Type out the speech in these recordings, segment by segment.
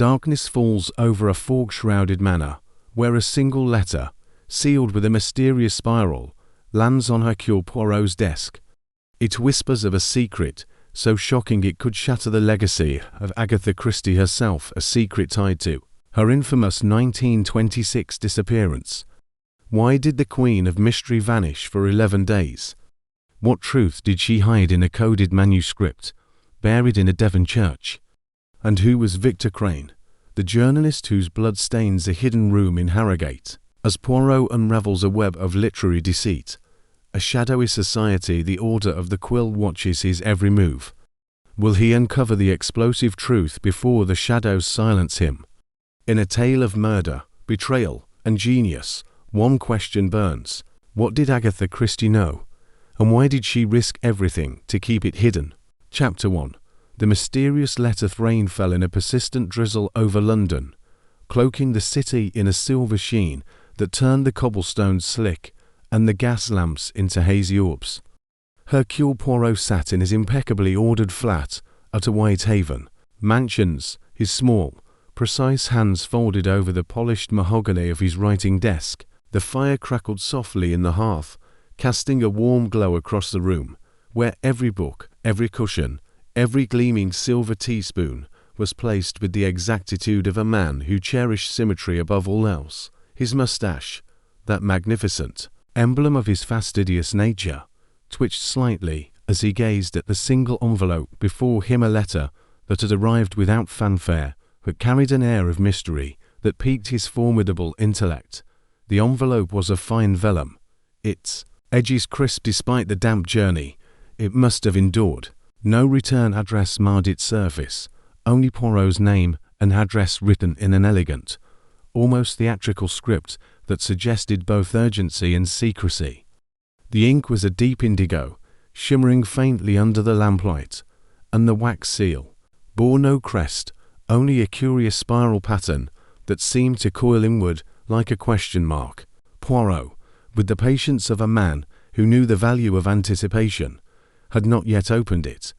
Darkness falls over a fog-shrouded manor, where a single letter, sealed with a mysterious spiral, lands on Hercule Poirot's desk. It whispers of a secret, so shocking it could shatter the legacy of Agatha Christie herself, a secret tied to her infamous 1926 disappearance. Why did the Queen of Mystery vanish for 11 days? What truth did she hide in a coded manuscript, buried in a Devon church? And who was Victor Crane, the journalist whose blood stains a hidden room in Harrogate? As Poirot unravels a web of literary deceit, a shadowy society, the Order of the Quill, watches his every move. Will he uncover the explosive truth before the shadows silence him? In a tale of murder, betrayal, and genius, one question burns. What did Agatha Christie know? And why did she risk everything to keep it hidden? Chapter 1. The mysterious letter. Rain fell in a persistent drizzle over London, cloaking the city in a silver sheen that turned the cobblestones slick and the gas lamps into hazy orbs. Hercule Poirot sat in his impeccably ordered flat at a Whitehaven mansions, his small, precise hands folded over the polished mahogany of his writing desk. The fire crackled softly in the hearth, casting a warm glow across the room, where every book, every cushion, every gleaming silver teaspoon was placed with the exactitude of a man who cherished symmetry above all else. His moustache, that magnificent emblem of his fastidious nature, twitched slightly as he gazed at the single envelope before him, a letter that had arrived without fanfare, but carried an air of mystery that piqued his formidable intellect. The envelope was of fine vellum, its edges crisp despite the damp journey it must have endured. No return address marred its surface, only Poirot's name and address written in an elegant, almost theatrical script that suggested both urgency and secrecy. The ink was a deep indigo, shimmering faintly under the lamplight, and the wax seal bore no crest, only a curious spiral pattern that seemed to coil inward like a question mark. Poirot, with the patience of a man who knew the value of anticipation, had not yet opened it.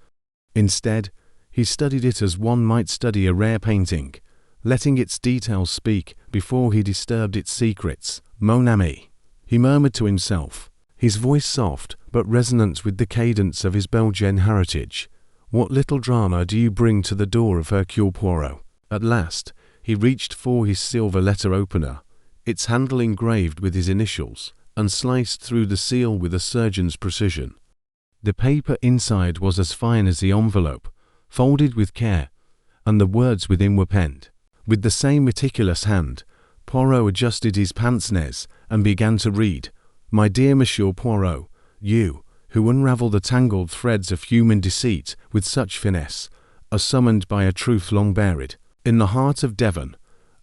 Instead, he studied it as one might study a rare painting, letting its details speak before he disturbed its secrets. Mon ami, he murmured to himself, his voice soft but resonant with the cadence of his Belgian heritage. What little drama do you bring to the door of Hercule Poirot? At last, he reached for his silver letter opener, its handle engraved with his initials, and sliced through the seal with a surgeon's precision. The paper inside was as fine as the envelope, folded with care, and the words within were penned with the same meticulous hand. Poirot adjusted his pince-nez and began to read. My dear Monsieur Poirot, you, who unravel the tangled threads of human deceit with such finesse, are summoned by a truth long buried. In the heart of Devon,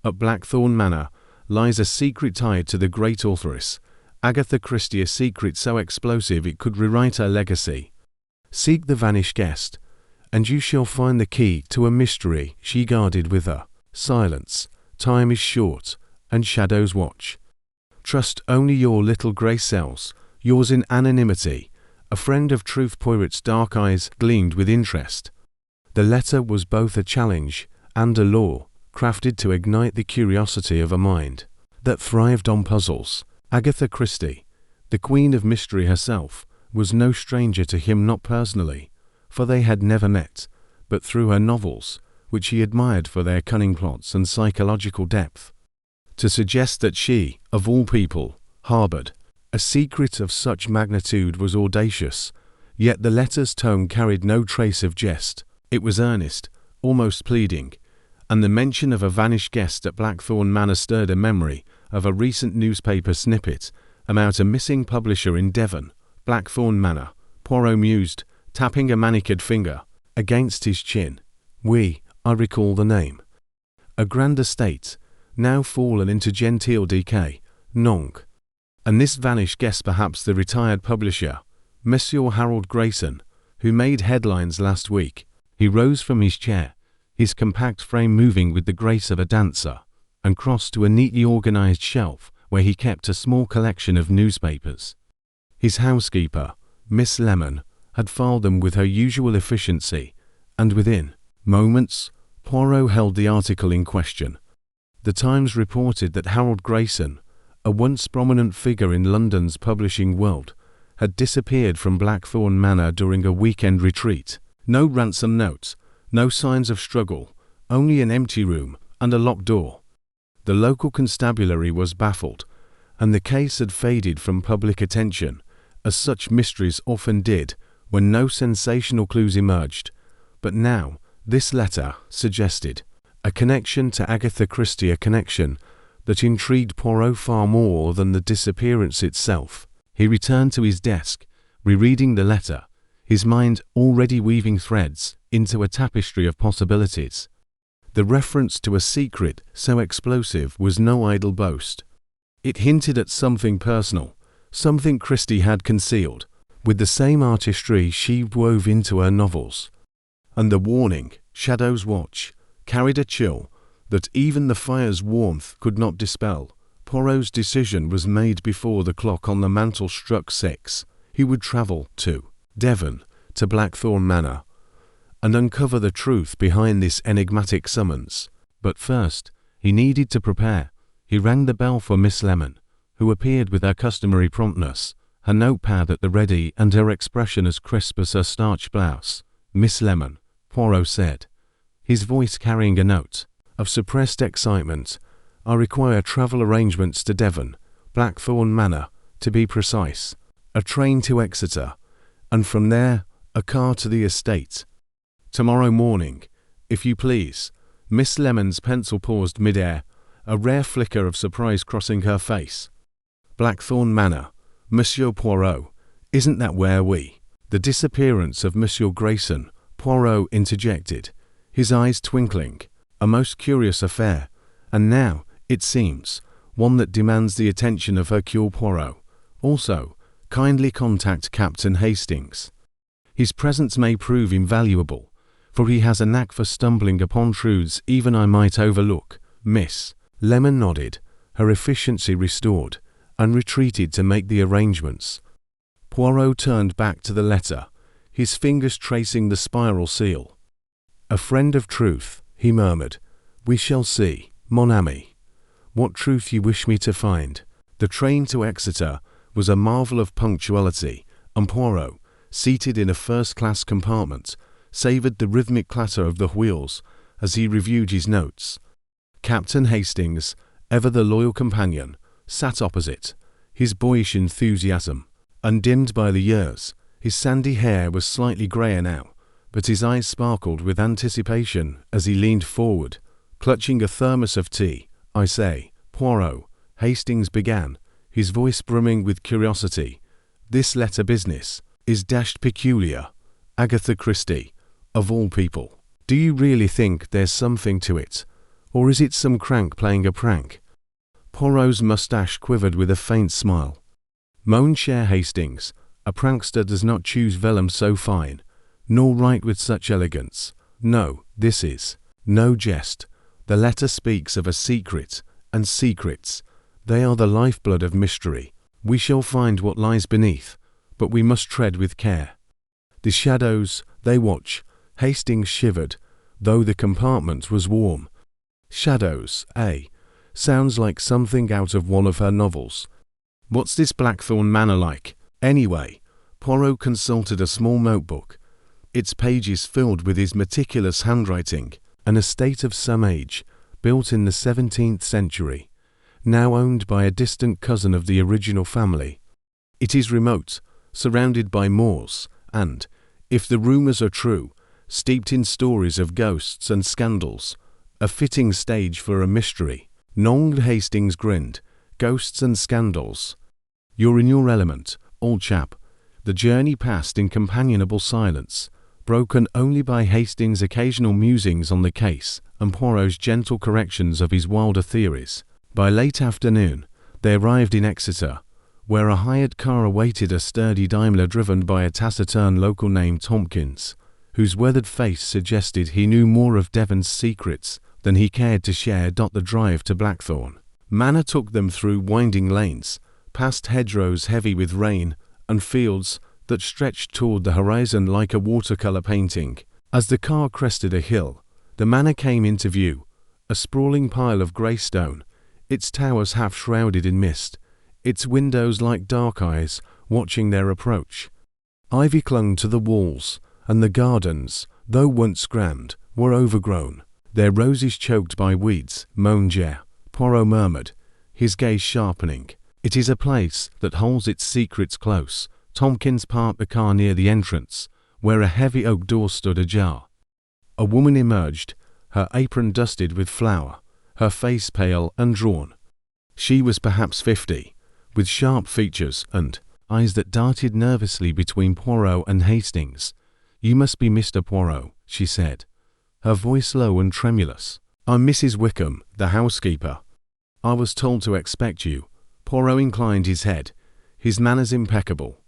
at Blackthorn Manor, lies a secret tied to the great authoress, Agatha Christie, a secret so explosive it could rewrite her legacy. Seek the vanished guest, and you shall find the key to a mystery she guarded with her. Silence, time is short, and shadows watch. Trust only your little grey cells, yours in anonymity. A friend of truth. Poirot's dark eyes gleamed with interest. The letter was both a challenge and a law, crafted to ignite the curiosity of a mind that thrived on puzzles. Agatha Christie, the Queen of Mystery herself, was no stranger to him, not personally, for they had never met, but through her novels, which he admired for their cunning plots and psychological depth. To suggest that she, of all people, harbored a secret of such magnitude was audacious, yet the letter's tone carried no trace of jest. It was earnest, almost pleading, and the mention of a vanished guest at Blackthorn Manor stirred a memory of a recent newspaper snippet about a missing publisher in Devon. Blackthorn Manor, Poirot mused, tapping a manicured finger against his chin. I recall the name. A grand estate, now fallen into genteel decay, Nonc. And this vanished guest, perhaps the retired publisher, Monsieur Harold Grayson, who made headlines last week. He rose from his chair, his compact frame moving with the grace of a dancer, and crossed to a neatly organized shelf where he kept a small collection of newspapers. His housekeeper, Miss Lemon, had filed them with her usual efficiency, and within moments Poirot held the article in question. The Times reported that Harold Grayson, a once prominent figure in London's publishing world, had disappeared from Blackthorn Manor during a weekend retreat. No ransom note, no signs of struggle, only an empty room and a locked door. The local constabulary was baffled, and the case had faded from public attention, as such mysteries often did when no sensational clues emerged. But now, this letter suggested a connection to Agatha Christie, a connection that intrigued Poirot far more than the disappearance itself. He returned to his desk, rereading the letter, his mind already weaving threads into a tapestry of possibilities. The reference to a secret so explosive was no idle boast. It hinted at something personal, something Christie had concealed, with the same artistry she wove into her novels. And the warning, "Shadows watch," carried a chill that even the fire's warmth could not dispel. Poirot's decision was made before the clock on the mantel struck 6. He would travel to Devon, to Blackthorn Manor, and uncover the truth behind this enigmatic summons. But first, he needed to prepare. He rang the bell for Miss Lemon, who appeared with her customary promptness, her notepad at the ready and her expression as crisp as her starched blouse. "Miss Lemon," Poirot said, his voice carrying a note of suppressed excitement, "I require travel arrangements to Devon, Blackthorn Manor, to be precise, a train to Exeter, and from there a car to the estate. Tomorrow morning, if you please." Miss Lemon's pencil paused mid-air, a rare flicker of surprise crossing her face. "Blackthorn Manor, Monsieur Poirot, isn't that where we—" "The disappearance of Monsieur Grayson," Poirot interjected, his eyes twinkling. "A most curious affair, and now, it seems, one that demands the attention of Hercule Poirot. Also, kindly contact Captain Hastings. His presence may prove invaluable, for he has a knack for stumbling upon truths even I might overlook." Miss Lemon nodded, her efficiency restored, and retreated to make the arrangements. Poirot turned back to the letter, his fingers tracing the spiral seal. "A friend of truth," he murmured. "We shall see, mon ami, what truth you wish me to find." The train to Exeter was a marvel of punctuality, and Poirot, seated in a first-class compartment, savoured the rhythmic clatter of the wheels as he reviewed his notes. Captain Hastings, ever the loyal companion, sat opposite, his boyish enthusiasm undimmed by the years. His sandy hair was slightly greyer now, but his eyes sparkled with anticipation as he leaned forward, clutching a thermos of tea. "I say, Poirot," Hastings began, his voice brimming with curiosity, "this letter business is dashed peculiar. Agatha Christie, of all people. Do you really think there's something to it, or is it some crank playing a prank?" Poirot's moustache quivered with a faint smile. "Mon cher Hastings, a prankster does not choose vellum so fine, nor write with such elegance. No, this is no jest. The letter speaks of a secret, and secrets, they are the lifeblood of mystery. We shall find what lies beneath, but we must tread with care. The shadows, they watch." Hastings shivered, though the compartment was warm. "Shadows, eh? Sounds like something out of one of her novels. What's this Blackthorn Manor like, anyway?" Poirot consulted a small notebook, its pages filled with his meticulous handwriting. "An estate of some age, built in the 17th century, now owned by a distant cousin of the original family. It is remote, surrounded by moors, and, if the rumours are true, steeped in stories of ghosts and scandals. A fitting stage for a mystery." Noel Hastings grinned. "Ghosts and scandals. You're in your element, old chap." The journey passed in companionable silence, broken only by Hastings' occasional musings on the case and Poirot's gentle corrections of his wilder theories. By late afternoon, they arrived in Exeter, where a hired car awaited a sturdy Daimler driven by a taciturn local named Tompkins, whose weathered face suggested he knew more of Devon's secrets than he cared to share. The drive to Blackthorn Manor took them through winding lanes, past hedgerows heavy with rain, and fields that stretched toward the horizon like a watercolor painting. As the car crested a hill, The manor came into view, a sprawling pile of grey stone, its towers half shrouded in mist, its windows like dark eyes watching their approach. Ivy clung to the walls, and the gardens, though once grand, were overgrown, their roses choked by weeds. Mon Dieu, Poirot murmured, his gaze sharpening. It is a place that holds its secrets close. Tompkins parked the car near the entrance, where a heavy oak door stood ajar. A woman emerged, her apron dusted with flour, her face pale and drawn. She was perhaps 50, with sharp features and eyes that darted nervously between Poirot and Hastings. "You must be Mr. Poirot," she said, her voice low and tremulous. "I'm Mrs. Wickham, the housekeeper. I was told to expect you." Poirot inclined his head, his manners impeccable.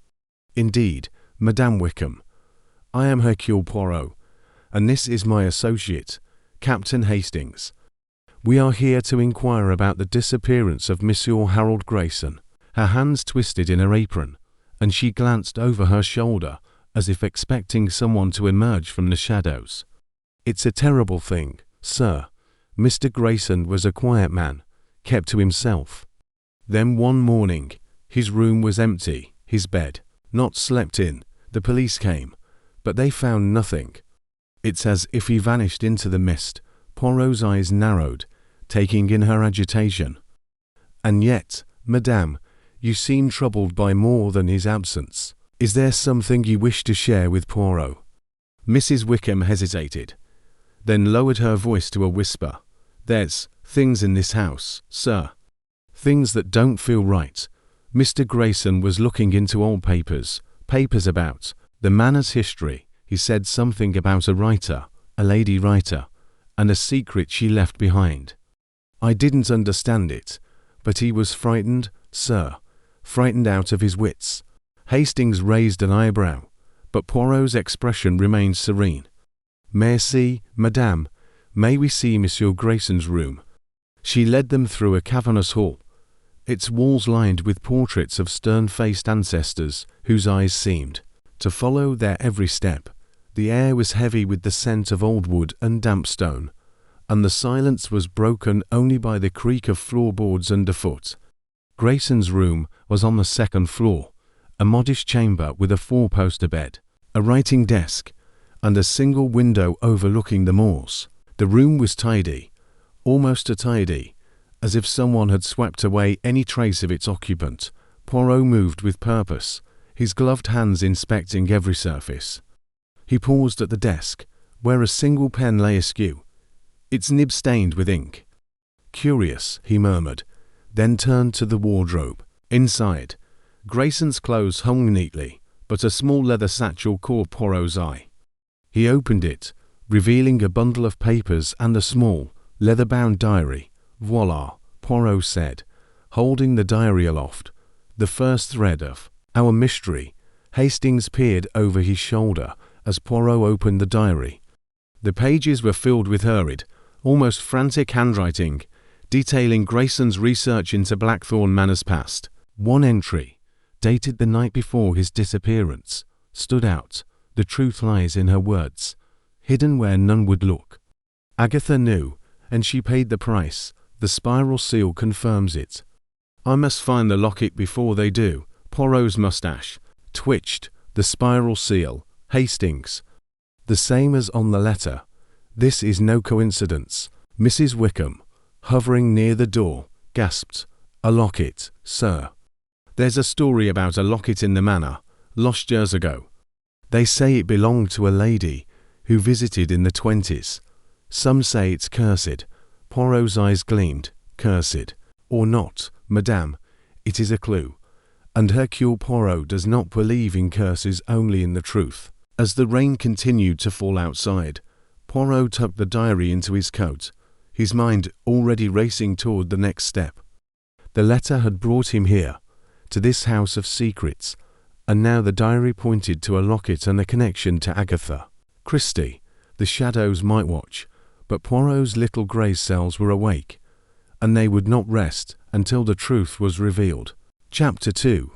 "Indeed, Madame Wickham. I am Hercule Poirot, and this is my associate, Captain Hastings. We are here to inquire about the disappearance of Monsieur Harold Grayson." Her hands twisted in her apron, and she glanced over her shoulder as if expecting someone to emerge from the shadows. "It's a terrible thing, sir. Mr. Grayson was a quiet man, kept to himself. Then one morning, his room was empty, his bed not slept in. The police came, but they found nothing. It's as if he vanished into the mist." Poirot's eyes narrowed, taking in her agitation. "And yet, madame, you seem troubled by more than his absence. Is there something you wish to share with Poirot?" Mrs. Wickham hesitated, then lowered her voice to a whisper. "There's things in this house, sir. Things that don't feel right. Mr. Grayson was looking into old papers about the manor's history. He said something about a writer, a lady writer, and a secret she left behind. I didn't understand it, but he was frightened, sir, frightened out of his wits." Hastings raised an eyebrow, but Poirot's expression remained serene. "Merci, madame. May we see Monsieur Grayson's room?" She led them through a cavernous hall, its walls lined with portraits of stern-faced ancestors whose eyes seemed to follow their every step. The air was heavy with the scent of old wood and damp stone, and the silence was broken only by the creak of floorboards underfoot. Grayson's room was on the second floor, a modest chamber with a four-poster bed, a writing desk, and a single window overlooking the moors. The room was tidy, almost too tidy, as if someone had swept away any trace of its occupant. Poirot moved with purpose, his gloved hands inspecting every surface. He paused at the desk, where a single pen lay askew, its nib stained with ink. "Curious," he murmured, then turned to the wardrobe. Inside, Grayson's clothes hung neatly, but a small leather satchel caught Poirot's eye. He opened it, revealing a bundle of papers and a small, leather-bound diary. "Voila," Poirot said, holding the diary aloft, "the first thread of our mystery." Hastings peered over his shoulder as Poirot opened the diary. The pages were filled with hurried, almost frantic handwriting, detailing Grayson's research into Blackthorn Manor's past. One entry, dated the night before his disappearance, stood out. The truth lies in her words, hidden where none would look. Agatha knew, and she paid the price. The spiral seal confirms it. "I must find the locket before they do." Poirot's mustache twitched. "The spiral seal, Hastings. The same as on the letter. This is no coincidence." Mrs. Wickham, hovering near the door, gasped. "A locket, sir. There's a story about a locket in the manor, lost years ago. They say it belonged to a lady who visited in the 20s. Some say it's cursed." Poirot's eyes gleamed. "Cursed or not, madame, it is a clue, and Hercule Poirot does not believe in curses, only in the truth." As the rain continued to fall outside, Poirot tucked the diary into his coat, his mind already racing toward the next step. The letter had brought him here, to this house of secrets, and now the diary pointed to a locket and a connection to Agatha Christie. The shadows might watch, but Poirot's little grey cells were awake, and they would not rest until the truth was revealed. Chapter 2.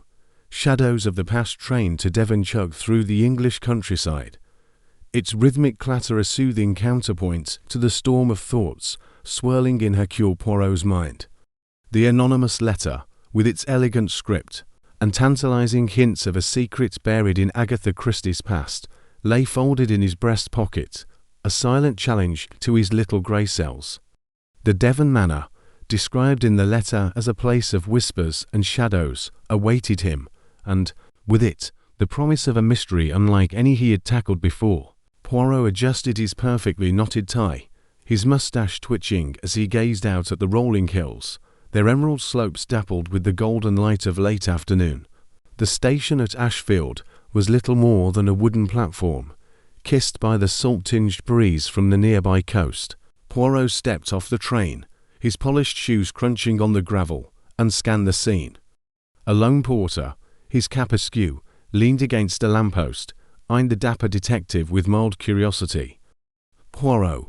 Shadows of the past trained to Devon chug through the English countryside. its rhythmic clatter a soothing counterpoint to the storm of thoughts swirling in Hercule Poirot's mind. The anonymous letter, with its elegant script and tantalizing hints of a secret buried in Agatha Christie's past, lay folded in his breast pocket, a silent challenge to his little grey cells. The Devon Manor, described in the letter as a place of whispers and shadows, awaited him, and, with it, the promise of a mystery unlike any he had tackled before. Poirot adjusted his perfectly knotted tie, his moustache twitching as he gazed out at the rolling hills, their emerald slopes dappled with the golden light of late afternoon. The station at Ashfield was little more than a wooden platform, kissed by the salt-tinged breeze from the nearby coast. Poirot stepped off the train, his polished shoes crunching on the gravel, and scanned the scene. A lone porter, his cap askew, leaned against a lamppost, eyed the dapper detective with mild curiosity. Poirot,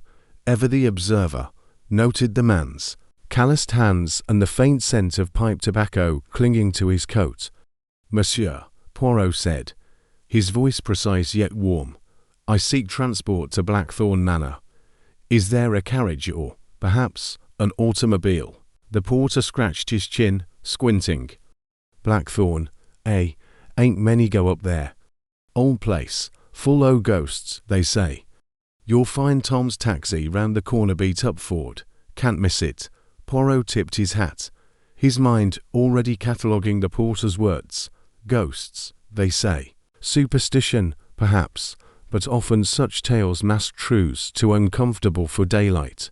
ever the observer, noted the man's calloused hands and the faint scent of pipe tobacco clinging to his coat. "Monsieur," Poirot said, his voice precise yet warm, "I seek transport to Blackthorn Manor. Is there a carriage or, perhaps, an automobile?" The porter scratched his chin, squinting. "Blackthorn, eh? Ain't many go up there. Old place, full o' ghosts, they say. You'll find Tom's taxi round the corner beat up Ford. Can't miss it." Poirot tipped his hat, his mind already cataloguing the porter's words. Ghosts, they say. Superstition, perhaps, but often such tales mask truths too uncomfortable for daylight.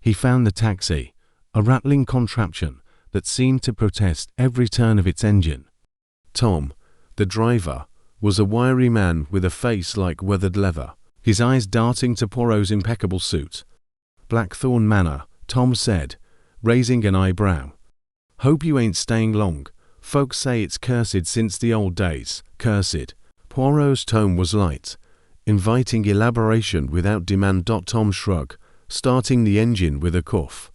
He found the taxi, a rattling contraption that seemed to protest every turn of its engine. Tom, the driver, was a wiry man with a face like weathered leather, his eyes darting to Poirot's impeccable suit. "Blackthorn Manor," Tom said, raising an eyebrow. "Hope you ain't staying long. Folks say it's cursed since the old days. Cursed." Poirot's tone was light, inviting elaboration without demand. Tom shrugged, starting the engine with a cough.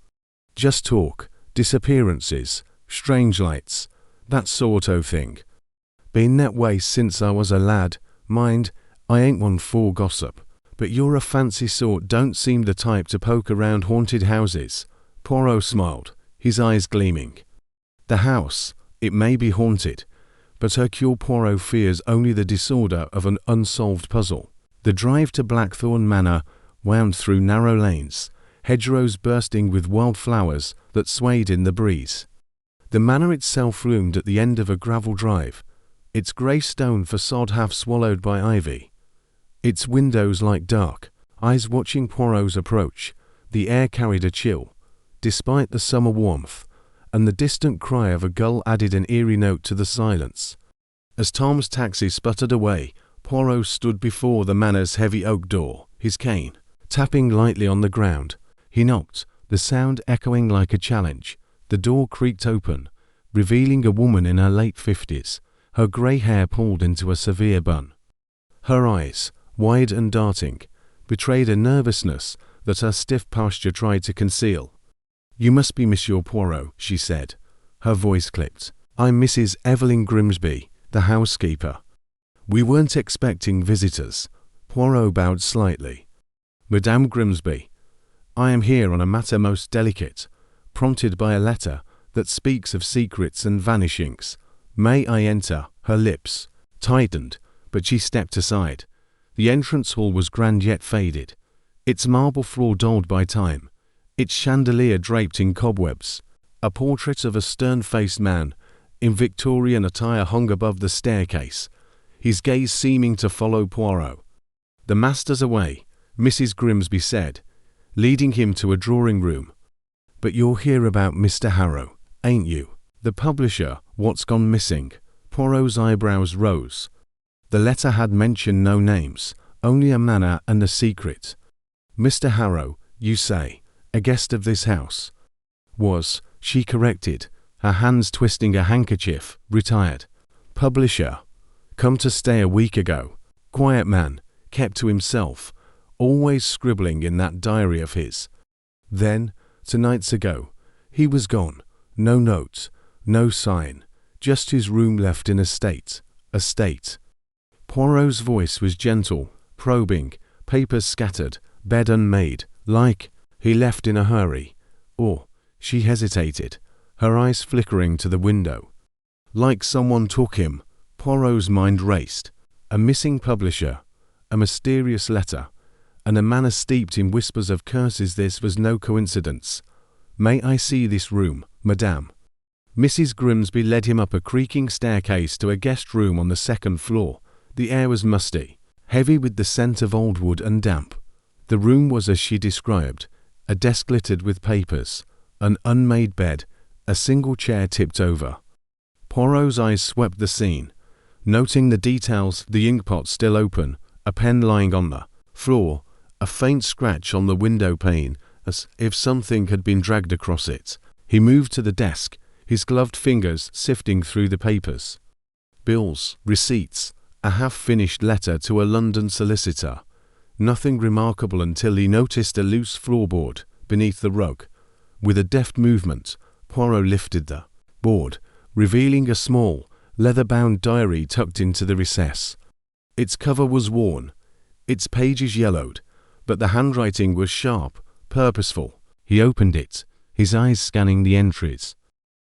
"Just talk, disappearances, strange lights, that sort o' thing. Been that way since I was a lad. Mind, I ain't one for gossip, but you're a fancy sort, don't seem the type to poke around haunted houses." Poirot smiled, his eyes gleaming. The house, it may be haunted, but Hercule Poirot fears only the disorder of an unsolved puzzle. The drive to Blackthorn Manor wound through narrow lanes, hedgerows bursting with wild flowers that swayed in the breeze. The manor itself loomed at the end of a gravel drive, its grey stone facade half swallowed by ivy. Its windows like dark eyes watching Poirot's approach. The air carried a chill, despite the summer warmth, and the distant cry of a gull added an eerie note to the silence. As Tom's taxi sputtered away, Poirot stood before the manor's heavy oak door, his cane tapping lightly on the ground. He knocked, the sound echoing like a challenge. The door creaked open, revealing a woman in her late 50s, her grey hair pulled into a severe bun. Her eyes, wide and darting, betrayed a nervousness that her stiff posture tried to conceal. "You must be Monsieur Poirot," she said. Her voice clipped. "I'm Mrs. Evelyn Grimsby, the housekeeper." "We weren't expecting visitors." Poirot bowed slightly. "Madame Grimsby, I am here on a matter most delicate, prompted by a letter that speaks of secrets and vanishings. May I enter?" Her lips tightened, but she stepped aside. The entrance hall was grand yet faded, its marble floor dulled by time, its chandelier draped in cobwebs. A portrait of a stern-faced man in Victorian attire hung above the staircase, his gaze seeming to follow Poirot. "The master's away," Mrs. Grimsby said, leading him to a drawing-room. "But you're here about Mr. Harrow, ain't you? The publisher, what's gone missing?" Poirot's eyebrows rose. The letter had mentioned no names, only a manor and a secret. "Mr. Harrow, you say, a guest of this house?" "Was," she corrected, her hands twisting a handkerchief, "retired. Publisher. Come to stay a week ago. Quiet man, kept to himself, always scribbling in that diary of his. Then, 2 nights ago, he was gone. No note, no sign, just his room left in a state." Poirot's voice was gentle, probing, papers scattered, bed unmade, like he left in a hurry. Or, she hesitated, her eyes flickering to the window. Like someone took him. Poirot's mind raced. A missing publisher, a mysterious letter, and a manner steeped in whispers of curses. This was no coincidence. "May I see this room, madame?" Mrs. Grimsby led him up a creaking staircase to a guest room on the second floor. The air was musty, heavy with the scent of old wood and damp. The room was as she described, a desk littered with papers, an unmade bed, a single chair tipped over. Poirot's eyes swept the scene, noting the details: the inkpot still open, a pen lying on the floor, a faint scratch on the window pane, as if something had been dragged across it. He moved to the desk, his gloved fingers sifting through the papers. Bills, receipts, a half-finished letter to a London solicitor. Nothing remarkable until he noticed a loose floorboard beneath the rug. With a deft movement, Poirot lifted the board, revealing a small, leather-bound diary tucked into the recess. Its cover was worn, its pages yellowed, but the handwriting was sharp, purposeful. He opened it, his eyes scanning the entries.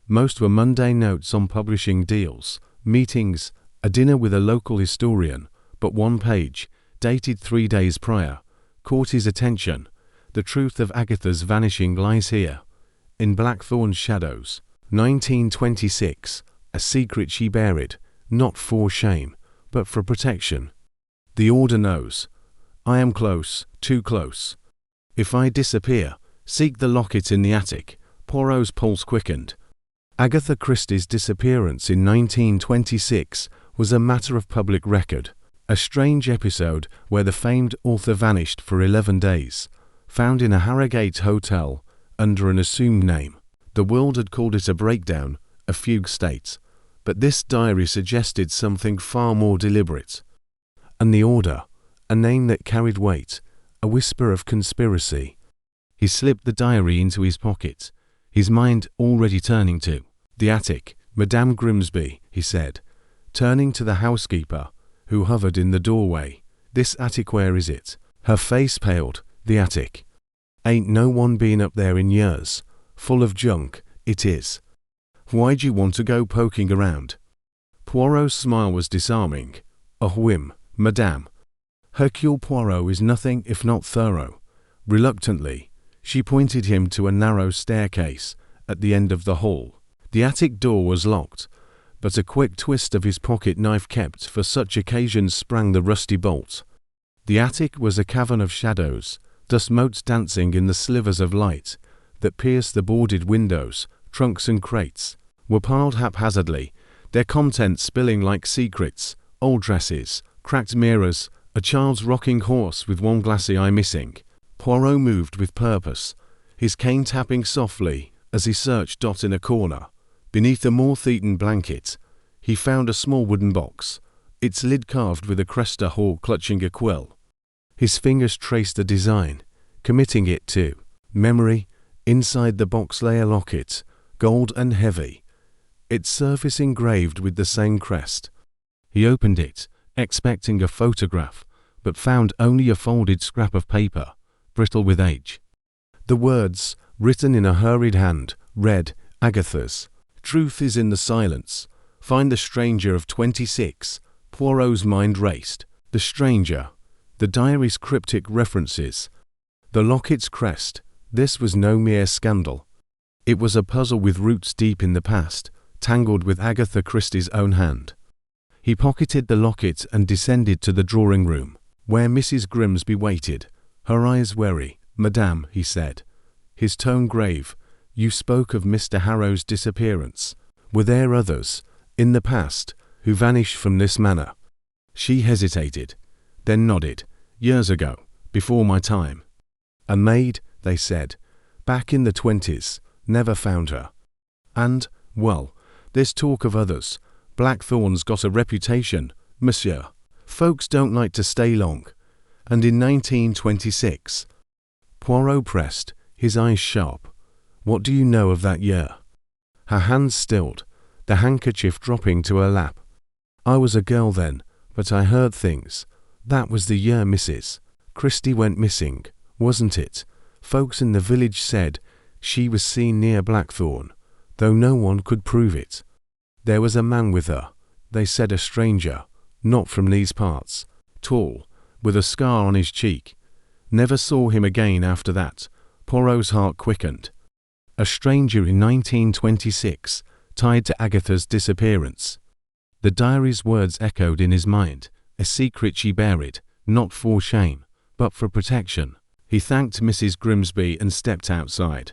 Most were mundane notes on publishing deals, meetings, a dinner with a local historian, but one page, dated 3 days prior, caught his attention. "The truth of Agatha's vanishing lies here, in Blackthorn's shadows. 1926, a secret she buried, not for shame, but for protection. The order knows. I am close, too close. If I disappear, seek the locket in the attic." Poirot's pulse quickened. Agatha Christie's disappearance in 1926 was a matter of public record, a strange episode where the famed author vanished for 11 days, found in a Harrogate hotel under an assumed name. The world had called it a breakdown, a fugue state, but this diary suggested something far more deliberate. And the order, a name that carried weight, a whisper of conspiracy. He slipped the diary into his pocket, his mind already turning to the attic. "Madame Grimsby," he said, turning to the housekeeper, who hovered in the doorway. "This attic, where is it?" Her face paled. "The attic. Ain't no one been up there in years. Full of junk, it is. Why'd you want to go poking around?" Poirot's smile was disarming. "A whim, madame. Hercule Poirot is nothing if not thorough." Reluctantly, she pointed him to a narrow staircase at the end of the hall. The attic door was locked, but a quick twist of his pocket knife kept for such occasions sprang the rusty bolt. The attic was a cavern of shadows, dust motes dancing in the slivers of light that pierced the boarded windows. Trunks and crates were piled haphazardly, their contents spilling like secrets: old dresses, cracked mirrors, a child's rocking horse with one glassy eye missing. Poirot moved with purpose, his cane tapping softly as he searched in a corner. Beneath a moth-eaten blanket, he found a small wooden box, its lid carved with a cresta hawk clutching a quill. His fingers traced the design, committing it to memory. Inside the box lay a locket, gold and heavy, its surface engraved with the same crest. He opened it, expecting a photograph, but found only a folded scrap of paper, brittle with age. The words, written in a hurried hand, read, "Agatha's. Truth is in the silence. Find the stranger of 26. Poirot's mind raced. The stranger. The diary's cryptic references. The locket's crest. This was no mere scandal. It was a puzzle with roots deep in the past, tangled with Agatha Christie's own hand. He pocketed the locket and descended to the drawing room, where Mrs. Grimsby waited, her eyes wary. "Madame," he said, his tone grave, "you spoke of Mr. Harrow's disappearance. Were there others, in the past, who vanished from this manner?" She hesitated, then nodded. "Years ago, before my time. A maid, they said, back in the 20s, never found her. And, well, there's talk of others. Blackthorn's got a reputation, monsieur. Folks don't like to stay long. And in 1926. Poirot pressed, his eyes sharp. "What do you know of that year?" Her hands stilled, the handkerchief dropping to her lap. "I was a girl then, but I heard things. That was the year Mrs. Christie went missing, wasn't it? Folks in the village said she was seen near Blackthorn, though no one could prove it. There was a man with her, they said, a stranger, not from these parts, tall, with a scar on his cheek. Never saw him again after that. Poirot's heart quickened. A stranger in 1926, tied to Agatha's disappearance. The diary's words echoed in his mind, a secret she buried, not for shame, but for protection. He thanked Mrs. Grimsby and stepped outside.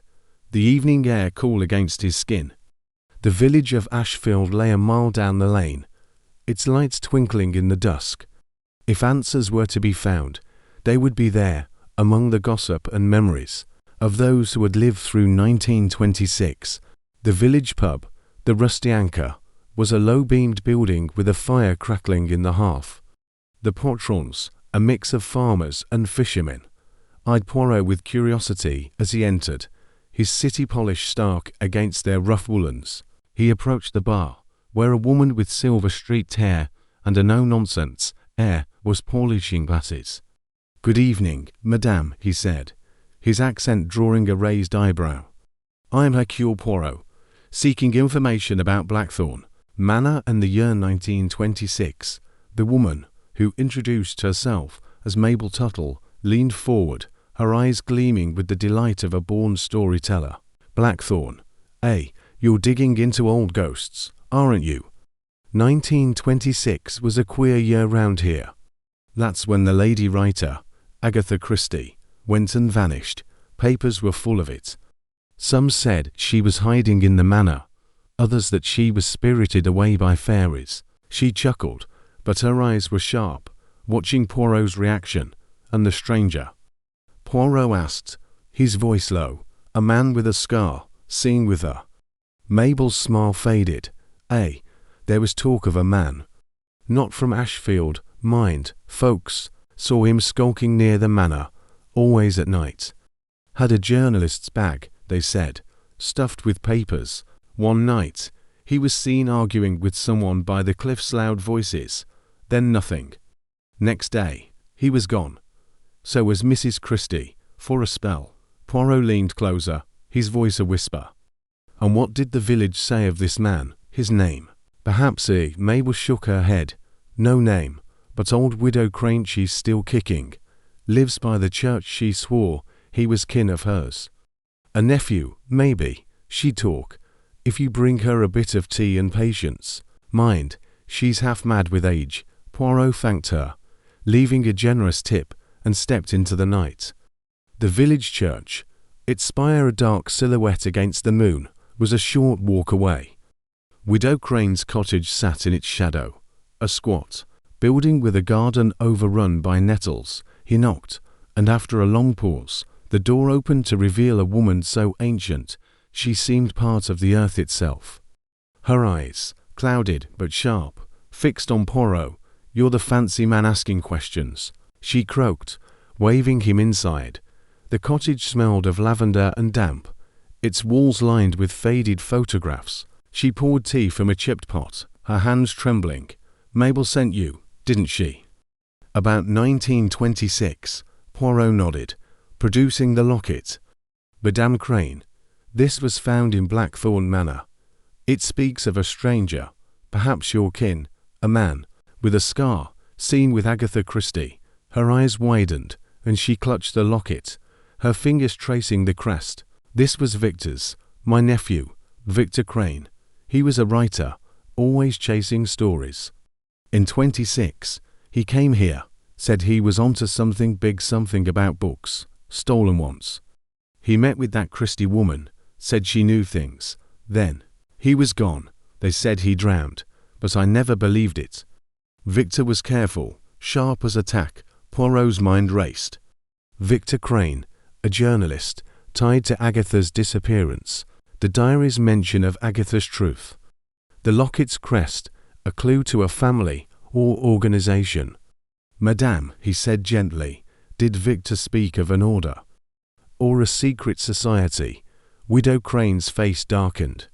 The evening air cool against his skin. The village of Ashfield lay a mile down the lane, its lights twinkling in the dusk. If answers were to be found, they would be there, among the gossip and memories of those who had lived through 1926. The village pub, the Rusty Anchor, was a low-beamed building with a fire crackling in the hearth. The patrons, a mix of farmers and fishermen, eyed Poirot with curiosity as he entered, his city polish stark against their rough woolens. He approached the bar, where a woman with silver-streaked hair and a no-nonsense air was polishing glasses. "Good evening, madame," he said, his accent drawing a raised eyebrow. "I am Hercule Poirot, seeking information about Blackthorn Manor and the year 1926. The woman, who introduced herself as Mabel Tuttle, leaned forward, her eyes gleaming with the delight of a born storyteller. "Blackthorn, eh? You're digging into old ghosts, aren't you? 1926 was a queer year round here. That's when the lady writer, Agatha Christie, went and vanished. Papers were full of it. Some said she was hiding in the manor, others that she was spirited away by fairies." She chuckled, but her eyes were sharp, watching Poirot's reaction, and the stranger. Poirot asked, his voice low, "A man with a scar, seen with her?" Mabel's smile faded. "Eh, there was talk of a man. Not from Ashfield, mind. Folks saw him skulking near the manor, always at night. Had a journalist's bag, they said, stuffed with papers. One night, he was seen arguing with someone by the cliff's loud voices. Then nothing. Next day, he was gone. So was Mrs. Christie, for a spell." Poirot leaned closer, his voice a whisper. "And what did the village say of this man, his name?" "Perhaps he." Mabel shook her head. "No name, but old Widow Crane, she's still kicking. Lives by the church, she swore he was kin of hers. A nephew, maybe, she'd talk, if you bring her a bit of tea and patience. Mind, she's half mad with age." Poirot thanked her, leaving a generous tip, and stepped into the night. The village church, its spire a dark silhouette against the moon, was a short walk away. Widow Crane's cottage sat in its shadow, a squat building with a garden overrun by nettles. He knocked, and after a long pause, the door opened to reveal a woman so ancient she seemed part of the earth itself. Her eyes, clouded but sharp, fixed on Poirot. "You're the fancy man asking questions," she croaked, waving him inside. The cottage smelled of lavender and damp, its walls lined with faded photographs. She poured tea from a chipped pot, her hands trembling. "Mabel sent you, didn't she?" "About 1926, Poirot nodded, producing the locket. "Madame Crane, this was found in Blackthorn Manor. It speaks of a stranger, perhaps your kin, a man, with a scar, seen with Agatha Christie." Her eyes widened, and she clutched the locket, her fingers tracing the crest. "This was Victor's, my nephew, Victor Crane. He was a writer, always chasing stories. In 26, he came here, said he was onto something big, something about books, stolen once. He met with that Christie woman, said she knew things. Then, he was gone. They said he drowned, but I never believed it. Victor was careful, sharp as a tack." Poirot's mind raced. Victor Crane, a journalist, tied to Agatha's disappearance, the diary's mention of Agatha's truth, the locket's crest, a clue to a family or organization. "Madame," he said gently, "did Victor speak of an order? Or a secret society?" Widow Crane's face darkened.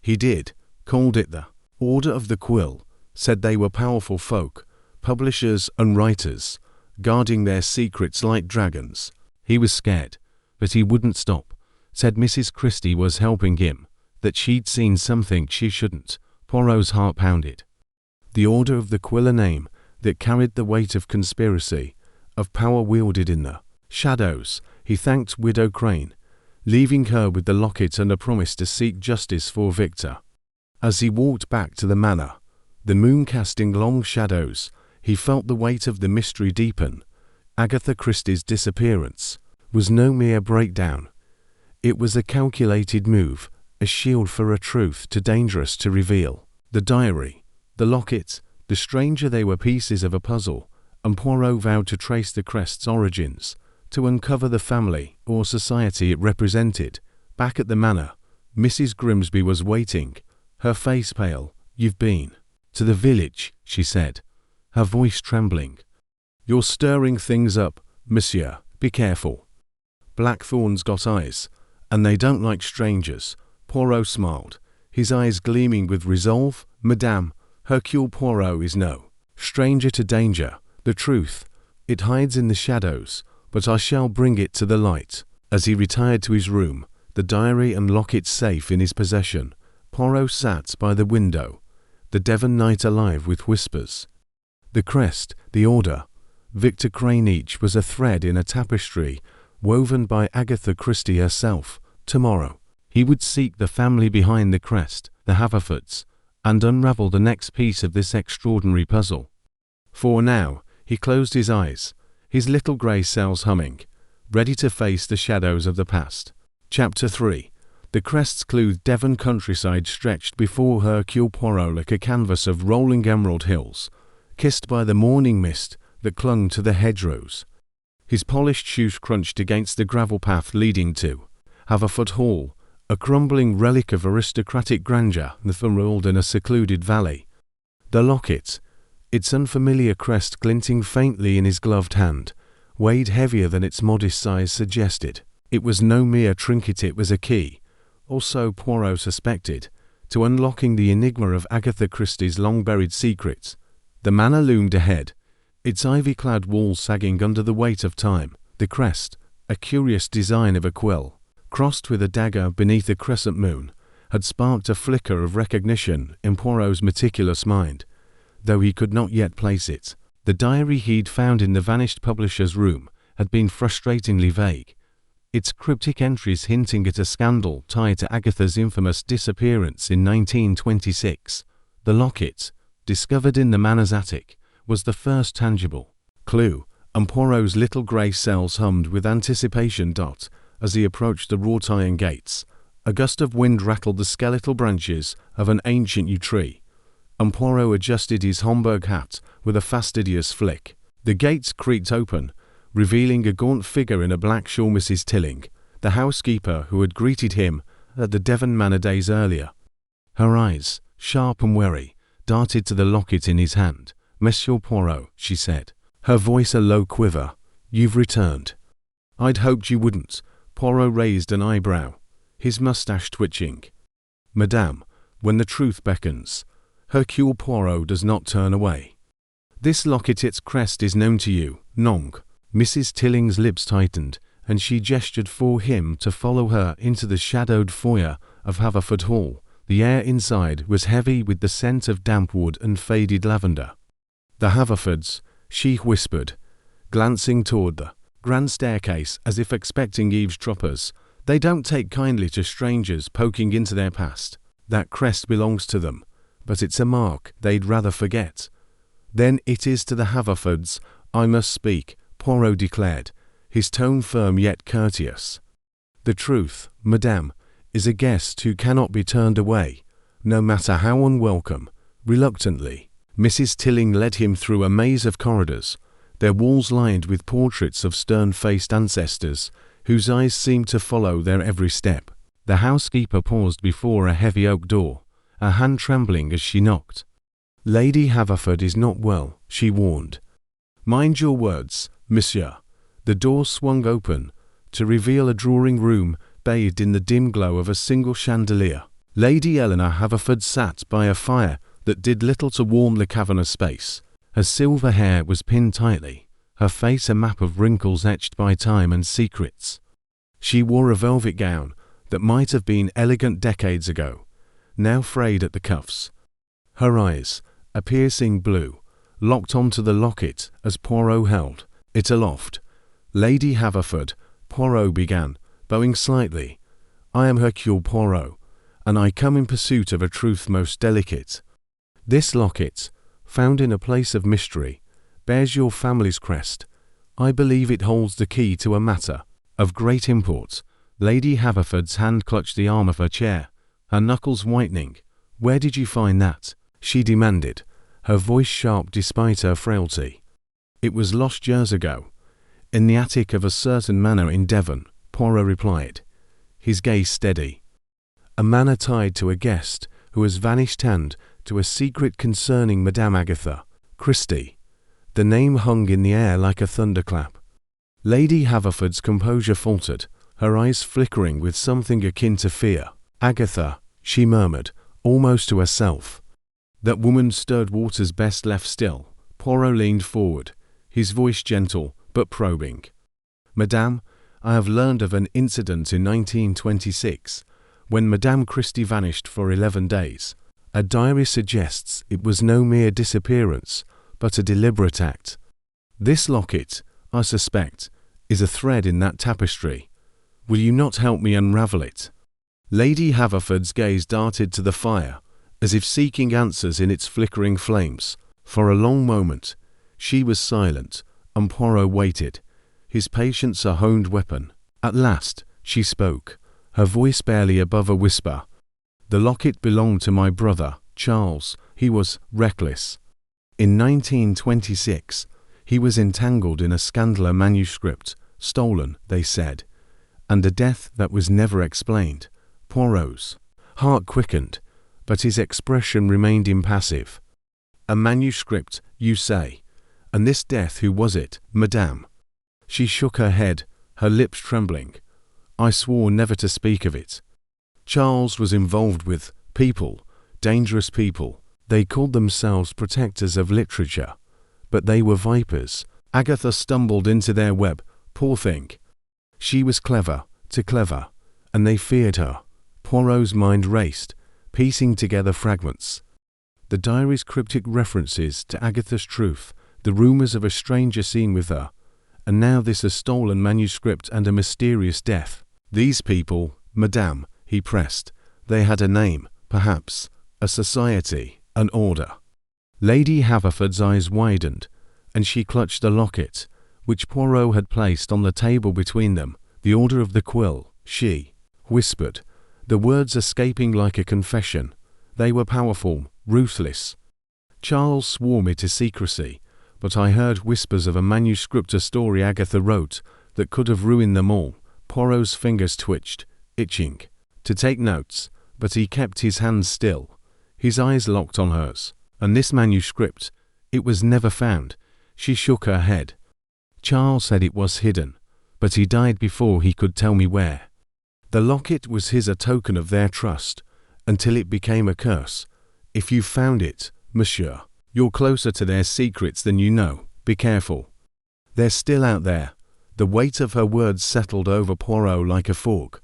"He did, called it the Order of the Quill, said they were powerful folk, publishers and writers, guarding their secrets like dragons. He was scared, but he wouldn't stop. Said Mrs. Christie was helping him, that she'd seen something she shouldn't. Poirot's heart pounded. The order of the Quiller name that carried the weight of conspiracy, of power wielded in the shadows. He thanked Widow Crane, leaving her with the locket and a promise to seek justice for Victor. As he walked back to the manor, the moon casting long shadows, he felt the weight of the mystery deepen. Agatha Christie's disappearance was no mere breakdown. It was a calculated move, a shield for a truth too dangerous to reveal. The diary, the locket, the stranger, they were pieces of a puzzle, and Poirot vowed to trace the crest's origins, to uncover the family or society it represented. Back at the manor, Mrs. Grimsby was waiting, her face pale. "You've been to the village," she said, her voice trembling. "You're stirring things up, monsieur. Be careful. Blackthorn's got eyes, and they don't like strangers." Poirot smiled, his eyes gleaming with resolve. "Madame, Hercule Poirot is no stranger to danger. The truth, it hides in the shadows, but I shall bring it to the light." As he retired to his room, the diary and locket safe in his possession, Poirot sat by the window, the Devon night alive with whispers. The crest, the order, Victor Crane, each was a thread in a tapestry woven by Agatha Christie herself. Tomorrow, he would seek the family behind the crest, the Haverfords, and unravel the next piece of this extraordinary puzzle. For now, he closed his eyes, his little grey cells humming, ready to face the shadows of the past. Chapter 3. The crest's clued Devon countryside stretched before Hercule Poirot like a canvas of rolling emerald hills, kissed by the morning mist that clung to the hedgerows. His polished shoes crunched against the gravel path leading to Haverford Hall, a crumbling relic of aristocratic grandeur that furrowed in a secluded valley. The locket, its unfamiliar crest glinting faintly in his gloved hand, weighed heavier than its modest size suggested. It was no mere trinket, it was a key, also Poirot suspected, to unlocking the enigma of Agatha Christie's long-buried secrets. The manor loomed ahead, its ivy-clad walls sagging under the weight of time. The crest, a curious design of a quill, crossed with a dagger beneath a crescent moon, had sparked a flicker of recognition in Poirot's meticulous mind, though he could not yet place it. The diary he'd found in the vanished publisher's room had been frustratingly vague, its cryptic entries hinting at a scandal tied to Agatha's infamous disappearance in 1926. The locket, discovered in the manor's attic, was the first tangible clue, and Poirot's little grey cells hummed with anticipation. As he approached the wrought iron gates, a gust of wind rattled the skeletal branches of an ancient yew tree, and Poirot adjusted his Homburg hat with a fastidious flick. The gates creaked open, revealing a gaunt figure in a black shawl, Mrs. Tilling, the housekeeper who had greeted him at the Devon manor days earlier. Her eyes, sharp and wary, darted to the locket in his hand. "Monsieur Poirot," she said, her voice a low quiver, "you've returned." "I'd hoped you wouldn't." Poirot raised an eyebrow, his moustache twitching. "Madame, when the truth beckons, Hercule Poirot does not turn away. This locket, its crest, is known to you, non?" Mrs. Tilling's lips tightened, and she gestured for him to follow her into the shadowed foyer of Haverford Hall. The air inside was heavy with the scent of damp wood and faded lavender. "The Haverfords," she whispered, glancing toward the grand staircase as if expecting eavesdroppers. "They don't take kindly to strangers poking into their past. That crest belongs to them, but it's a mark they'd rather forget." "Then it is to the Haverfords I must speak," Poirot declared, his tone firm yet courteous. "The truth, madame, is a guest who cannot be turned away, no matter how unwelcome." Reluctantly, Mrs. Tilling led him through a maze of corridors, their walls lined with portraits of stern-faced ancestors whose eyes seemed to follow their every step. The housekeeper paused before a heavy oak door, her hand trembling as she knocked. "Lady Haverford is not well," she warned. "Mind your words, monsieur." The door swung open to reveal a drawing room bathed in the dim glow of a single chandelier. Lady Eleanor Haverford sat by a fire that did little to warm the cavernous space. Her silver hair was pinned tightly, her face a map of wrinkles etched by time and secrets. She wore a velvet gown that might have been elegant decades ago, now frayed at the cuffs. Her eyes, a piercing blue, locked onto the locket as Poirot held it aloft. "Lady Haverford," Poirot began, bowing slightly, "I am Hercule Poirot, and I come in pursuit of a truth most delicate. This locket, found in a place of mystery, bears your family's crest. I believe it holds the key to a matter of great import." Lady Haverford's hand clutched the arm of her chair, her knuckles whitening. "Where did you find that?" she demanded, her voice sharp despite her frailty. "It was lost years ago, in the attic of a certain manor in Devon," Poirot replied, his gaze steady. "A manor tied to a guest who has vanished and to a secret concerning Madame Agatha Christie." The name hung in the air like a thunderclap. Lady Haverford's composure faltered, her eyes flickering with something akin to fear. "Agatha," she murmured, almost to herself. That woman stirred waters best left still. Poirot leaned forward, his voice gentle but probing. "Madame, I have learned of an incident in 1926, when Madame Christie vanished for 11 days. A diary suggests it was no mere disappearance, but a deliberate act. This locket, I suspect, is a thread in that tapestry. Will you not help me unravel it?" Lady Haverford's gaze darted to the fire, as if seeking answers in its flickering flames. For a long moment, she was silent, and Poirot waited, his patience a honed weapon. At last, she spoke, her voice barely above a whisper. "The locket belonged to my brother, Charles. He was reckless. In 1926, he was entangled in a scandalous manuscript, stolen, they said, and a death that was never explained." Poirot's heart quickened, but his expression remained impassive. "A manuscript, you say? And this death, who was it, madame?" She shook her head, her lips trembling. "I swore never to speak of it. Charles was involved with people, dangerous people. They called themselves protectors of literature, but they were vipers. Agatha stumbled into their web, poor thing. She was clever, too clever, and they feared her." Poirot's mind raced, piecing together fragments. The diary's cryptic references to Agatha's truth, the rumors of a stranger seen with her, and now this a stolen manuscript and a mysterious death. "These people, madame," he pressed, "they had a name, perhaps, a society, an order." Lady Haverford's eyes widened, and she clutched the locket, which Poirot had placed on the table between them. "The Order of the Quill," she whispered, the words escaping like a confession. They were powerful, ruthless. "Charles swore me to secrecy, but I heard whispers of a manuscript, a story Agatha wrote, that could have ruined them all." Poirot's fingers twitched, itching to take notes, but he kept his hands still, his eyes locked on hers. "And this manuscript, it was never found." She shook her head. "Charles said it was hidden, but he died before he could tell me where. The locket was his, a token of their trust, until it became a curse. If you found it, monsieur, you're closer to their secrets than you know. Be careful. They're still out there." The weight of her words settled over Poirot like a fog.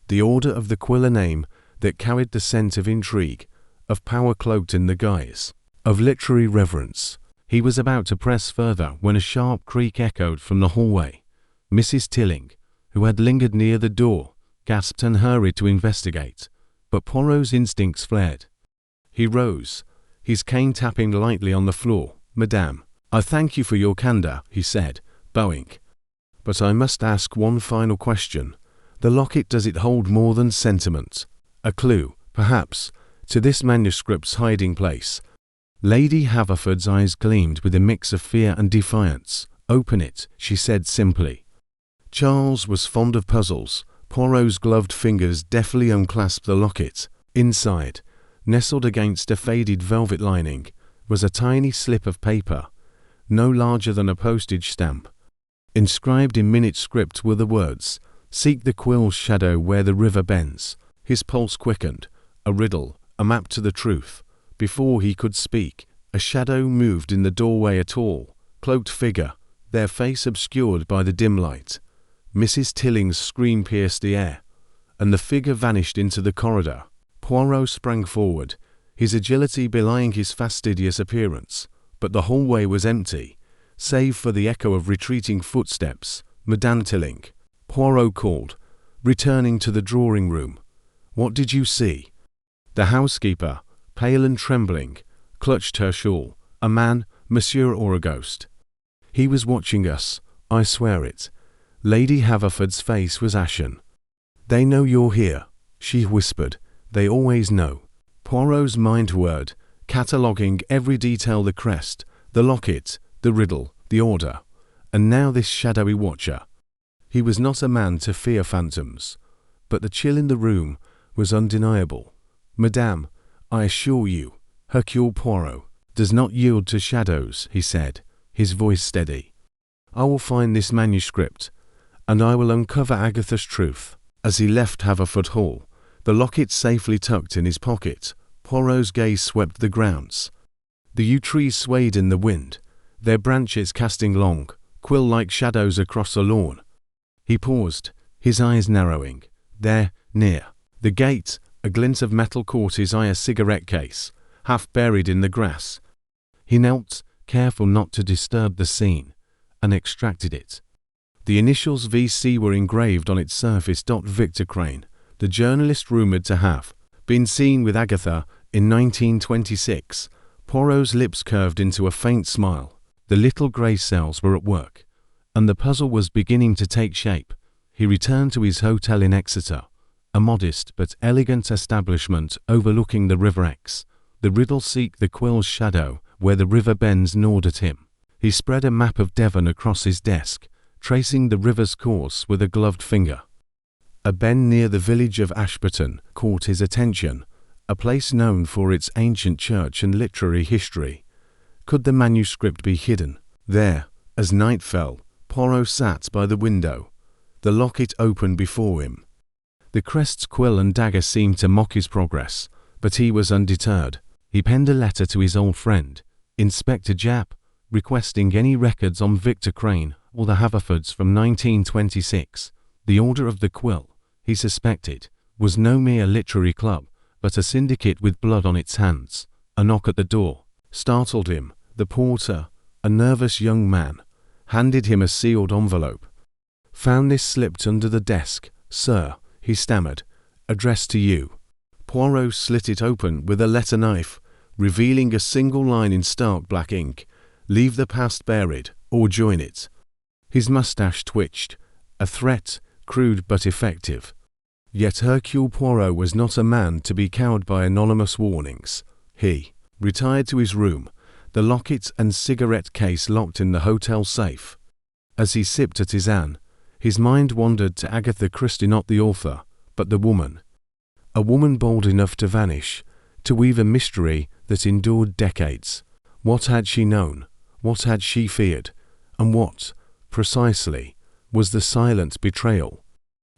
The Order of the Quill, a name that carried the scent of intrigue, of power cloaked in the guise of literary reverence. He was about to press further when a sharp creak echoed from the hallway. Mrs. Tilling, who had lingered near the door, gasped and hurried to investigate, but Poirot's instincts flared. He rose, his cane tapping lightly on the floor. "Madame, I thank you for your candor," he said, bowing. "But I must ask one final question. The locket, does it hold more than sentiment? A clue, perhaps, to this manuscript's hiding place?" Lady Haverford's eyes gleamed with a mix of fear and defiance. "Open it," she said simply. Charles was fond of puzzles. Poirot's gloved fingers deftly unclasped the locket. Inside, nestled against a faded velvet lining, was a tiny slip of paper, no larger than a postage stamp. Inscribed in minute script were the words, "Seek the quill's shadow where the river bends." His pulse quickened. A riddle, a map to the truth. Before he could speak, a shadow moved in the doorway, a tall, cloaked figure, their face obscured by the dim light. Mrs. Tilling's scream pierced the air, and the figure vanished into the corridor. Poirot sprang forward, his agility belying his fastidious appearance, but the hallway was empty, save for the echo of retreating footsteps. "Madame Tilling," Poirot called, returning to the drawing-room. "What did you see?" The housekeeper, pale and trembling, clutched her shawl. "A man, monsieur, or a ghost?" "He was watching us, I swear it." Lady Haverford's face was ashen. "They know you're here," she whispered. "They always know." Poirot's mind whirred, cataloguing every detail: the crest, the locket, the riddle, the order, and now this shadowy watcher. He was not a man to fear phantoms, but the chill in the room was undeniable. "Madame, I assure you, Hercule Poirot does not yield to shadows," he said, his voice steady. "I will find this manuscript, and I will uncover Agatha's truth." As he left Haverford Hall, the locket safely tucked in his pocket, Poirot's gaze swept the grounds. The yew trees swayed in the wind, their branches casting long, quill-like shadows across the lawn. He paused, his eyes narrowing. There, near the gate, a glint of metal caught his eye: a cigarette case, half buried in the grass. He knelt, careful not to disturb the scene, and extracted it. The initials VC were engraved on its surface. Victor Crane, the journalist rumoured to have been seen with Agatha in 1926. Poirot's lips curved into a faint smile. The little grey cells were at work, and the puzzle was beginning to take shape. He returned to his hotel in Exeter, a modest but elegant establishment overlooking the River Exe. The riddle: seek the quill's shadow where the river bends, gnawed at him. He spread a map of Devon across his desk, tracing the river's course with a gloved finger. A bend near the village of Ashburton caught his attention, a place known for its ancient church and literary history. Could the manuscript be hidden there? As night fell, Poirot sat by the window, the locket open before him. The crest's quill and dagger seemed to mock his progress, but he was undeterred. He penned a letter to his old friend, Inspector Japp, requesting any records on Victor Crane or the Haverfords from 1926. The Order of the Quill, he suspected, was no mere literary club, but a syndicate with blood on its hands. A knock at the door startled him. The porter, a nervous young man, handed him a sealed envelope. "Found this slipped under the desk, sir," he stammered. "Addressed to you." Poirot slit it open with a letter knife, revealing a single line in stark black ink: "Leave the past buried, or join it." His mustache twitched, a threat, crude but effective. Yet Hercule Poirot was not a man to be cowed by anonymous warnings. He retired to his room, the locket and cigarette case locked in the hotel safe. As he sipped a tisane, his mind wandered to Agatha Christie, not the author, but the woman. A woman bold enough to vanish, to weave a mystery that endured decades. What had she known? What had she feared? And what, precisely, was the silent betrayal?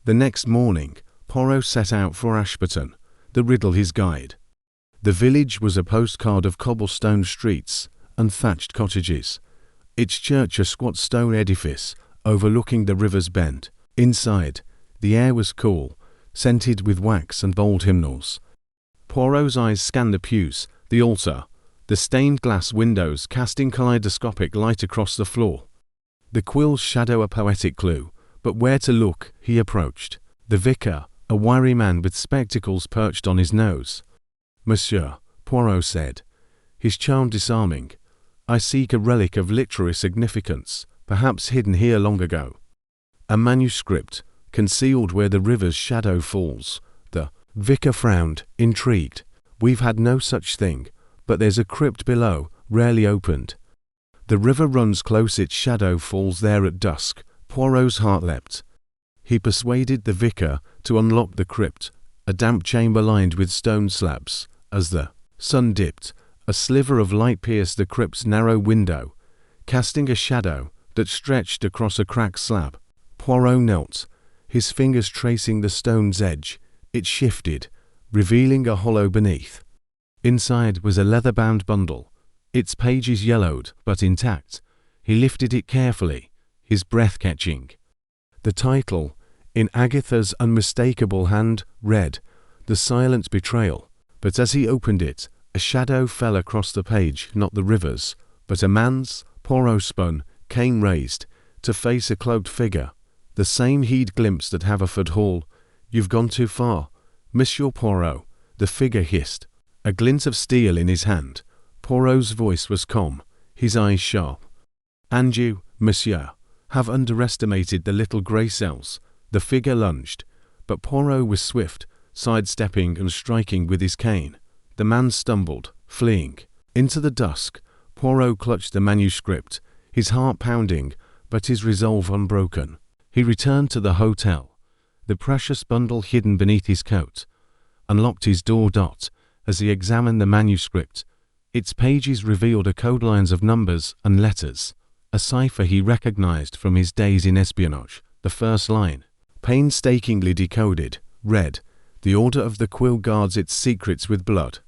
The next morning, Poirot set out for Ashburton, the riddle his guide. The village was a postcard of cobblestone streets and thatched cottages, its church a squat stone edifice overlooking the river's bend. Inside, the air was cool, scented with wax and bold hymnals. Poirot's eyes scanned the pews, the altar, the stained glass windows casting kaleidoscopic light across the floor. The quill's shadow a poetic clue, but where to look? He approached. The vicar, a wiry man with spectacles perched on his nose. "Monsieur," Poirot said, his charm disarming, "I seek a relic of literary significance, perhaps hidden here long ago. A manuscript, concealed where the river's shadow falls." The vicar frowned, intrigued. "We've had no such thing, but there's a crypt below, rarely opened. The river runs close, its shadow falls there at dusk." Poirot's heart leapt. He persuaded the vicar to unlock the crypt, a damp chamber lined with stone slabs. As the sun dipped, a sliver of light pierced the crypt's narrow window, casting a shadow that stretched across a cracked slab. Poirot knelt, his fingers tracing the stone's edge. It shifted, revealing a hollow beneath. Inside was a leather-bound bundle, its pages yellowed but intact. He lifted it carefully, his breath catching. The title, in Agatha's unmistakable hand, read, "The Silent Betrayal," but as he opened it, a shadow fell across the page, not the river's, but a man's. Poirot spun, cane raised, to face a cloaked figure, the same he'd glimpsed at Haverford Hall. "You've gone too far, Monsieur Poirot," the figure hissed, a glint of steel in his hand. Poirot's voice was calm, his eyes sharp. "And you, monsieur, have underestimated the little grey cells." The figure lunged, but Poirot was swift, sidestepping and striking with his cane. The man stumbled, fleeing. Into the dusk, Poirot clutched the manuscript, his heart pounding, but his resolve unbroken. He returned to the hotel, the precious bundle hidden beneath his coat, unlocked his door. As he examined the manuscript, its pages revealed a code lines of numbers and letters, a cipher he recognized from his days in espionage. The first line, painstakingly decoded, read, "The Order of the Quill guards its secrets with blood."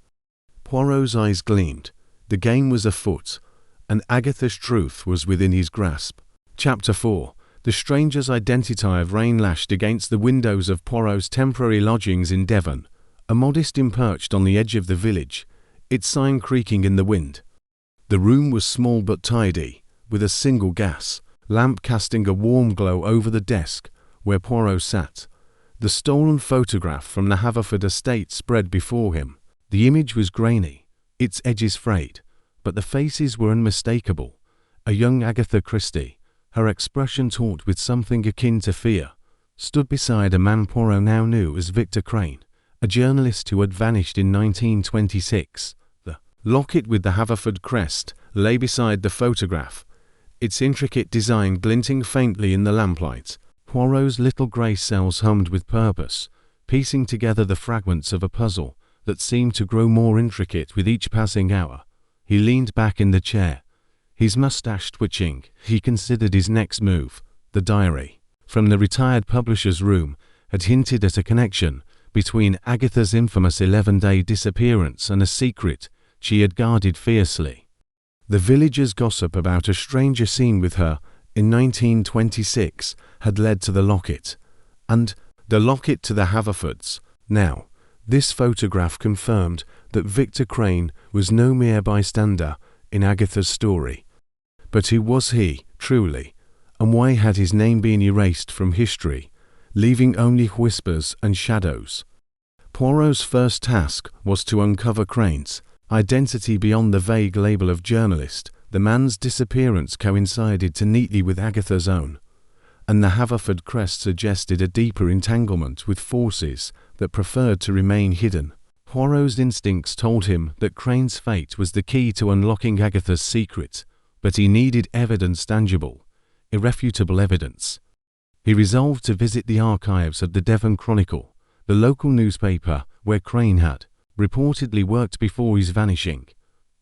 Poirot's eyes gleamed. The game was afoot, and Agatha's truth was within his grasp. Chapter 4. The stranger's identity. Rain lashed against the windows of Poirot's temporary lodgings in Devon, a modest inn perched on the edge of the village, its sign creaking in the wind. The room was small but tidy, with a single gas lamp casting a warm glow over the desk where Poirot sat. The stolen photograph from the Haverford estate spread before him. The image was grainy, its edges frayed, but the faces were unmistakable. A young Agatha Christie, her expression taut with something akin to fear, stood beside a man Poirot now knew as Victor Crane, a journalist who had vanished in 1926. The locket with the Haverford crest lay beside the photograph, its intricate design glinting faintly in the lamplight. Poirot's little grey cells hummed with purpose, piecing together the fragments of a puzzle that seemed to grow more intricate with each passing hour. He leaned back in the chair, his moustache twitching. He considered his next move. The diary, from the retired publisher's room, had hinted at a connection between Agatha's infamous 11-day disappearance and a secret she had guarded fiercely. The villagers' gossip about a stranger seen with her in 1926 had led to the locket, and the locket to the Haverfords. Now, this photograph confirmed that Victor Crane was no mere bystander in Agatha's story. But who was he, truly, and why had his name been erased from history, leaving only whispers and shadows? Poirot's first task was to uncover Crane's identity beyond the vague label of journalist. The man's disappearance coincided too neatly with Agatha's own, and the Haverford crest suggested a deeper entanglement with forces that preferred to remain hidden. Poirot's instincts told him that Crane's fate was the key to unlocking Agatha's secret, but he needed evidence, tangible, irrefutable evidence. He resolved to visit the archives of the Devon Chronicle, the local newspaper where Crane had reportedly worked before his vanishing.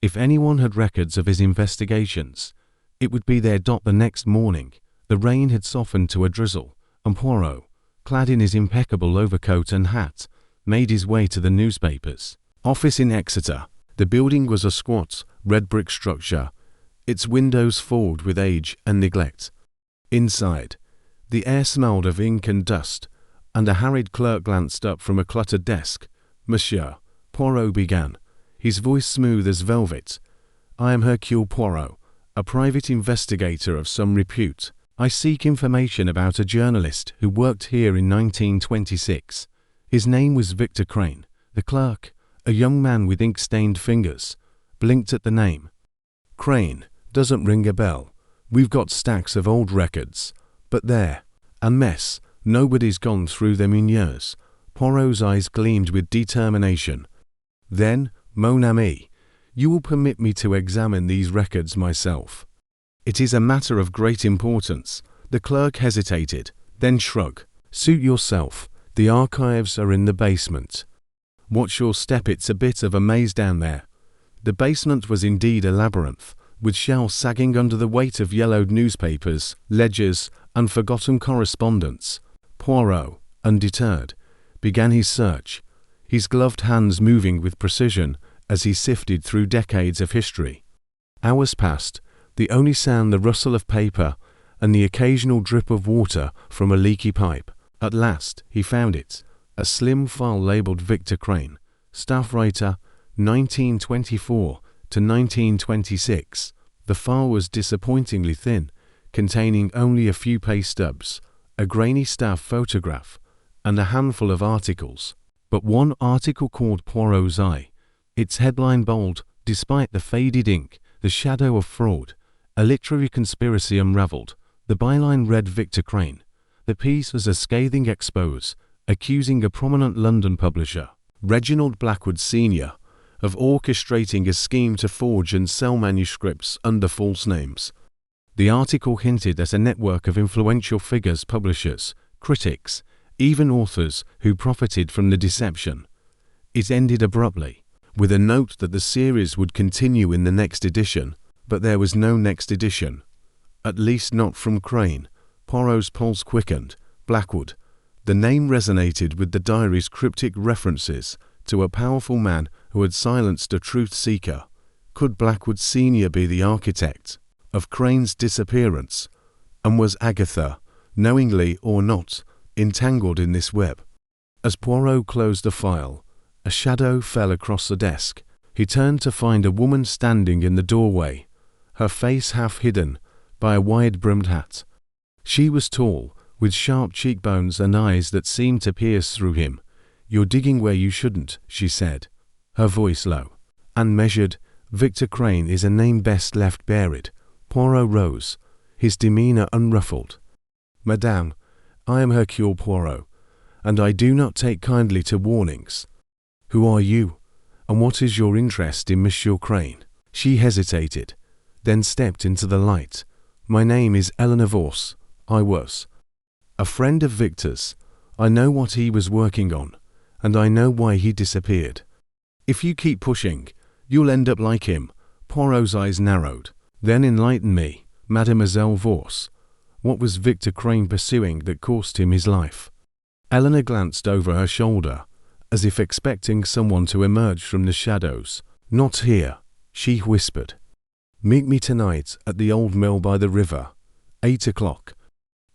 If anyone had records of his investigations, it would be there. The next morning, the rain had softened to a drizzle, and Poirot, clad in his impeccable overcoat and hat, made his way to the newspaper's office in Exeter. The building was a squat, red brick structure, its windows fogged with age and neglect. Inside, the air smelled of ink and dust, and a harried clerk glanced up from a cluttered desk. "Monsieur," Poirot began, his voice smooth as velvet, "I am Hercule Poirot, a private investigator of some repute. I seek information about a journalist who worked here in 1926. His name was Victor Crane." The clerk, a young man with ink-stained fingers, blinked at the name. "Crane doesn't ring a bell. We've got stacks of old records, but they're a mess. Nobody's gone through them in years." Poirot's eyes gleamed with determination. "Then, mon ami, you will permit me to examine these records myself." "It is a matter of great importance." The clerk hesitated, then shrugged. "Suit yourself. The archives are in the basement." "Watch your step, it's a bit of a maze down there." The basement was indeed a labyrinth, with shelves sagging under the weight of yellowed newspapers, ledgers, and forgotten correspondence. Poirot, undeterred, began his search, his gloved hands moving with precision as he sifted through decades of history. Hours passed, the only sound the rustle of paper and the occasional drip of water from a leaky pipe. At last he found it, a slim file labelled Victor Crane, staff writer 1924 to 1926. The file was disappointingly thin, containing only a few pay stubs, a grainy staff photograph, and a handful of articles. But one article caught Poirot's eye. Its headline bold, "Despite the faded ink, the shadow of fraud, a literary conspiracy unravelled." The byline read Victor Crane. The piece was a scathing expose, accusing a prominent London publisher, Reginald Blackwood Sr., of orchestrating a scheme to forge and sell manuscripts under false names. The article hinted at a network of influential figures, publishers, critics, even authors who profited from the deception. It ended abruptly, with a note that the series would continue in the next edition, but there was no next edition. At least not from Crane. Poirot's pulse quickened. Blackwood. The name resonated with the diary's cryptic references to a powerful man who had silenced a truth seeker. Could Blackwood Sr. be the architect of Crane's disappearance? And was Agatha, knowingly or not, entangled in this web? As Poirot closed the file, a shadow fell across the desk. He turned to find a woman standing in the doorway, her face half hidden by a wide-brimmed hat. She was tall, with sharp cheekbones and eyes that seemed to pierce through him. "You're digging where you shouldn't," she said, her voice low and measured. Victor Crane is a name best left buried. Poirot rose, his demeanour unruffled. "Madame, I am Hercule Poirot, and I do not take kindly to warnings. Who are you, and what is your interest in Monsieur Crane?" She hesitated, then stepped into the light. "My name is Eleanor Vos. I was a friend of Victor's. I know what he was working on, and I know why he disappeared. If you keep pushing, you'll end up like him." Poirot's eyes narrowed. "Then enlighten me, Mademoiselle Vos. What was Victor Crane pursuing that cost him his life?" Eleanor glanced over her shoulder, as if expecting someone to emerge from the shadows. "Not here," she whispered. "Meet me tonight at the old mill by the river, 8 o'clock.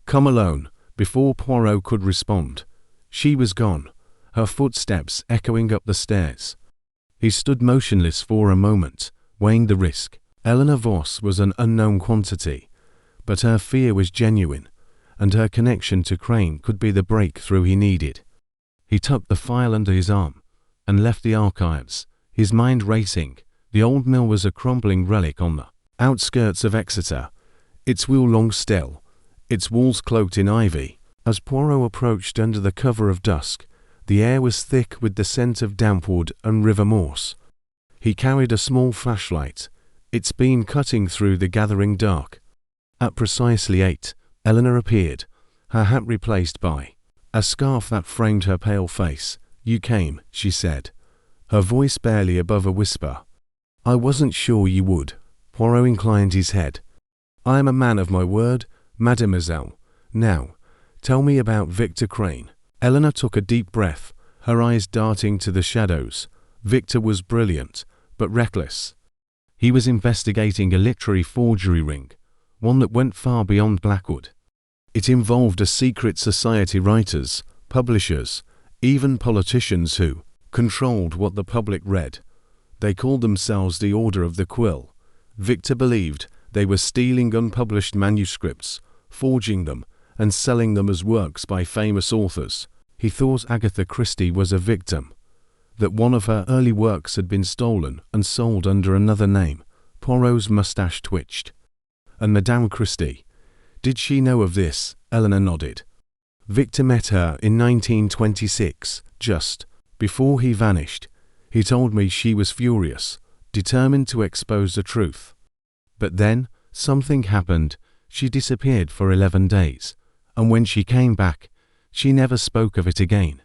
Come alone." Before Poirot could respond, she was gone, her footsteps echoing up the stairs. He stood motionless for a moment, weighing the risk. Eleanor Vos was an unknown quantity, but her fear was genuine, and her connection to Crane could be the breakthrough he needed. He tucked the file under his arm and left the archives, his mind racing. The old mill was a crumbling relic on the outskirts of Exeter, its wheel long still, its walls cloaked in ivy. As Poirot approached under the cover of dusk, the air was thick with the scent of damp wood and river moss. He carried a small flashlight, its beam cutting through the gathering dark. At precisely 8, Eleanor appeared, her hat replaced by a scarf that framed her pale face. "You came," she said, her voice barely above a whisper. "I wasn't sure you would." Poirot inclined his head. "I am a man of my word, mademoiselle. Now, tell me about Victor Crane." Eleanor took a deep breath, her eyes darting to the shadows. Victor was brilliant, but reckless. He was investigating a literary forgery ring, one that went far beyond Blackwood. It involved a secret society, writers, publishers, even politicians who controlled what the public read. They called themselves the Order of the Quill. Victor believed they were stealing unpublished manuscripts, forging them, and selling them as works by famous authors. He thought Agatha Christie was a victim, that one of her early works had been stolen and sold under another name. Poirot's mustache twitched. "And Madame Christie, did she know of this?" Eleanor nodded. "Victor met her in 1926, just before he vanished. He told me she was furious, determined to expose the truth. But then, something happened. She disappeared for 11 days, and when she came back, she never spoke of it again.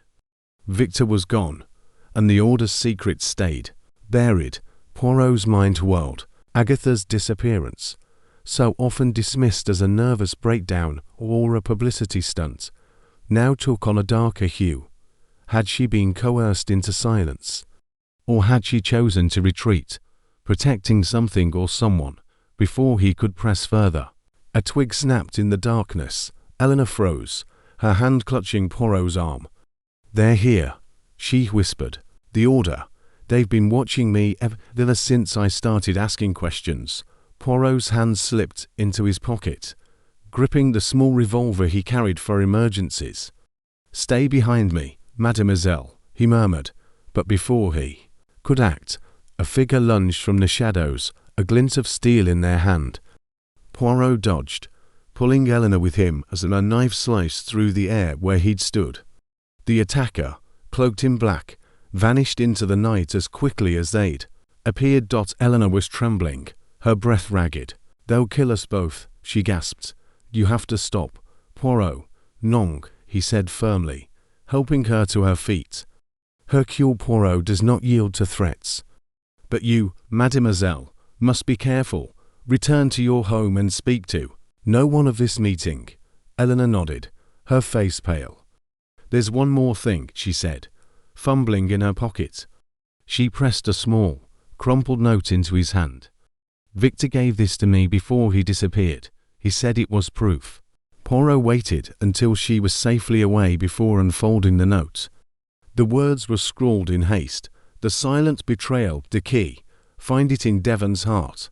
Victor was gone, and the Order's secret stayed, buried." Poirot's mind whirled. Agatha's disappearance, so often dismissed as a nervous breakdown or a publicity stunt, now took on a darker hue. Had she been coerced into silence? Or had she chosen to retreat, protecting something or someone before he could press further. A twig snapped in the darkness. Eleanor froze, her hand clutching Poirot's arm. "They're here," she whispered. "The order. They've been watching me ever since I started asking questions." Poirot's hand slipped into his pocket, gripping the small revolver he carried for emergencies. "Stay behind me, mademoiselle," he murmured, but before he could act, a figure lunged from the shadows, a glint of steel in their hand. Poirot dodged, pulling Eleanor with him as a knife sliced through the air where he'd stood. The attacker, cloaked in black, vanished into the night as quickly as they'd appeared. Eleanor was trembling, her breath ragged. "They'll kill us both," she gasped. "You have to stop, Poirot." "Non," he said firmly, helping her to her feet. "Hercule Poirot does not yield to threats. But you, mademoiselle, must be careful. Return to your home and speak to no one of this meeting." Eleanor nodded, her face pale. "There's one more thing," she said, fumbling in her pocket. She pressed a small, crumpled note into his hand. "Victor gave this to me before he disappeared. He said it was proof." Poirot waited until she was safely away before unfolding the note. The words were scrawled in haste. "The silent betrayal, the key. Find it in Devon's heart.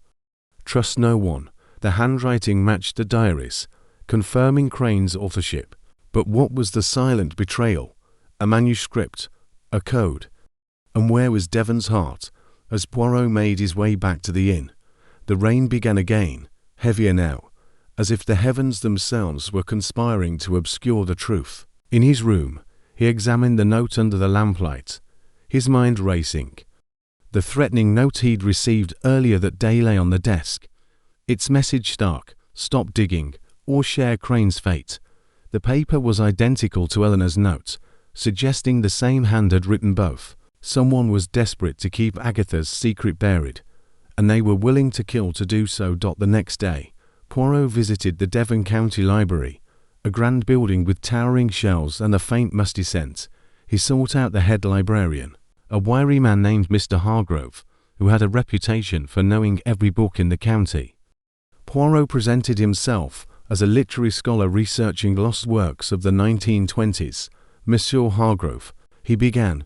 Trust no one." The handwriting matched the diaries, confirming Crane's authorship. But what was the silent betrayal? A manuscript, a code. And where was Devon's heart? As Poirot made his way back to the inn, the rain began again, heavier now, as if the heavens themselves were conspiring to obscure the truth. In his room, he examined the note under the lamplight, his mind racing. The threatening note he'd received earlier that day lay on the desk. Its message stark: "Stop digging, or share Crane's fate." The paper was identical to Eleanor's note, suggesting the same hand had written both. Someone was desperate to keep Agatha's secret buried, and they were willing to kill to do so. The next day, Poirot visited the Devon County Library, a grand building with towering shelves and a faint musty scent. He sought out the head librarian, a wiry man named Mr. Hargrove, who had a reputation for knowing every book in the county. Poirot presented himself as a literary scholar researching lost works of the 1920s. "Monsieur Hargrove," he began,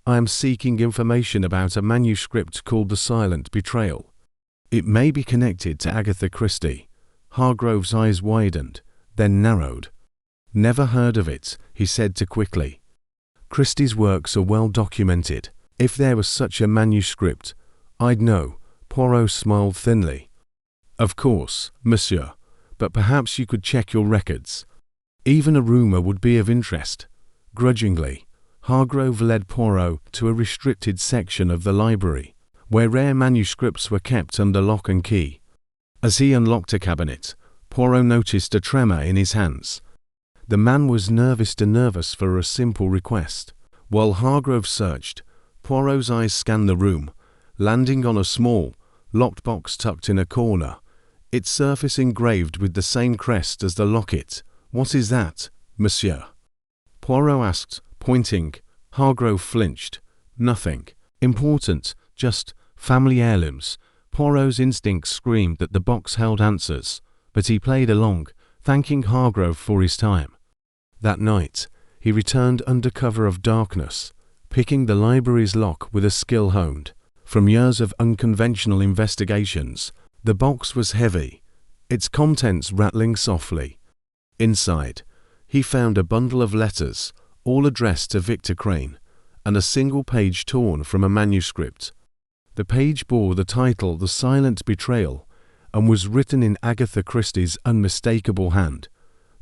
"I am seeking information about a manuscript called The Silent Betrayal. It may be connected to Agatha Christie." Hargrove's eyes widened, then narrowed. "Never heard of it," he said too quickly. "Christie's works are well documented. If there was such a manuscript, I'd know." Poirot smiled thinly. "Of course, monsieur, but perhaps you could check your records. Even a rumor would be of interest." Grudgingly, Hargrove led Poirot to a restricted section of the library, where rare manuscripts were kept under lock and key. As he unlocked a cabinet, Poirot noticed a tremor in his hands. The man was nervous for a simple request. While Hargrove searched, Poirot's eyes scanned the room, landing on a small, locked box tucked in a corner, its surface engraved with the same crest as the locket. "What is that, monsieur?" Poirot asked, pointing. Hargrove flinched. "Nothing important, just family heirlooms." Poirot's instincts screamed that the box held answers, but he played along, thanking Hargrove for his time. That night, he returned under cover of darkness, picking the library's lock with a skill honed from years of unconventional investigations. The box was heavy, its contents rattling softly. Inside, he found a bundle of letters, all addressed to Victor Crane, and a single page torn from a manuscript. The page bore the title The Silent Betrayal and was written in Agatha Christie's unmistakable hand.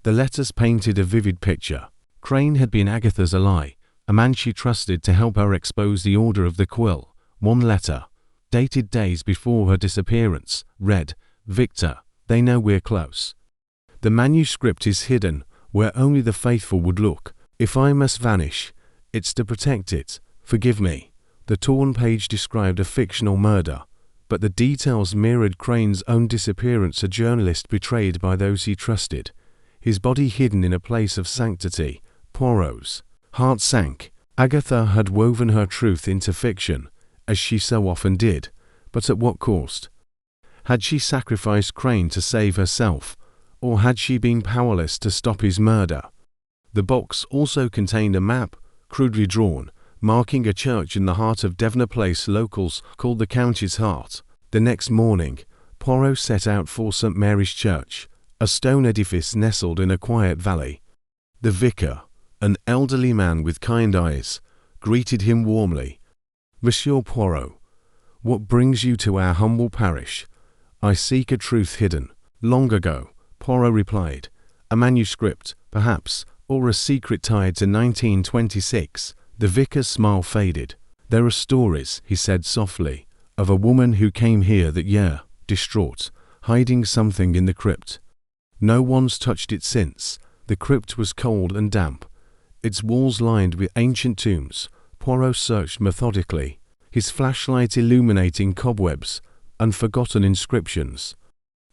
The letters painted a vivid picture. Crane had been Agatha's ally, a man she trusted to help her expose the Order of the Quill. One letter, dated days before her disappearance, read, "Victor, they know we're close. The manuscript is hidden where only the faithful would look. If I must vanish, it's to protect it. Forgive me." The torn page described a fictional murder, but the details mirrored Crane's own disappearance, a journalist betrayed by those he trusted, his body hidden in a place of sanctity. Poirot's heart sank. Agatha had woven her truth into fiction, as she so often did, but at what cost? Had she sacrificed Crane to save herself, or had she been powerless to stop his murder? The box also contained a map, crudely drawn, marking a church in the heart of Devner Place locals called the County's Heart. The next morning, Poirot set out for St. Mary's Church, a stone edifice nestled in a quiet valley. The vicar, an elderly man with kind eyes, greeted him warmly. "Monsieur Poirot, what brings you to our humble parish?" "I seek a truth hidden long ago," Poirot replied. "A manuscript, perhaps, or a secret tied to 1926. The vicar's smile faded. "There are stories," he said softly, "of a woman who came here that year, distraught, hiding something in the crypt. No one's touched it since. The crypt was cold and damp, its walls lined with ancient tombs." Poirot searched methodically, his flashlight illuminating cobwebs and forgotten inscriptions.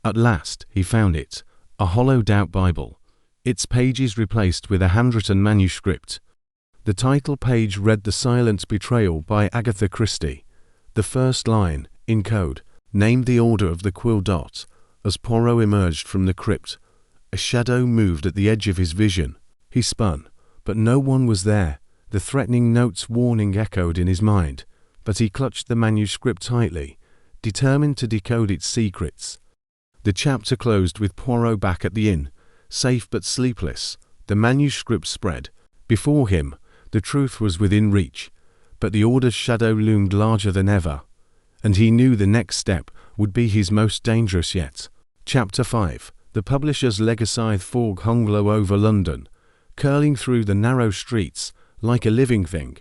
At last he found it, a hollowed-out Bible, its pages replaced with a handwritten manuscript. The title page read "The Silent Betrayal" by Agatha Christie. The first line, in code, named the order of the quill dot. As Poirot emerged from the crypt, a shadow moved at the edge of his vision. He spun, but no one was there. The threatening note's warning echoed in his mind, but he clutched the manuscript tightly, determined to decode its secrets. The chapter closed with Poirot back at the inn, safe but sleepless. The manuscript spread. Before him, the truth was within reach, but the order's shadow loomed larger than ever, and he knew the next step would be his most dangerous yet. Chapter 5. The publisher's Legaside fog hung low over London, curling through the narrow streets like a living thing,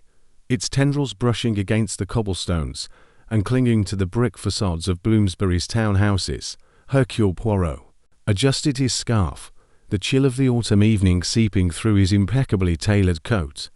its tendrils brushing against the cobblestones and clinging to the brick facades of Bloomsbury's townhouses. Hercule Poirot adjusted his scarf, the chill of the autumn evening seeping through his impeccably tailored coat.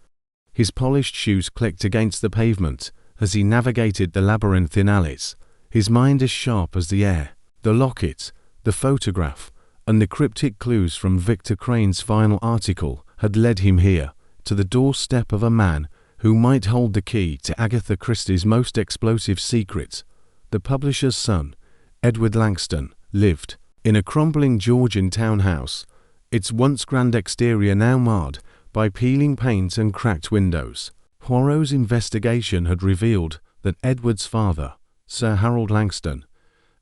His polished shoes clicked against the pavement as he navigated the labyrinth in alleys, his mind as sharp as the air. The locket, the photograph, and the cryptic clues from Victor Crane's final article had led him here, to the doorstep of a man who might hold the key to Agatha Christie's most explosive secret. The publisher's son, Edward Langston, lived in a crumbling Georgian townhouse, its once grand exterior now marred by peeling paint and cracked windows. Poirot's investigation had revealed that Edward's father, Sir Harold Langston,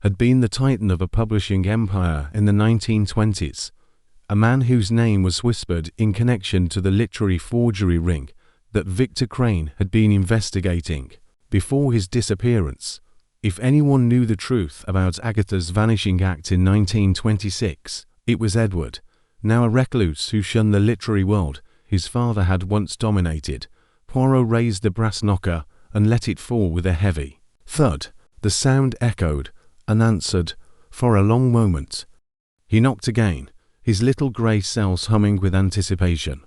had been the titan of a publishing empire in the 1920s, a man whose name was whispered in connection to the literary forgery ring that Victor Crane had been investigating. Before his disappearance, if anyone knew the truth about Agatha's vanishing act in 1926, it was Edward, now a recluse who shunned the literary world his father had once dominated. Poirot raised the brass knocker and let it fall with a heavy thud. The sound echoed, unanswered, for a long moment. He knocked again, his little grey cells humming with anticipation.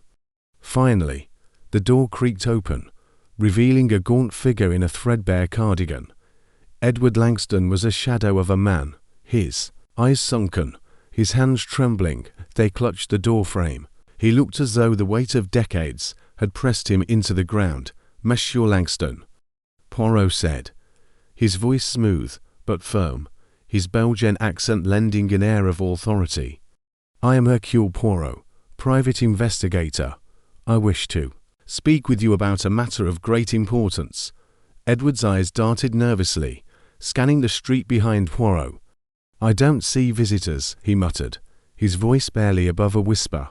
Finally, the door creaked open, revealing a gaunt figure in a threadbare cardigan. Edward Langston was a shadow of a man, his eyes sunken, his hands trembling. They clutched the door frame. He looked as though the weight of decades had pressed him into the ground. "Monsieur Langston," Poirot said, his voice smooth but firm, his Belgian accent lending an air of authority. "I am Hercule Poirot, private investigator. I wish to speak with you about a matter of great importance." Edward's eyes darted nervously, scanning the street behind Poirot. "I don't see visitors," he muttered, his voice barely above a whisper.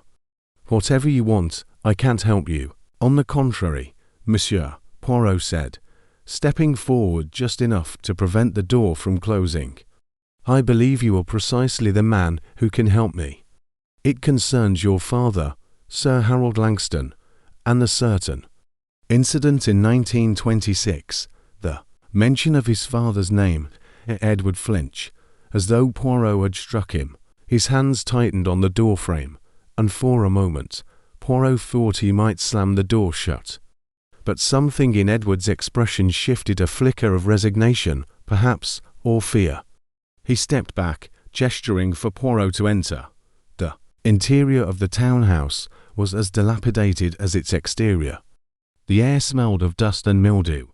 "Whatever you want, I can't help you." "On the contrary, monsieur," Poirot said, stepping forward just enough to prevent the door from closing. "I believe you are precisely the man who can help me. It concerns your father, Sir Harold Langston, and the certain incident in 1926. The mention of his father's name made Edward flinch, as though Poirot had struck him. His hands tightened on the doorframe, and for a moment, Poirot thought he might slam the door shut. But something in Edward's expression shifted, a flicker of resignation, perhaps, or fear. He stepped back, gesturing for Poirot to enter. The interior of the townhouse was as dilapidated as its exterior. The air smelled of dust and mildew,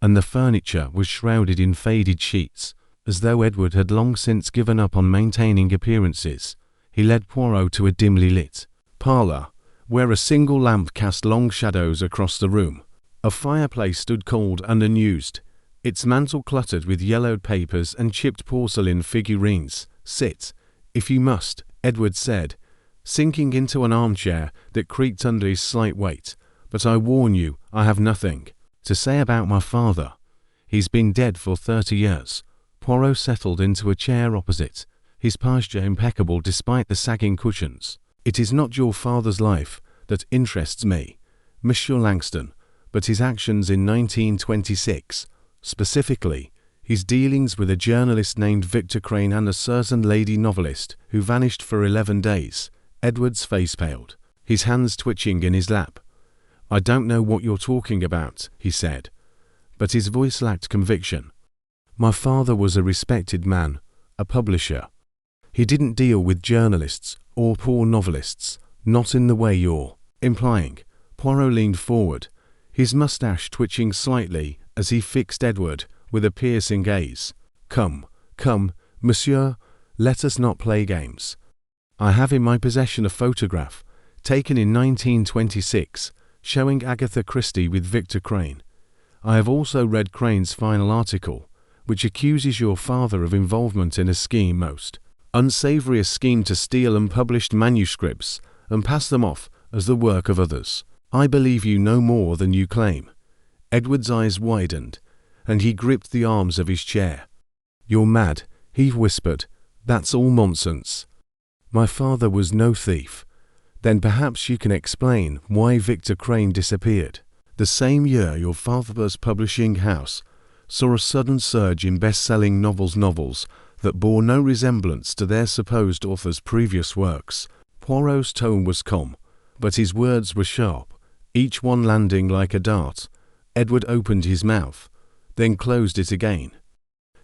and the furniture was shrouded in faded sheets. As though Edward had long since given up on maintaining appearances, he led Poirot to a dimly lit parlour, where a single lamp cast long shadows across the room. A fireplace stood cold and unused, its mantel cluttered with yellowed papers and chipped porcelain figurines. "Sit, if you must," Edward said, sinking into an armchair that creaked under his slight weight. "But I warn you, I have nothing to say about my father. He's been dead for 30 years. Poirot settled into a chair opposite, his posture impeccable despite the sagging cushions. "It is not your father's life that interests me, Monsieur Langston, but his actions in 1926, specifically his dealings with a journalist named Victor Crane and a certain lady novelist who vanished for 11 days. Edward's face paled, his hands twitching in his lap. "I don't know what you're talking about," he said, but his voice lacked conviction. "My father was a respected man, a publisher. He didn't deal with journalists or poor novelists, not in the way you're implying." Poirot leaned forward, his mustache twitching slightly as he fixed Edward with a piercing gaze. Come, monsieur, let us not play games. I have in my possession a photograph, taken in 1926, showing Agatha Christie with Victor Crane. I have also read Crane's final article, which accuses your father of involvement in a scheme most unsavory, a scheme to steal unpublished manuscripts and pass them off as the work of others. I believe you no more than you claim." Edward's eyes widened, and he gripped the arms of his chair. "You're mad," he whispered. "That's all nonsense. My father was no thief." "Then perhaps you can explain why Victor Crane disappeared. The same year your father's publishing house saw a sudden surge in best-selling novels that bore no resemblance to their supposed author's previous works." Poirot's tone was calm, but his words were sharp, each one landing like a dart. Edward opened his mouth, then closed it again.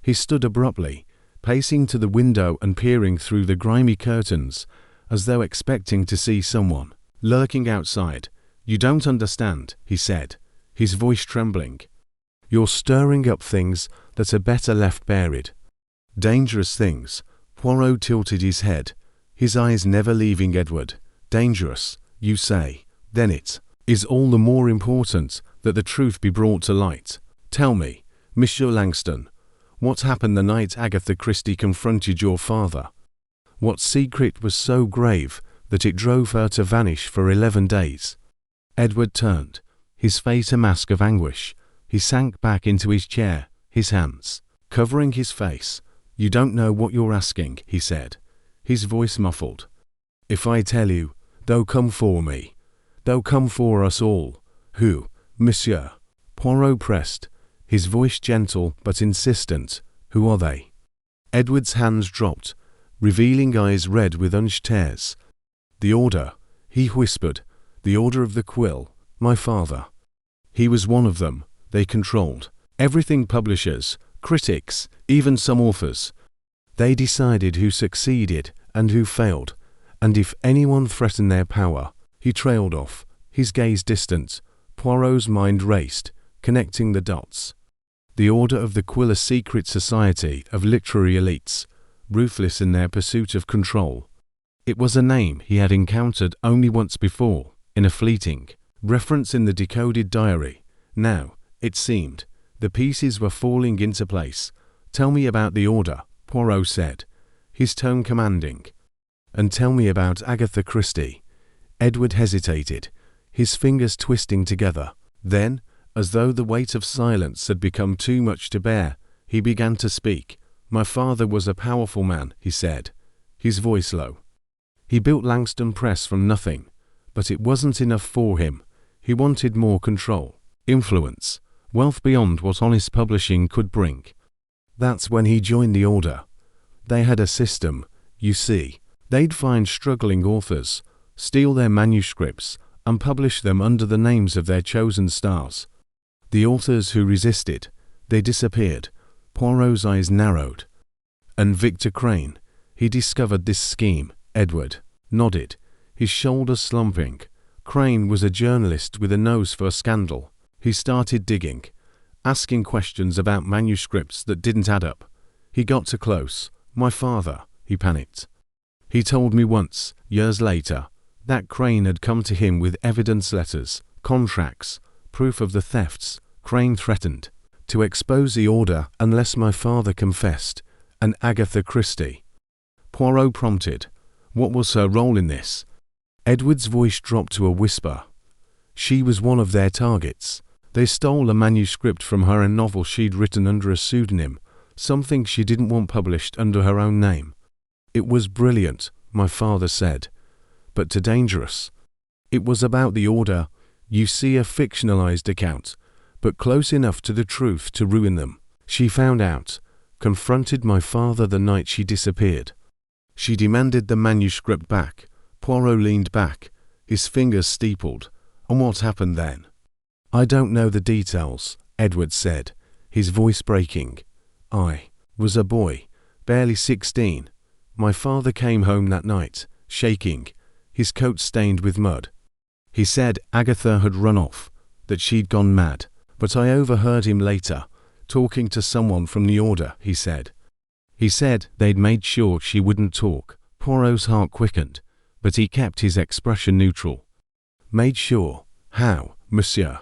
He stood abruptly, pacing to the window and peering through the grimy curtains, as though expecting to see someone lurking outside. "You don't understand," he said, his voice trembling. "You're stirring up things that are better left buried." "Dangerous things." Poirot tilted his head, his eyes never leaving Edward. "Dangerous, you say? Then it is all the more important that the truth be brought to light. Tell me, Monsieur Langston, what happened the night Agatha Christie confronted your father? What secret was so grave that it drove her to vanish for 11 days? Edward turned, his face a mask of anguish. He sank back into his chair, his hands covering his face. "You don't know what you're asking," he said, his voice muffled. "If I tell you, they'll come for me. They'll come for us all." "Who, monsieur?" Poirot pressed, his voice gentle but insistent. "Who are they?" Edward's hands dropped, revealing eyes red with unshed tears. "The Order," he whispered. "The Order of the Quill. My father. He was one of them. They controlled everything: publishers, critics, even some authors. They decided who succeeded and who failed, and if anyone threatened their power." He trailed off, his gaze distant. Poirot's mind raced, connecting the dots. The Order of the Quill, a secret society of literary elites, ruthless in their pursuit of control. It was a name he had encountered only once before, in a fleeting reference in the decoded diary. Now, it seemed, the pieces were falling into place. "Tell me about the Order," Poirot said, his tone commanding. "And tell me about Agatha Christie." Edward hesitated, his fingers twisting together. Then, as though the weight of silence had become too much to bear, he began to speak. "My father was a powerful man," he said, his voice low. "He built Langston Press from nothing, but it wasn't enough for him. He wanted more control, influence, wealth beyond what honest publishing could bring. That's when he joined the Order. They had a system, you see. They'd find struggling authors, steal their manuscripts, and publish them under the names of their chosen stars. The authors who resisted, they disappeared." Poirot's eyes narrowed. "And Victor Crane, he discovered this scheme." Edward nodded, his shoulders slumping. "Crane was a journalist with a nose for scandal. He started digging, asking questions about manuscripts that didn't add up. He got too close. My father, he panicked. He told me once, years later, that Crane had come to him with evidence letters, contracts, proof of the thefts. Crane threatened to expose the order unless my father confessed, and Agatha Christie. Poirot prompted. What was her role in this? Edward's voice dropped to a whisper. She was one of their targets. They stole a manuscript from her, a novel she'd written under a pseudonym, something she didn't want published under her own name. It was brilliant, my father said, but too dangerous. It was about the order, you see, a fictionalized account, but close enough to the truth to ruin them. She found out, confronted my father the night she disappeared. She demanded the manuscript back. Poirot leaned back, his fingers steepled. And what happened then? I don't know the details, Edward said, his voice breaking. I was a boy, barely 16. My father came home that night, shaking, his coat stained with mud. He said Agatha had run off, that she'd gone mad, but I overheard him later, talking to someone from the order, he said. He said they'd made sure she wouldn't talk. Poirot's heart quickened, but he kept his expression neutral. Made sure? How, monsieur?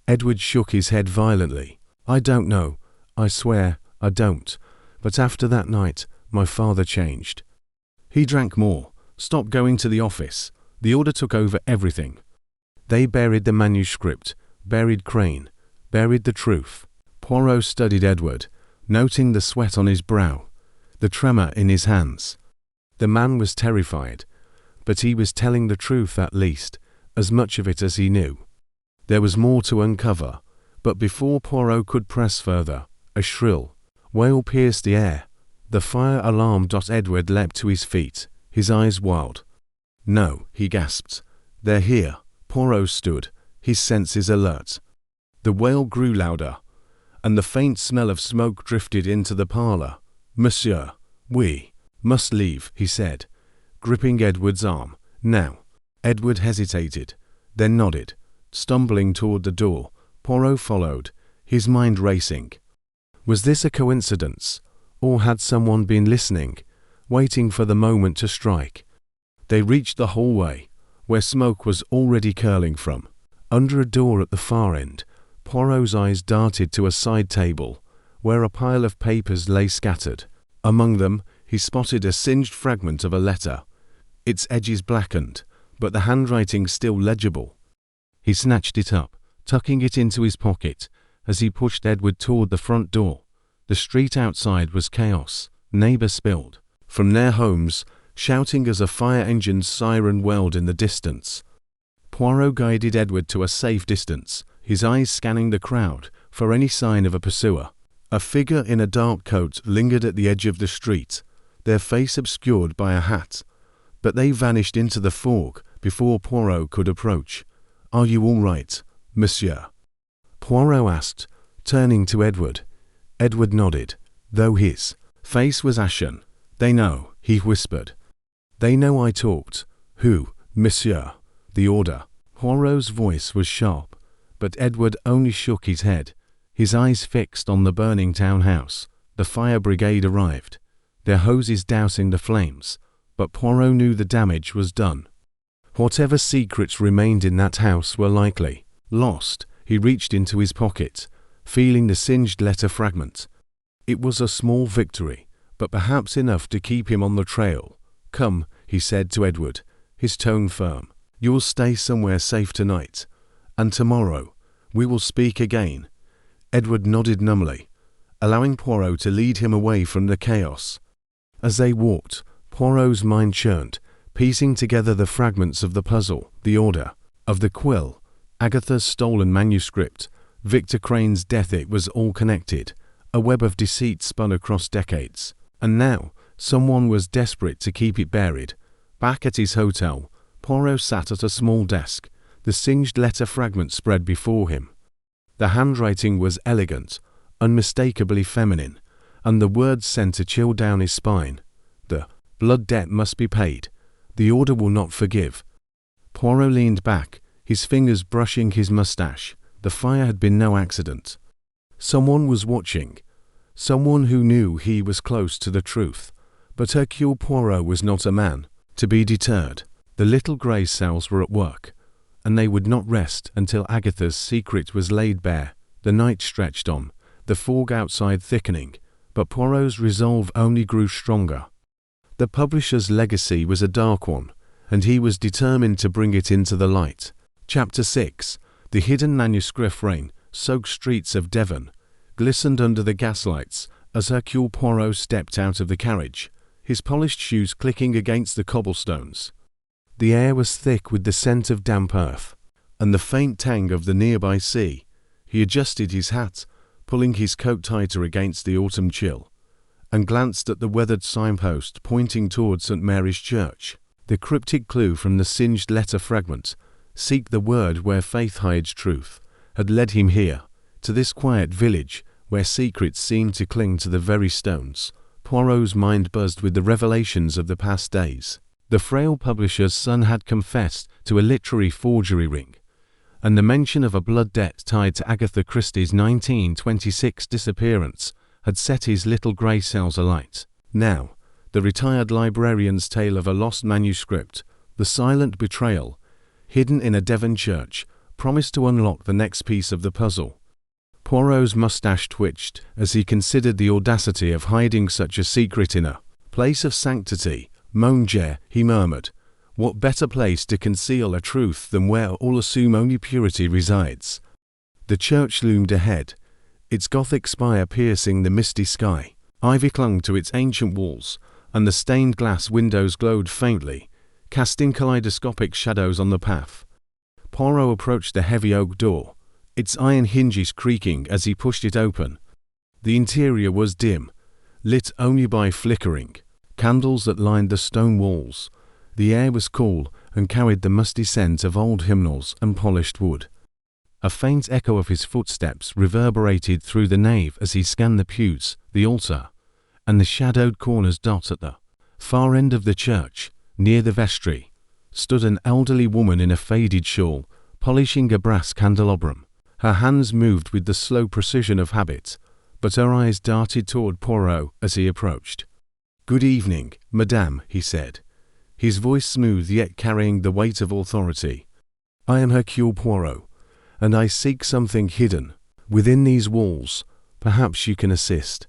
Edward shook his head violently. I don't know. I swear, I don't. But after that night, my father changed. He drank more, stopped going to the office. The order took over everything. They buried the manuscript, buried Crane, buried the truth. Poirot studied Edward, noting the sweat on his brow, the tremor in his hands. The man was terrified, but he was telling the truth, at least, as much of it as he knew. There was more to uncover, but before Poirot could press further, a shrill wail pierced the air. The fire alarm. Edward leapt to his feet, his eyes wild. No, he gasped. They're here. Poirot stood, his senses alert. The wail grew louder, and the faint smell of smoke drifted into the parlor. Monsieur, we must leave, he said, gripping Edward's arm. Now. Edward hesitated, then nodded, stumbling toward the door. Poirot followed, his mind racing. Was this a coincidence, or had someone been listening, waiting for the moment to strike? They reached the hallway, where smoke was already curling from. Under a door at the far end, Poirot's eyes darted to a side table, where a pile of papers lay scattered. Among them, he spotted a singed fragment of a letter, its edges blackened, but the handwriting still legible. He snatched it up, tucking it into his pocket, as he pushed Edward toward the front door. The street outside was chaos. Neighbors spilled from their homes, shouting as a fire engine's siren wailed in the distance. Poirot guided Edward to a safe distance, his eyes scanning the crowd for any sign of a pursuer. A figure in a dark coat lingered at the edge of the street, their face obscured by a hat, but they vanished into the fog before Poirot could approach. Are you all right, monsieur? Poirot asked, turning to Edward. Edward nodded, though his face was ashen. They know, he whispered. They know I talked. Who, monsieur? The order. Poirot's voice was sharp, but Edward only shook his head, his eyes fixed on the burning townhouse. The fire brigade arrived, their hoses dousing the flames, but Poirot knew the damage was done. Whatever secrets remained in that house were likely lost. He reached into his pocket, feeling the singed letter fragment. It was a small victory, but perhaps enough to keep him on the trail. Come, he said to Edward, his tone firm. You'll stay somewhere safe tonight, and tomorrow we will speak again. Edward nodded numbly, allowing Poirot to lead him away from the chaos. As they walked, Poirot's mind churned, piecing together the fragments of the puzzle, the order, of the quill, Agatha's stolen manuscript, Victor Crane's death. It was all connected, a web of deceit spun across decades. And now, someone was desperate to keep it buried. Back at his hotel, Poirot sat at a small desk, the singed letter fragment spread before him. The handwriting was elegant, unmistakably feminine, and the words sent a chill down his spine. The blood debt must be paid. The order will not forgive. Poirot leaned back, his fingers brushing his mustache. The fire had been no accident. Someone was watching. someone who knew he was close to the truth. But Hercule Poirot was not a man to be deterred. The little grey cells were at work, and they would not rest until Agatha's secret was laid bare. The night stretched on, the fog outside thickening, but Poirot's resolve only grew stronger. The publisher's legacy was a dark one, and he was determined to bring it into the light. Chapter 6. The hidden manuscript. Rain-soaked streets of Devon glistened under the gaslights as Hercule Poirot stepped out of the carriage, his polished shoes clicking against the cobblestones. The air was thick with the scent of damp earth and the faint tang of the nearby sea. He adjusted his hat, pulling his coat tighter against the autumn chill, and glanced at the weathered signpost pointing toward St. Mary's Church. The cryptic clue from the singed letter fragment, "Seek the word where faith hides truth," had led him here, to this quiet village where secrets seemed to cling to the very stones. Poirot's mind buzzed with the revelations of the past days. The frail publisher's son had confessed to a literary forgery ring, and the mention of a blood debt tied to Agatha Christie's 1926 disappearance had set his little grey cells alight. Now, the retired librarian's tale of a lost manuscript, the silent betrayal, hidden in a Devon church, promised to unlock the next piece of the puzzle. Poirot's mustache twitched as he considered the audacity of hiding such a secret in a place of sanctity. "Mon Dieu," he murmured, "what better place to conceal a truth than where all assume only purity resides?" The church loomed ahead, its Gothic spire piercing the misty sky. Ivy clung to its ancient walls, and the stained glass windows glowed faintly, casting kaleidoscopic shadows on the path. Poirot approached the heavy oak door, its iron hinges creaking as he pushed it open. The interior was dim, lit only by flickering candles that lined the stone walls. The air was cool and carried the musty scent of old hymnals and polished wood. A faint echo of his footsteps reverberated through the nave as he scanned the pews, the altar, and the shadowed corners. At the far end of the church, near the vestry, stood an elderly woman in a faded shawl, polishing a brass candelabrum. Her hands moved with the slow precision of habit, but her eyes darted toward Poirot as he approached. "Good evening, madame," he said, his voice smooth yet carrying the weight of authority. "I am Hercule Poirot, and I seek something hidden within these walls. Perhaps you can assist."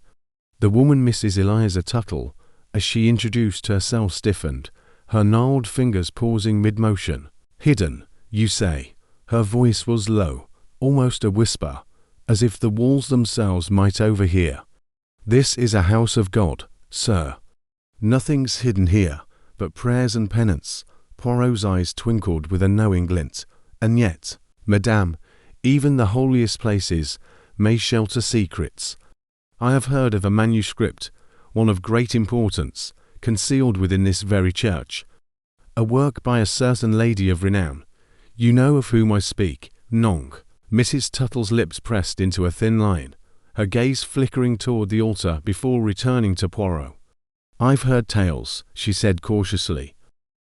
The woman, Mrs. Eliza Tuttle, as she introduced herself, stiffened, her gnarled fingers pausing mid-motion. "Hidden, you say?" Her voice was low, almost a whisper, as if the walls themselves might overhear. "This is a house of God, sir. Nothing's hidden here but prayers and penance." Poirot's eyes twinkled with a knowing glint. "And yet, madame, even the holiest places may shelter secrets. I have heard of a manuscript, one of great importance, concealed within this very church. A work by a certain lady of renown. You know of whom I speak, non?" Mrs. Tuttle's lips pressed into a thin line, her gaze flickering toward the altar before returning to Poirot. "I've heard tales," she said cautiously.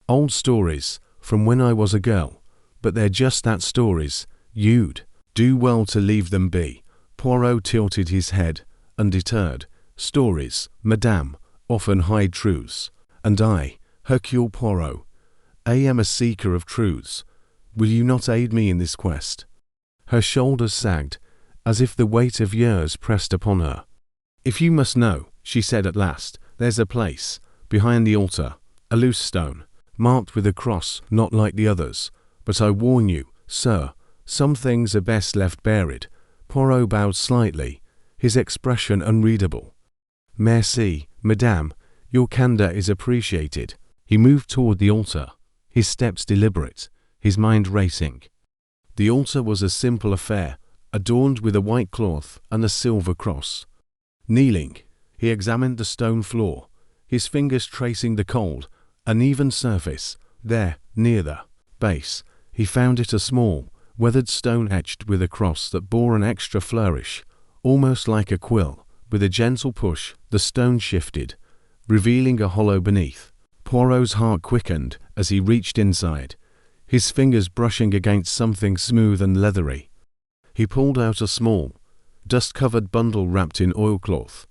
"Old stories, from when I was a girl, but they're just that, stories. You'd do well to leave them be." Poirot tilted his head, undeterred. "Stories, madame, often hide truths, and I, Hercule Poirot, am a seeker of truths. Will you not aid me in this quest?" Her shoulders sagged, as if the weight of years pressed upon her. "If you must know," she said at last, "there's a place, behind the altar, a loose stone, marked with a cross, not like the others. But I warn you, sir, some things are best left buried." Poirot bowed slightly, his expression unreadable. "Merci, madame, your candor is appreciated." He moved toward the altar, his steps deliberate, his mind racing. The altar was a simple affair, adorned with a white cloth and a silver cross. Kneeling, he examined the stone floor, his fingers tracing the cold, uneven surface. There, near the base, he found it a small, weathered stone etched with a cross that bore an extra flourish, almost like a quill. With a gentle push, the stone shifted, revealing a hollow beneath. Poirot's heart quickened as he reached inside, his fingers brushing against something smooth and leathery. He pulled out a small, dust-covered bundle wrapped in oilcloth.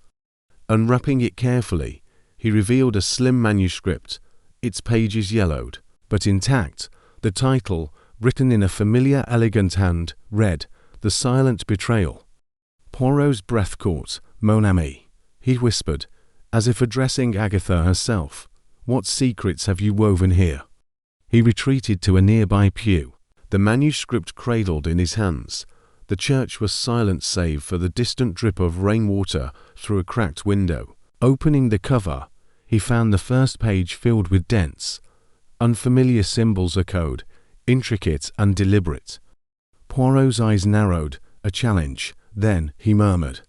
Unwrapping it carefully, he revealed a slim manuscript, its pages yellowed, but intact. The title, written in a familiar, elegant hand, read, "The Silent Betrayal." Poirot's breath caught. "Mon ami," he whispered, as if addressing Agatha herself. "What secrets have you woven here?" He retreated to a nearby pew, the manuscript cradled in his hands. The church was silent save for the distant drip of rainwater through a cracked window. Opening the cover, he found the first page filled with dense, unfamiliar symbols, a code, intricate and deliberate. Poirot's eyes narrowed, a challenge. Then he murmured,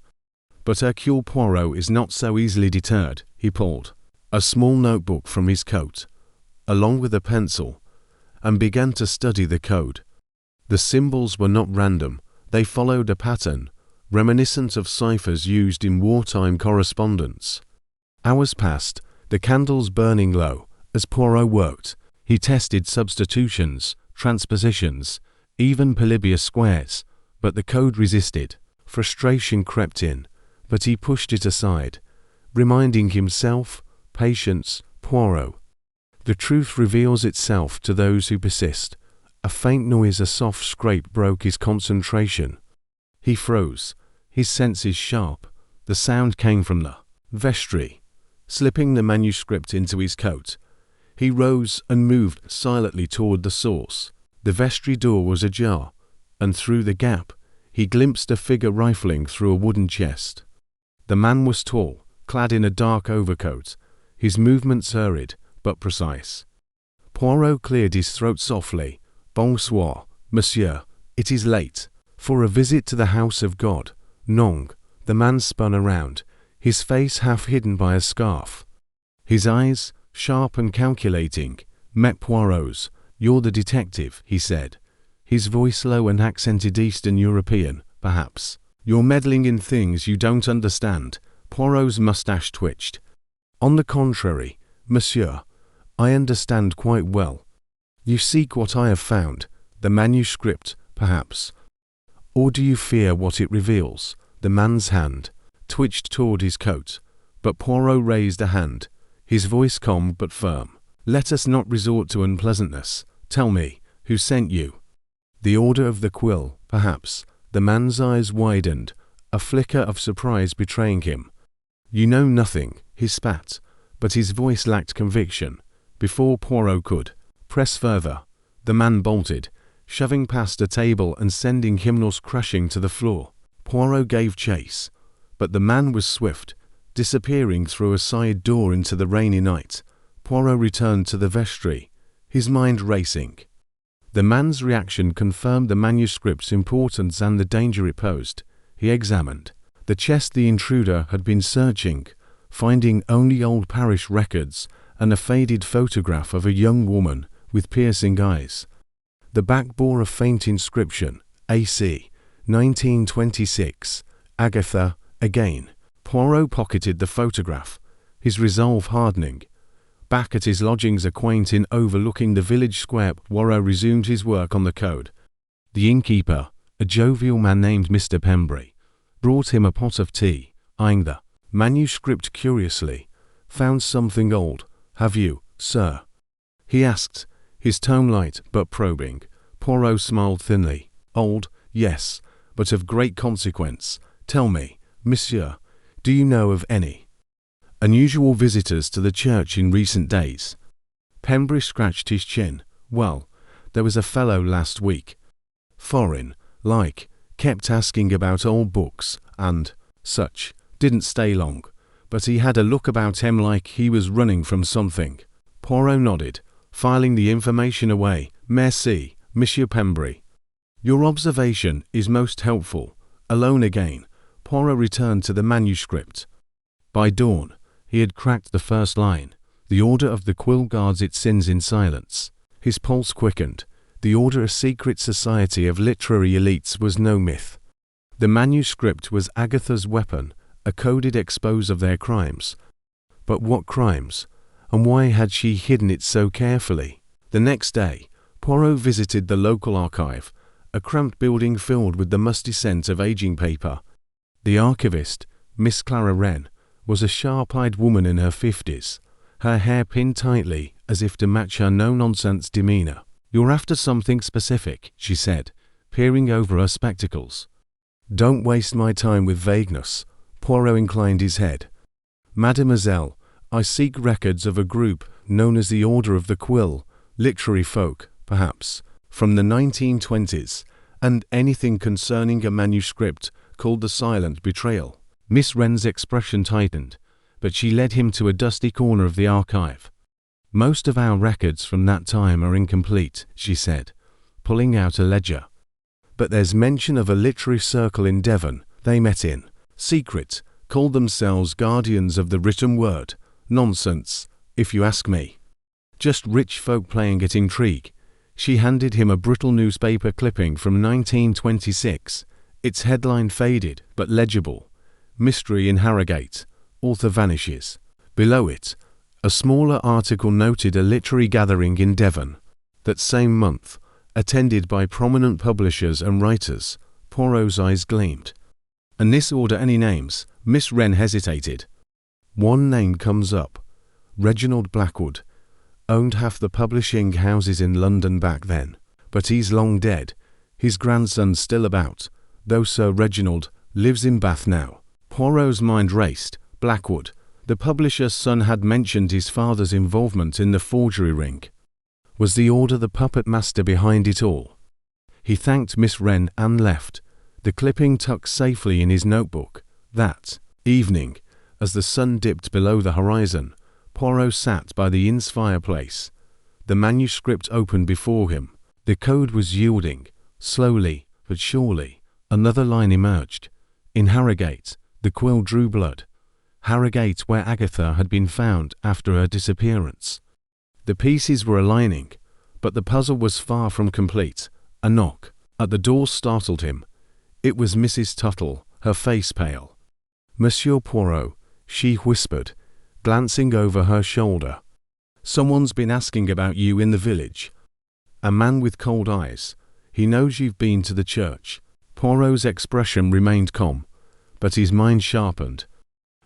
"But Hercule Poirot is not so easily deterred." He pulled a small notebook from his coat, along with a pencil, and began to study the code. The symbols were not random. They followed a pattern, reminiscent of ciphers used in wartime correspondence. Hours passed, the candles burning low. As Poirot worked, he tested substitutions, transpositions, even polybius squares, but the code resisted. Frustration crept in, but he pushed it aside, reminding himself, "Patience, Poirot. The truth reveals itself to those who persist." A faint noise, a soft scrape, broke his concentration. He froze, his senses sharp. The sound came from the vestry. Slipping the manuscript into his coat, he rose and moved silently toward the source. The vestry door was ajar, and through the gap, he glimpsed a figure rifling through a wooden chest. The man was tall, clad in a dark overcoat, his movements hurried but precise. Poirot cleared his throat softly. "Bonsoir, monsieur. It is late. For a visit to the house of God." "Non." The man spun around, his face half hidden by a scarf. His eyes, sharp and calculating, met Poirot's. "You're the detective," he said, his voice low and accented Eastern European, perhaps. "You're meddling in things you don't understand." Poirot's mustache twitched. "On the contrary, monsieur, I understand quite well. You seek what I have found, the manuscript, perhaps. Or do you fear what it reveals?" The man's hand twitched toward his coat, but Poirot raised a hand, his voice calm but firm. "Let us not resort to unpleasantness. Tell me, who sent you?" "The Order of the Quill, perhaps." The man's eyes widened, a flicker of surprise betraying him. "You know nothing," he spat, but his voice lacked conviction. Before Poirot could press further, the man bolted, shoving past a table and sending hymnals crashing to the floor. Poirot gave chase, but the man was swift, disappearing through a side door into the rainy night. Poirot returned to the vestry, his mind racing. The man's reaction confirmed the manuscript's importance and the danger it posed. He examined the chest the intruder had been searching, finding only old parish records and a faded photograph of a young woman with piercing eyes. The back bore a faint inscription, AC, 1926, Agatha, again. Poirot pocketed the photograph, his resolve hardening. Back at his lodgings, a quaint inn overlooking the village square, Poirot resumed his work on the code. The innkeeper, a jovial man named Mr. Pembry, brought him a pot of tea, eyeing the manuscript curiously. "Found something old, have you, sir?" he asked, his tone light but probing. Poirot smiled thinly. "Old, yes, but of great consequence. Tell me, monsieur, do you know of any unusual visitors to the church in recent days?" Pembry scratched his chin. "Well, there was a fellow last week. Foreign, like, kept asking about old books and such. Didn't stay long, but he had a look about him like he was running from something." Poirot nodded, filing the information away. "Merci, Monsieur Pembry. Your observation is most helpful." Alone again, Poirot returned to the manuscript. By dawn, he had cracked the first line. "The Order of the Quill guards its sins in silence." His pulse quickened. The Order, a secret society of literary elites, was no myth. The manuscript was Agatha's weapon, a coded expose of their crimes. But what crimes? And why had she hidden it so carefully? The next day, Poirot visited the local archive, a cramped building filled with the musty scent of aging paper. The archivist, Miss Clara Wren, was a sharp-eyed woman in her 50s, her hair pinned tightly as if to match her no-nonsense demeanor. "You're after something specific," she said, peering over her spectacles. "Don't waste my time with vagueness." Poirot inclined his head. "Mademoiselle, I seek records of a group known as the Order of the Quill, literary folk, perhaps, from the 1920s, and anything concerning a manuscript called The Silent Betrayal." Miss Wren's expression tightened, but she led him to a dusty corner of the archive. "Most of our records from that time are incomplete," she said, pulling out a ledger. "But there's mention of a literary circle in Devon they met in. Secret, called themselves Guardians of the Written Word. Nonsense, if you ask me. Just rich folk playing at intrigue." She handed him a brittle newspaper clipping from 1926, its headline faded but legible. "Mystery in Harrogate. Author vanishes." Below it, a smaller article noted a literary gathering in Devon that same month, attended by prominent publishers and writers. Poirot's eyes gleamed. "And this order any names?" Miss Wren hesitated. "One name comes up. Reginald Blackwood. Owned half the publishing houses in London back then, but he's long dead. His grandson's still about, though Sir Reginald lives in Bath now." Poirot's mind raced. Blackwood. The publisher's son had mentioned his father's involvement in the forgery ring. Was the Order the puppet master behind it all? He thanked Miss Wren and left, the clipping tucked safely in his notebook. That evening, as the sun dipped below the horizon, Poirot sat by the inn's fireplace. The manuscript opened before him. The code was yielding. Slowly, but surely, another line emerged. "In Harrogate, the quill drew blood." Harrogate, where Agatha had been found after her disappearance. The pieces were aligning, but the puzzle was far from complete. A knock at the door startled him. It was Mrs. Tuttle, her face pale. "Monsieur Poirot," she whispered, glancing over her shoulder. "Someone's been asking about you in the village. A man with cold eyes. He knows you've been to the church." Poirot's expression remained calm, but his mind sharpened.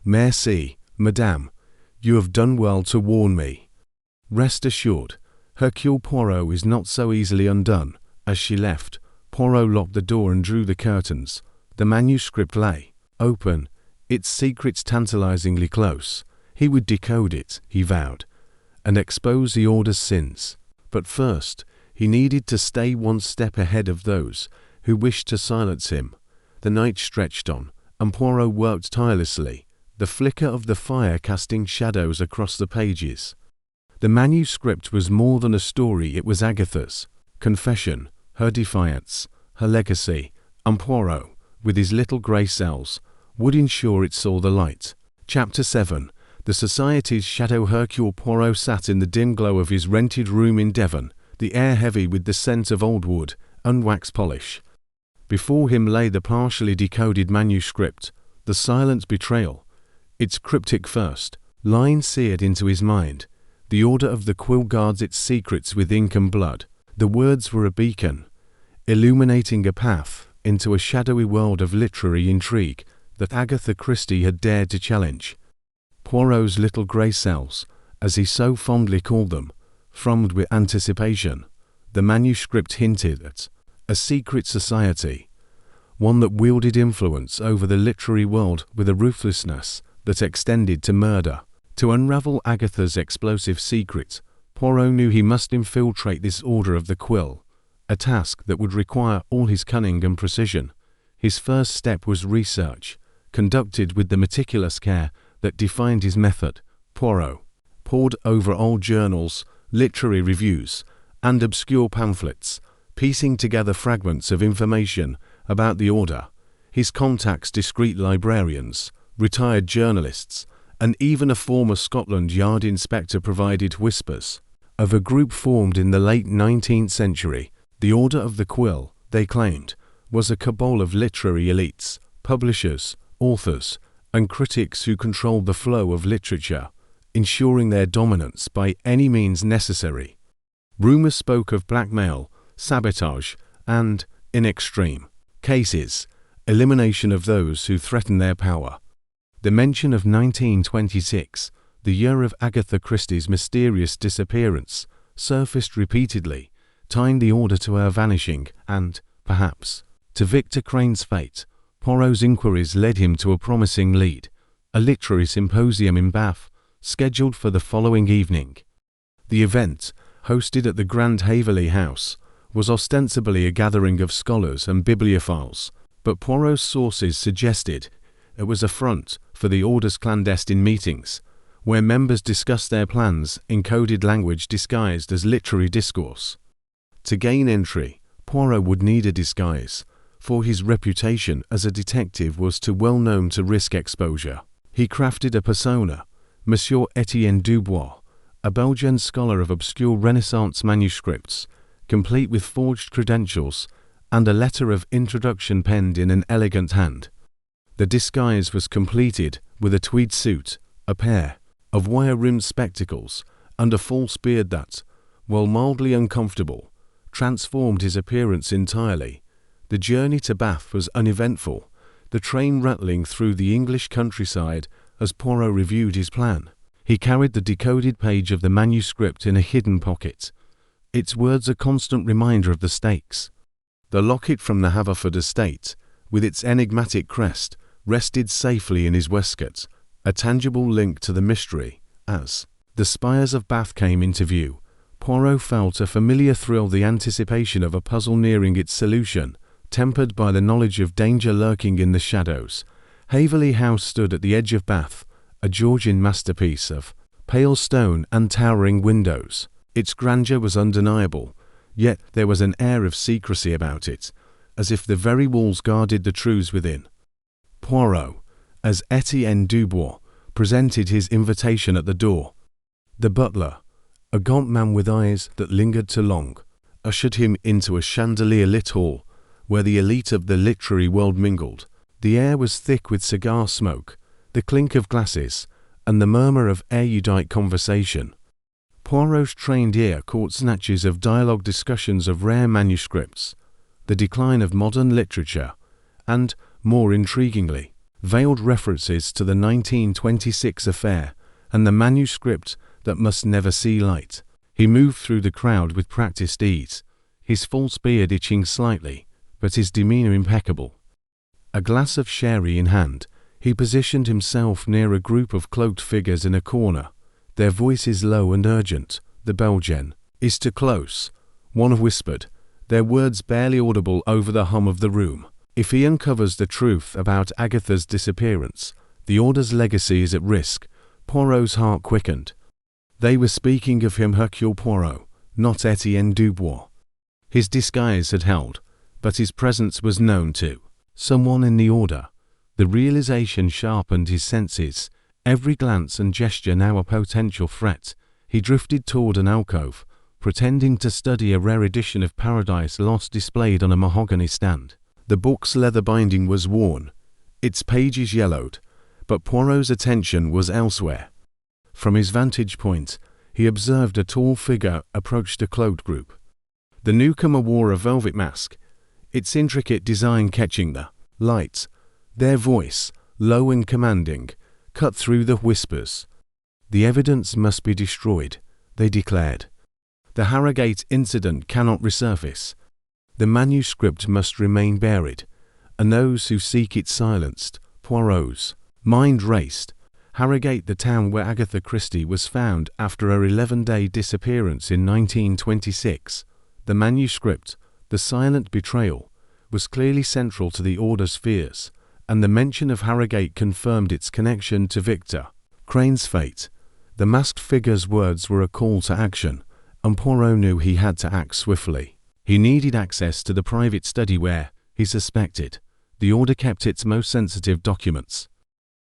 "Merci, madame. You have done well to warn me." "Rest assured, Hercule Poirot is not so easily undone." As she left, Poirot locked the door and drew the curtains. The manuscript lay, open, its secrets tantalizingly close. He would decode it, he vowed, and expose the Order's sins. But first, he needed to stay one step ahead of those who wished to silence him. The night stretched on, and Poirot worked tirelessly, the flicker of the fire casting shadows across the pages. The manuscript was more than a story, it was Agatha's confession, her defiance, her legacy, and Poirot, with his little grey cells, would ensure it saw the light. Chapter 7. The Society's shadow. Hercule Poirot sat in the dim glow of his rented room in Devon, the air heavy with the scent of old wood and wax polish. Before him lay the partially decoded manuscript, The Silent Betrayal, its cryptic first line seared into his mind. The Order of the Quill guards its secrets with ink and blood. The words were a beacon, illuminating a path into a shadowy world of literary intrigue that Agatha Christie had dared to challenge. Poirot's little grey cells, as he so fondly called them, thrummed with anticipation. The manuscript hinted at a secret society, one that wielded influence over the literary world with a ruthlessness that extended to murder. To unravel Agatha's explosive secret, Poirot knew he must infiltrate this Order of the Quill, a task that would require all his cunning and precision. His first step was research, conducted with the meticulous care that defined his method. Poirot pored over old journals, literary reviews, and obscure pamphlets, piecing together fragments of information about the Order. His contacts, discreet librarians, retired journalists, and even a former Scotland Yard inspector, provided whispers of a group formed in the late 19th century. The Order of the Quill, they claimed, was a cabal of literary elites, publishers, authors, and critics who controlled the flow of literature, ensuring their dominance by any means necessary. Rumours spoke of blackmail, sabotage, and, in extreme cases, elimination of those who threaten their power. The mention of 1926, the year of Agatha Christie's mysterious disappearance, surfaced repeatedly, tying the order to her vanishing and, perhaps, to Victor Crane's fate. Poirot's inquiries led him to a promising lead, a literary symposium in Bath, scheduled for the following evening. The event, hosted at the Grand Haverley House, was ostensibly a gathering of scholars and bibliophiles, but Poirot's sources suggested it was a front for the Order's clandestine meetings, where members discussed their plans in coded language disguised as literary discourse. To gain entry, Poirot would need a disguise, for his reputation as a detective was too well known to risk exposure. He crafted a persona, Monsieur Etienne Dubois, a Belgian scholar of obscure Renaissance manuscripts, complete with forged credentials and a letter of introduction penned in an elegant hand. The disguise was completed with a tweed suit, a pair of wire-rimmed spectacles, and a false beard that, while mildly uncomfortable, transformed his appearance entirely. The journey to Bath was uneventful, the train rattling through the English countryside as Poirot reviewed his plan. He carried the decoded page of the manuscript in a hidden pocket, its words a constant reminder of the stakes. The locket from the Haverford estate, with its enigmatic crest, rested safely in his waistcoat, a tangible link to the mystery. As the spires of Bath came into view, Poirot felt a familiar thrill, the anticipation of a puzzle nearing its solution, tempered by the knowledge of danger lurking in the shadows. Haverley House stood at the edge of Bath, a Georgian masterpiece of pale stone and towering windows. Its grandeur was undeniable, yet there was an air of secrecy about it, as if the very walls guarded the truths within. Poirot, as Etienne Dubois, presented his invitation at the door. The butler, a gaunt man with eyes that lingered too long, ushered him into a chandelier-lit hall, where the elite of the literary world mingled. The air was thick with cigar smoke, the clink of glasses, and the murmur of erudite conversation. Poirot's trained ear caught snatches of dialogue, discussions of rare manuscripts, the decline of modern literature, and, more intriguingly, veiled references to the 1926 affair and the manuscript that must never see light. He moved through the crowd with practiced ease, his false beard itching slightly, but his demeanor impeccable. A glass of sherry in hand, he positioned himself near a group of cloaked figures in a corner, their voices low and urgent. "The Belgian is too close," one whispered, their words barely audible over the hum of the room. "If he uncovers the truth about Agatha's disappearance, the Order's legacy is at risk." Poirot's heart quickened. They were speaking of him, Hercule Poirot, not Etienne Dubois. His disguise had held, but his presence was known to someone in the Order. The realization sharpened his senses, every glance and gesture now a potential threat. He drifted toward an alcove, pretending to study a rare edition of Paradise Lost displayed on a mahogany stand. The book's leather binding was worn, its pages yellowed, but Poirot's attention was elsewhere. From his vantage point, he observed a tall figure approach the cloaked group. The newcomer wore a velvet mask, its intricate design catching the light. Their voice, low and commanding, cut through the whispers. "The evidence must be destroyed," they declared. "The Harrogate incident cannot resurface. The manuscript must remain buried, and those who seek it silenced." Poirot's mind raced. Harrogate, the town where Agatha Christie was found after her 11-day disappearance in 1926. The manuscript, the silent betrayal, was clearly central to the Order's fears, and the mention of Harrogate confirmed its connection to Victor Crane's fate. The masked figure's words were a call to action, and Poirot knew he had to act swiftly. He needed access to the private study where, he suspected, the Order kept its most sensitive documents.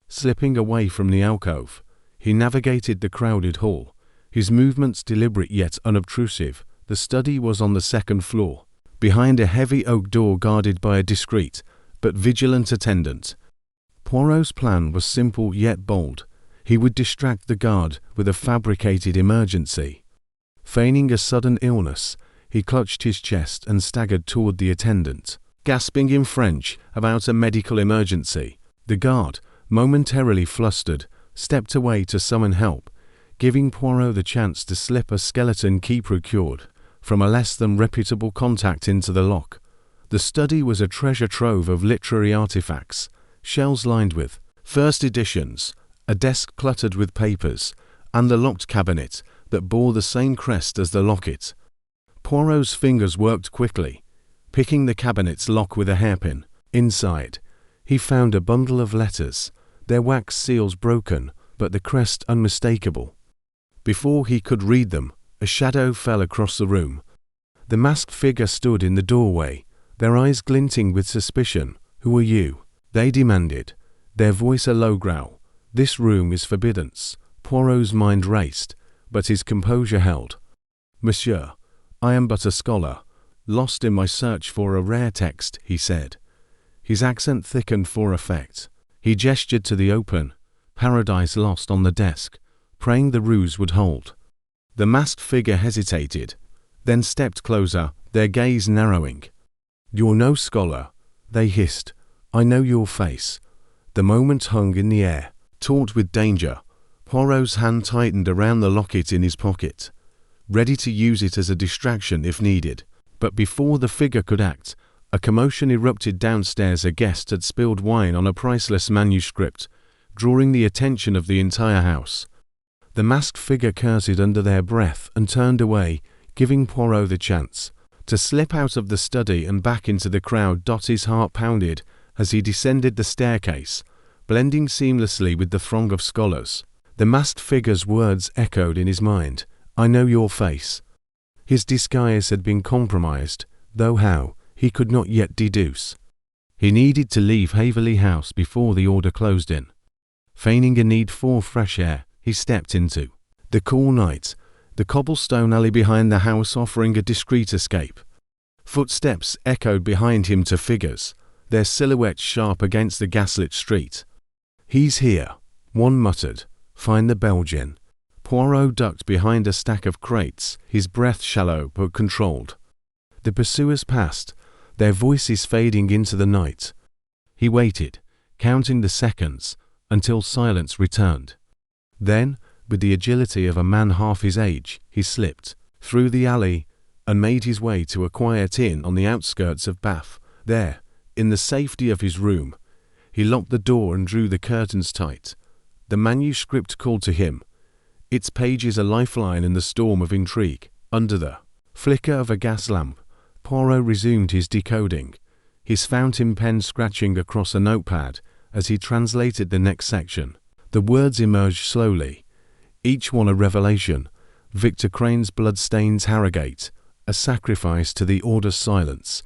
Slipping away from the alcove, he navigated the crowded hall, his movements deliberate yet unobtrusive. The study was on the second floor, behind a heavy oak door guarded by a discreet but vigilant attendant. Poirot's plan was simple yet bold. He would distract the guard with a fabricated emergency. Feigning a sudden illness, he clutched his chest and staggered toward the attendant. gasping in French about a medical emergency. The guard, momentarily flustered, stepped away to summon help, giving Poirot the chance to slip a skeleton key procured from a less than reputable contact into the lock. The study was a treasure trove of literary artifacts, shelves lined with first editions, a desk cluttered with papers, and the locked cabinet that bore the same crest as the locket. Poirot's fingers worked quickly, picking the cabinet's lock with a hairpin. Inside, he found a bundle of letters, their wax seals broken, but the crest unmistakable. Before he could read them, a shadow fell across the room. The masked figure stood in the doorway, their eyes glinting with suspicion. "Who are you?" they demanded, their voice a low growl. "This room is forbidden." Poirot's mind raced, but his composure held. "Monsieur, I am but a scholar, lost in my search for a rare text," he said. His accent thickened for effect. He gestured to the open Paradise Lost on the desk, praying the ruse would hold. The masked figure hesitated, then stepped closer, their gaze narrowing. "You're no scholar," they hissed. "I know your face." The moment hung in the air, taut with danger. Poirot's hand tightened around the locket in his pocket, ready to use it as a distraction if needed. But before the figure could act, a commotion erupted downstairs. A guest had spilled wine on a priceless manuscript, drawing the attention of the entire house. The masked figure curtsied under their breath and turned away, giving Poirot the chance to slip out of the study and back into the crowd. His heart pounded as he descended the staircase, blending seamlessly with the throng of scholars. The masked figure's words echoed in his mind. "I know your face." His disguise had been compromised, though how, he could not yet deduce. He needed to leave Haverley House before the order closed in. Feigning a need for fresh air, he stepped into the cool night, the cobblestone alley behind the house offering a discreet escape. Footsteps echoed behind him to figures, their silhouettes sharp against the gaslit street. "He's here," one muttered. "Find the Belgian." Poirot ducked behind a stack of crates, his breath shallow but controlled. The pursuers passed, their voices fading into the night. He waited, counting the seconds, until silence returned. Then, with the agility of a man half his age, he slipped through the alley and made his way to a quiet inn on the outskirts of Bath. There, in the safety of his room, he locked the door and drew the curtains tight. The manuscript called to him, its pages a lifeline in the storm of intrigue. Under the flicker of a gas lamp, Poirot resumed his decoding, his fountain pen scratching across a notepad as he translated the next section. The words emerged slowly, each one a revelation. Victor Crane's blood-stains Harrogate, a sacrifice to the order's silence.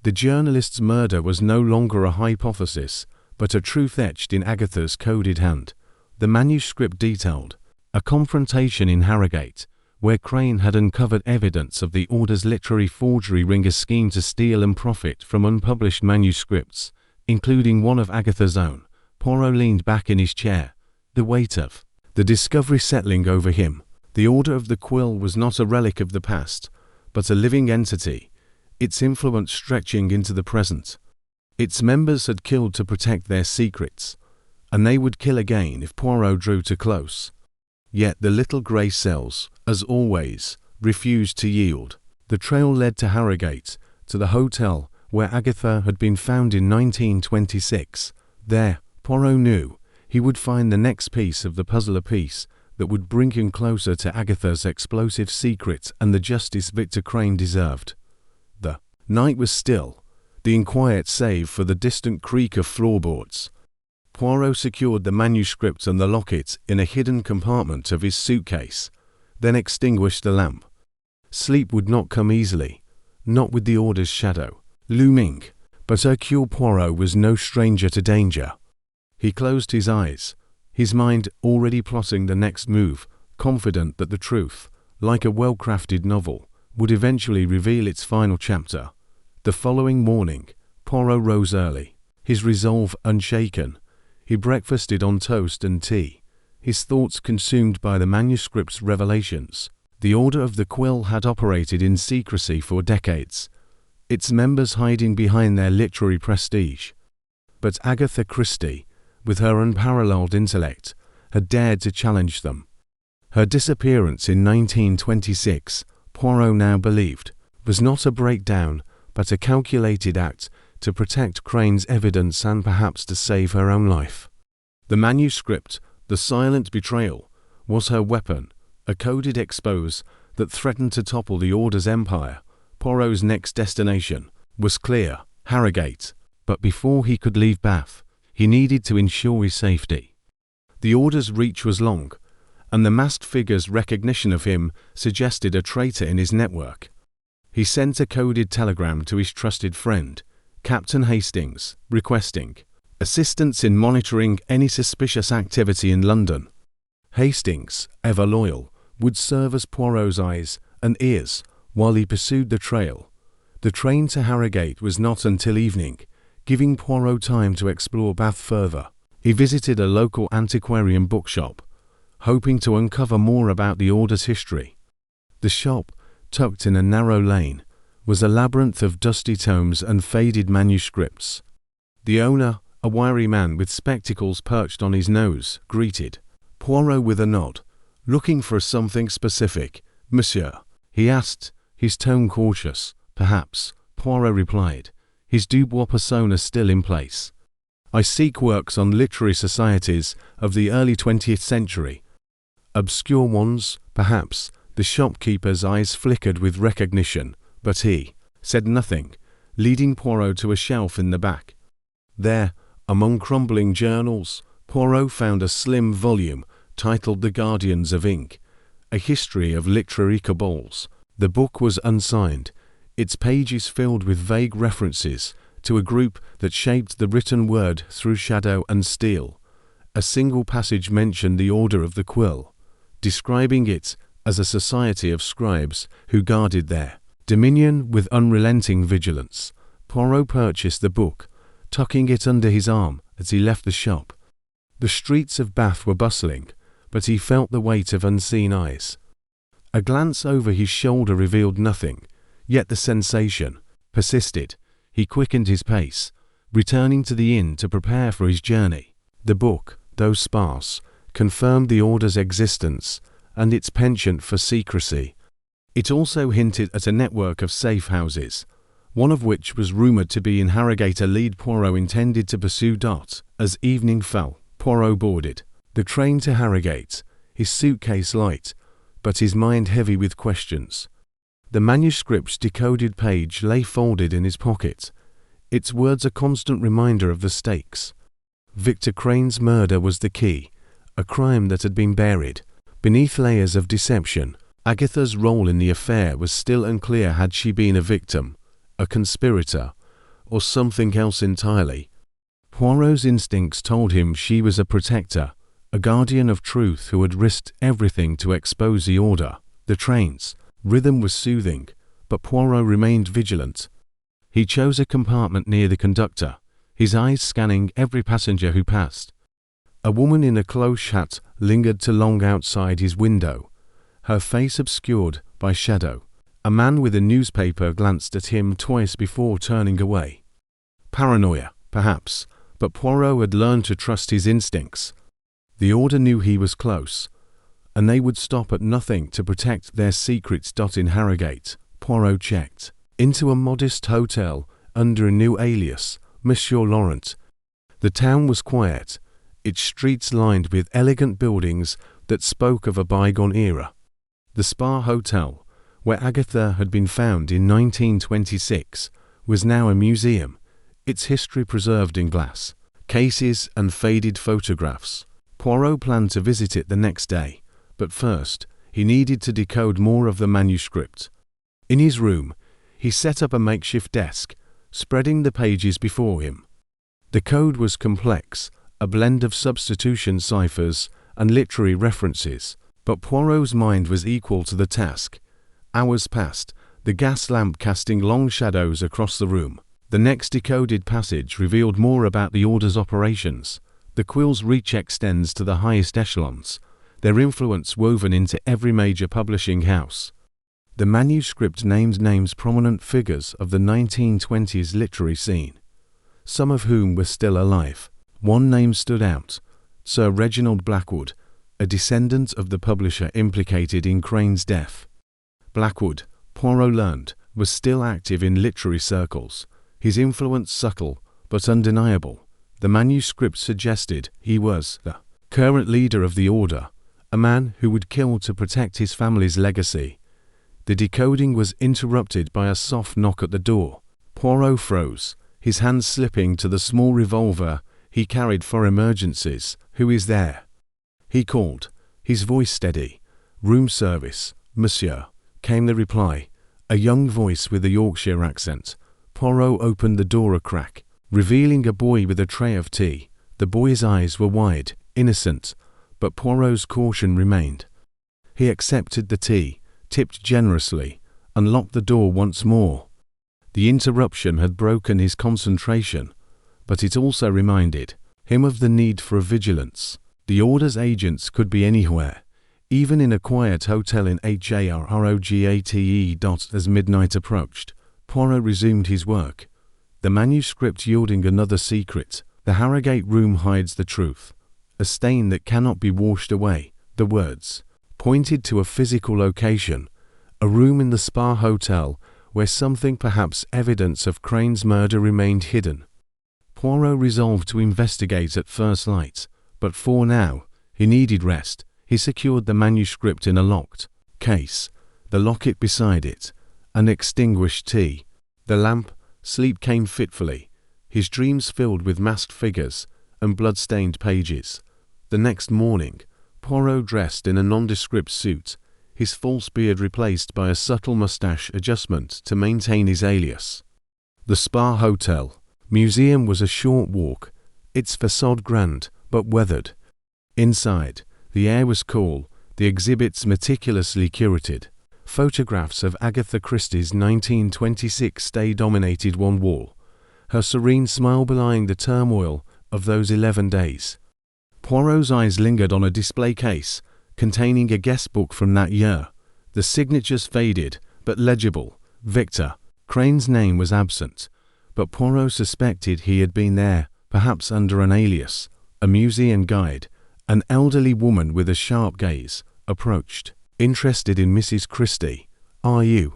The journalist's murder was no longer a hypothesis, but a truth etched in Agatha's coded hand. The manuscript detailed a confrontation in Harrogate, where Crane had uncovered evidence of the order's literary forgery ring, a scheme to steal and profit from unpublished manuscripts, including one of Agatha's own. Poirot leaned back in his chair, the weight of the discovery settling over him. The Order of the Quill was not a relic of the past, but a living entity, its influence stretching into the present. Its members had killed to protect their secrets, and they would kill again if Poirot drew too close. Yet the little grey cells, as always, refused to yield. The trail led to Harrogate, to the hotel where Agatha had been found in 1926. There, Poirot knew, he would find the next piece of the puzzle, a piece that would bring him closer to Agatha's explosive secret and the justice Victor Crane deserved. The night was still, the inquiet save for the distant creak of floorboards. Poirot secured the manuscript and the locket in a hidden compartment of his suitcase, then extinguished the lamp. Sleep would not come easily, not with the order's shadow looming, but Hercule Poirot was no stranger to danger. He closed his eyes, his mind already plotting the next move, confident that the truth, like a well-crafted novel, would eventually reveal its final chapter. The following morning, Poirot rose early, his resolve unshaken. He breakfasted on toast and tea, his thoughts consumed by the manuscript's revelations. The Order of the Quill had operated in secrecy for decades, its members hiding behind their literary prestige. But Agatha Christie, with her unparalleled intellect, had dared to challenge them. Her disappearance in 1926, Poirot now believed, was not a breakdown, but a calculated act to protect Crane's evidence and perhaps to save her own life. The manuscript, the silent betrayal, was her weapon, a coded expose that threatened to topple the Order's empire. Poirot's next destination was clear: Harrogate. But before he could leave Bath, he needed to ensure his safety. The Order's reach was long, and the masked figure's recognition of him suggested a traitor in his network. He sent a coded telegram to his trusted friend, Captain Hastings, requesting assistance in monitoring any suspicious activity in London. Hastings, ever loyal, would serve as Poirot's eyes and ears while he pursued the trail. The train to Harrogate was not until evening, giving Poirot time to explore Bath further. He visited a local antiquarian bookshop, hoping to uncover more about the Order's history. The shop, tucked in a narrow lane, was a labyrinth of dusty tomes and faded manuscripts. The owner, a wiry man with spectacles perched on his nose, greeted Poirot with a nod. "Looking for something specific, monsieur?" he asked, his tone cautious. "Perhaps," Poirot replied, his Dubois persona still in place. "I seek works on literary societies of the early 20th century. Obscure ones, perhaps." The shopkeeper's eyes flickered with recognition, but he said nothing, leading Poirot to a shelf in the back. There, among crumbling journals, Poirot found a slim volume titled The Guardians of Ink, a history of literary cabals. The book was unsigned, its pages filled with vague references to a group that shaped the written word through shadow and steel. A single passage mentioned the Order of the Quill, describing it as a society of scribes who guarded their dominion with unrelenting vigilance. Poirot purchased the book, tucking it under his arm as he left the shop. The streets of Bath were bustling, but he felt the weight of unseen eyes. A glance over his shoulder revealed nothing, yet the sensation persisted. He quickened his pace, returning to the inn to prepare for his journey. The book, though sparse, confirmed the Order's existence and its penchant for secrecy. It also hinted at a network of safe houses, one of which was rumoured to be in Harrogate, a lead Poirot intended to pursue. As evening fell, Poirot boarded the train to Harrogate, his suitcase light, but his mind heavy with questions. The manuscript's decoded page lay folded in his pocket, its words a constant reminder of the stakes. Victor Crane's murder was the key, a crime that had been buried beneath layers of deception. Agatha's role in the affair was still unclear. Had she been a victim, a conspirator, or something else entirely? Poirot's instincts told him she was a protector, a guardian of truth who had risked everything to expose the Order. The train's rhythm was soothing, but Poirot remained vigilant. He chose a compartment near the conductor, his eyes scanning every passenger who passed. A woman in a cloche hat lingered too long outside his window, her face obscured by shadow. A man with a newspaper glanced at him twice before turning away. Paranoia, perhaps, but Poirot had learned to trust his instincts. The Order knew he was close, and they would stop at nothing to protect their secrets. In Harrogate, Poirot checked into a modest hotel under a new alias, Monsieur Laurent. The town was quiet, its streets lined with elegant buildings that spoke of a bygone era. The Spa Hotel, where Agatha had been found in 1926, was now a museum, its history preserved in glass cases and faded photographs. Poirot planned to visit it the next day, but first, he needed to decode more of the manuscript. In his room, he set up a makeshift desk, spreading the pages before him. The code was complex, a blend of substitution ciphers and literary references, but Poirot's mind was equal to the task. Hours passed, the gas lamp casting long shadows across the room. The next decoded passage revealed more about the Order's operations. The Quill's reach extends to the highest echelons, their influence woven into every major publishing house. The manuscript names prominent figures of the 1920s literary scene, some of whom were still alive. One name stood out: Sir Reginald Blackwood, a descendant of the publisher implicated in Crane's death. Blackwood, Poirot learned, was still active in literary circles, his influence subtle but undeniable. The manuscript suggested he was the current leader of the Order, a man who would kill to protect his family's legacy. The decoding was interrupted by a soft knock at the door. Poirot froze, his hand slipping to the small revolver he carried for emergencies. "Who is there?" he called, his voice steady. "Room service, monsieur," came the reply, a young voice with a Yorkshire accent. Poirot opened the door a crack, revealing a boy with a tray of tea. The boy's eyes were wide, innocent, but Poirot's caution remained. He accepted the tea, tipped generously, and locked the door once more. The interruption had broken his concentration, but it also reminded him of the need for vigilance. The Order's agents could be anywhere, even in a quiet hotel in Harrogate. As midnight approached, Poirot resumed his work, the manuscript yielding another secret. The Harrogate room hides the truth, a stain that cannot be washed away. The words pointed to a physical location, a room in the Spa Hotel where something, perhaps evidence of Crane's murder, remained hidden. Poirot resolved to investigate at first light, but for now, he needed rest. He secured the manuscript in a locked case, the locket beside it, an extinguished tea, the lamp. Sleep came fitfully, his dreams filled with masked figures and blood-stained pages. The next morning, Poirot dressed in a nondescript suit, his false beard replaced by a subtle moustache adjustment to maintain his alias. The Spa Hotel Museum was a short walk, its facade grand but weathered. Inside, the air was cool, the exhibits meticulously curated. Photographs of Agatha Christie's 1926 stay dominated one wall, her serene smile belying the turmoil of those 11 days. Poirot's eyes lingered on a display case containing a guest book from that year. The signatures faded, but legible. Victor Crane's name was absent, but Poirot suspected he had been there, perhaps under an alias. A museum guide, an elderly woman with a sharp gaze, approached. "Interested in Mrs. Christie, are you?"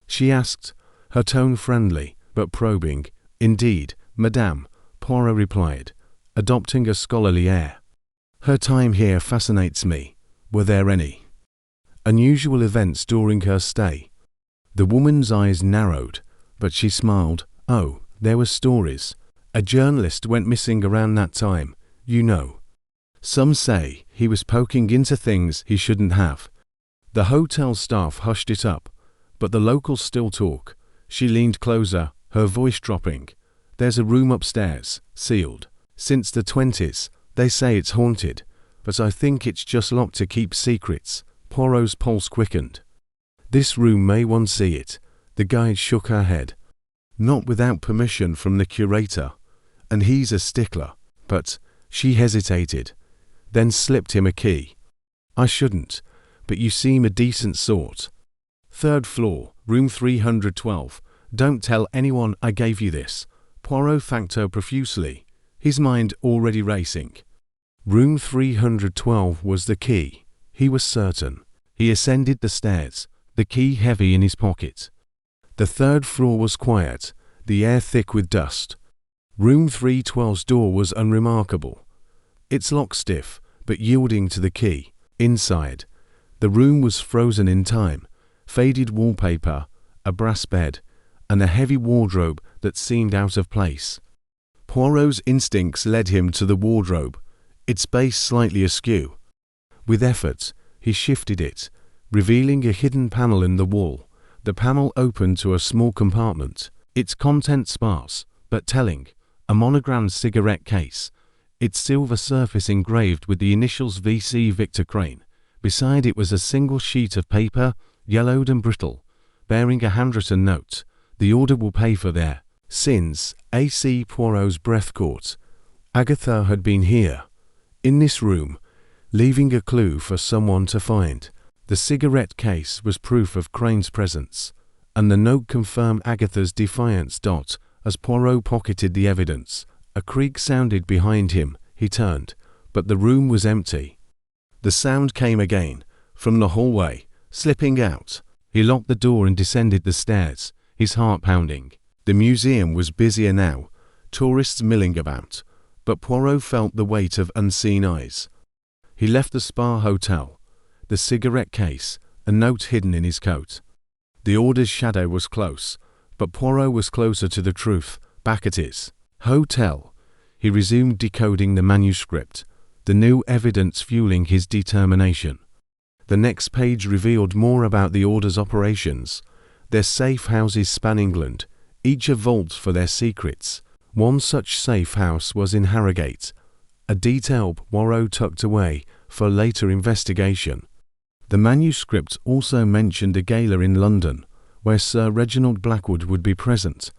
she asked, her tone friendly but probing. "Indeed, madame," Poirot replied, adopting a scholarly air. "Her time here fascinates me. Were there any unusual events during her stay?" The woman's eyes narrowed, but she smiled. "Oh, there were stories. A journalist went missing around that time, you know. Some say he was poking into things he shouldn't have." The hotel staff hushed it up, but the locals still talk. She leaned closer, her voice dropping. "There's a room upstairs, sealed. Since the 20s, they say it's haunted, but I think it's just locked to keep secrets." Poirot's pulse quickened. "This room may one see it?" The guide shook her head. "Not without permission from the curator, and he's a stickler." "But," she hesitated, then slipped him a key. "I shouldn't, but you seem a decent sort. 3rd floor, room 312. Don't tell anyone I gave you this." Poirot thanked her profusely, his mind already racing. Room 312 was the key, he was certain. He ascended the stairs, the key heavy in his pocket. The 3rd floor was quiet, the air thick with dust. Room 312's door was unremarkable, its lock stiff but yielding to the key. Inside, the room was frozen in time, faded wallpaper, a brass bed, and a heavy wardrobe that seemed out of place. Poirot's instincts led him to the wardrobe, its base slightly askew. With effort, he shifted it, revealing a hidden panel in the wall. The panel opened to a small compartment, its contents sparse, but telling, a monogrammed cigarette case, its silver surface engraved with the initials VC Victor Crane. Beside it was a single sheet of paper, yellowed and brittle, bearing a handwritten note. "The Order will pay for their sins." A.C. Poirot's breath caught. Agatha had been here, in this room, leaving a clue for someone to find. The cigarette case was proof of Crane's presence, and the note confirmed Agatha's defiance. As Poirot pocketed the evidence, a creak sounded behind him. He turned, but the room was empty. The sound came again, from the hallway, slipping out. He locked the door and descended the stairs, his heart pounding. The museum was busier now, tourists milling about, but Poirot felt the weight of unseen eyes. He left the Spa Hotel, the cigarette case, a note hidden in his coat. The order's shadow was close, but Poirot was closer to the truth, back at his hotel. He resumed decoding the manuscript, the new evidence fueling his determination. The next page revealed more about the order's operations. Their safe houses span England, each a vault for their secrets. One such safe house was in Harrogate, a detail Poirot tucked away for later investigation. The manuscript also mentioned a gala in London, where Sir Reginald Blackwood would be present.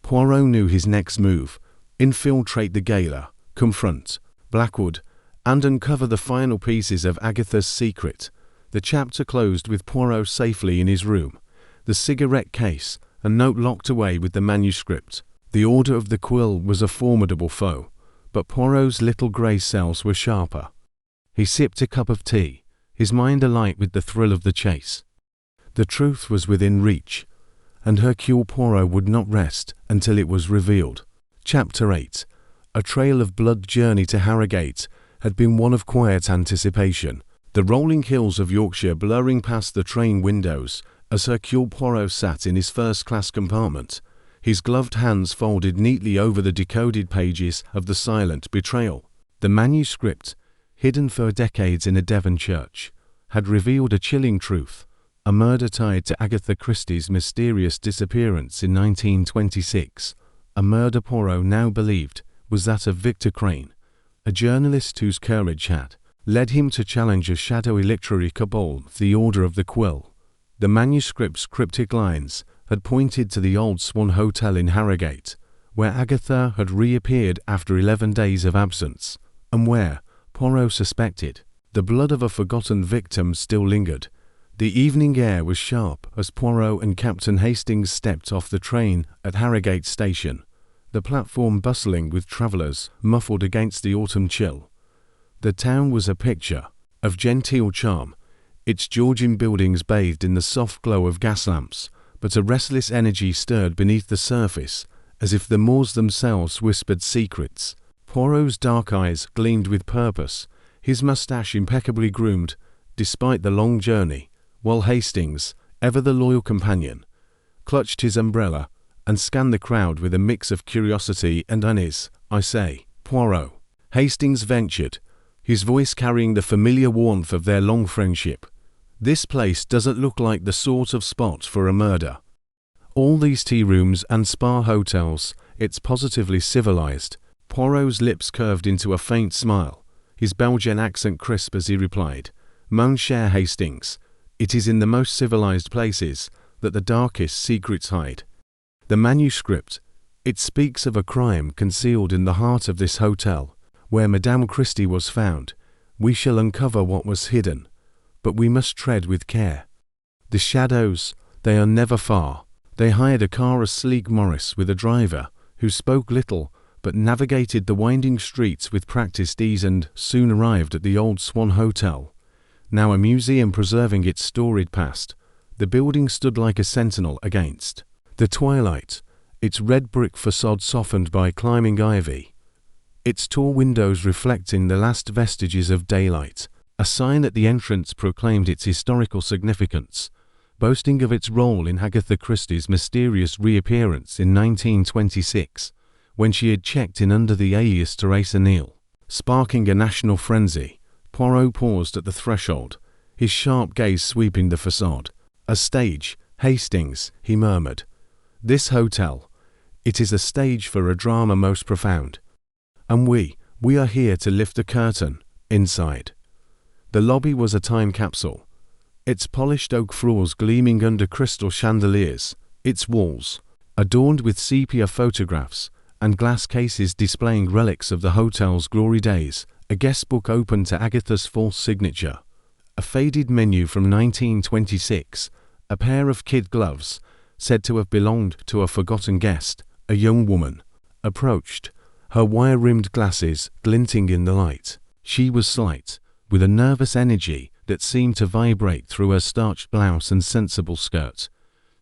Poirot knew his next move: infiltrate the gala, confront Blackwood, and uncover the final pieces of Agatha's secret. The chapter closed with Poirot safely in his room, the cigarette case, a note locked away with the manuscript. The Order of the Quill was a formidable foe, but Poirot's little grey cells were sharper. He sipped a cup of tea, his mind alight with the thrill of the chase. The truth was within reach, and Hercule Poirot would not rest until it was revealed. Chapter 8. A trail of blood journey to Harrogate had been one of quiet anticipation, the rolling hills of Yorkshire blurring past the train windows as Hercule Poirot sat in his first-class compartment, his gloved hands folded neatly over the decoded pages of The Silent Betrayal. The manuscript, hidden for decades in a Devon church, had revealed a chilling truth: a murder tied to Agatha Christie's mysterious disappearance in 1926, a murder Poirot now believed was that of Victor Crane, a journalist whose courage had led him to challenge a shadowy literary cabal, the Order of the Quill. The manuscript's cryptic lines had pointed to the Old Swan Hotel in Harrogate, where Agatha had reappeared after 11 days of absence, and where, Poirot suspected, the blood of a forgotten victim still lingered. The evening air was sharp as Poirot and Captain Hastings stepped off the train at Harrogate Station, the platform bustling with travellers muffled against the autumn chill. The town was a picture of genteel charm, its Georgian buildings bathed in the soft glow of gas lamps, but a restless energy stirred beneath the surface, as if the moors themselves whispered secrets. Poirot's dark eyes gleamed with purpose, his moustache impeccably groomed, despite the long journey, while Hastings, ever the loyal companion, clutched his umbrella and scanned the crowd with a mix of curiosity and unease. "I say, Poirot," Hastings ventured, his voice carrying the familiar warmth of their long friendship. "This place doesn't look like the sort of spot for a murder. All these tea rooms and spa hotels, it's positively civilized." Poirot's lips curved into a faint smile, his Belgian accent crisp as he replied, "Mon cher Hastings, it is in the most civilized places that the darkest secrets hide. The manuscript, it speaks of a crime concealed in the heart of this hotel, where Madame Christie was found. We shall uncover what was hidden, but we must tread with care. The shadows, they are never far." They hired a car, a sleek Morris with a driver who spoke little but navigated the winding streets with practiced ease, and soon arrived at the Old Swan Hotel, now a museum preserving its storied past. The building stood like a sentinel against the twilight, its red brick facade softened by climbing ivy, its tall windows reflecting the last vestiges of daylight. A sign at the entrance proclaimed its historical significance, boasting of its role in Agatha Christie's mysterious reappearance in 1926, when she had checked in under the alias Teresa Neal. Sparking a national frenzy, Poirot paused at the threshold, his sharp gaze sweeping the facade. "A stage, Hastings," he murmured. "This hotel, it is a stage for a drama most profound. And we are here to lift the curtain inside." The lobby was a time capsule, its polished oak floors gleaming under crystal chandeliers, its walls adorned with sepia photographs and glass cases displaying relics of the hotel's glory days, a guest book open to Agatha's false signature, A faded menu from 1926, a pair of kid gloves, said to have belonged to a forgotten guest, a young woman, approached, her wire-rimmed glasses glinting in the light. She was slight, with a nervous energy that seemed to vibrate through her starched blouse and sensible skirt.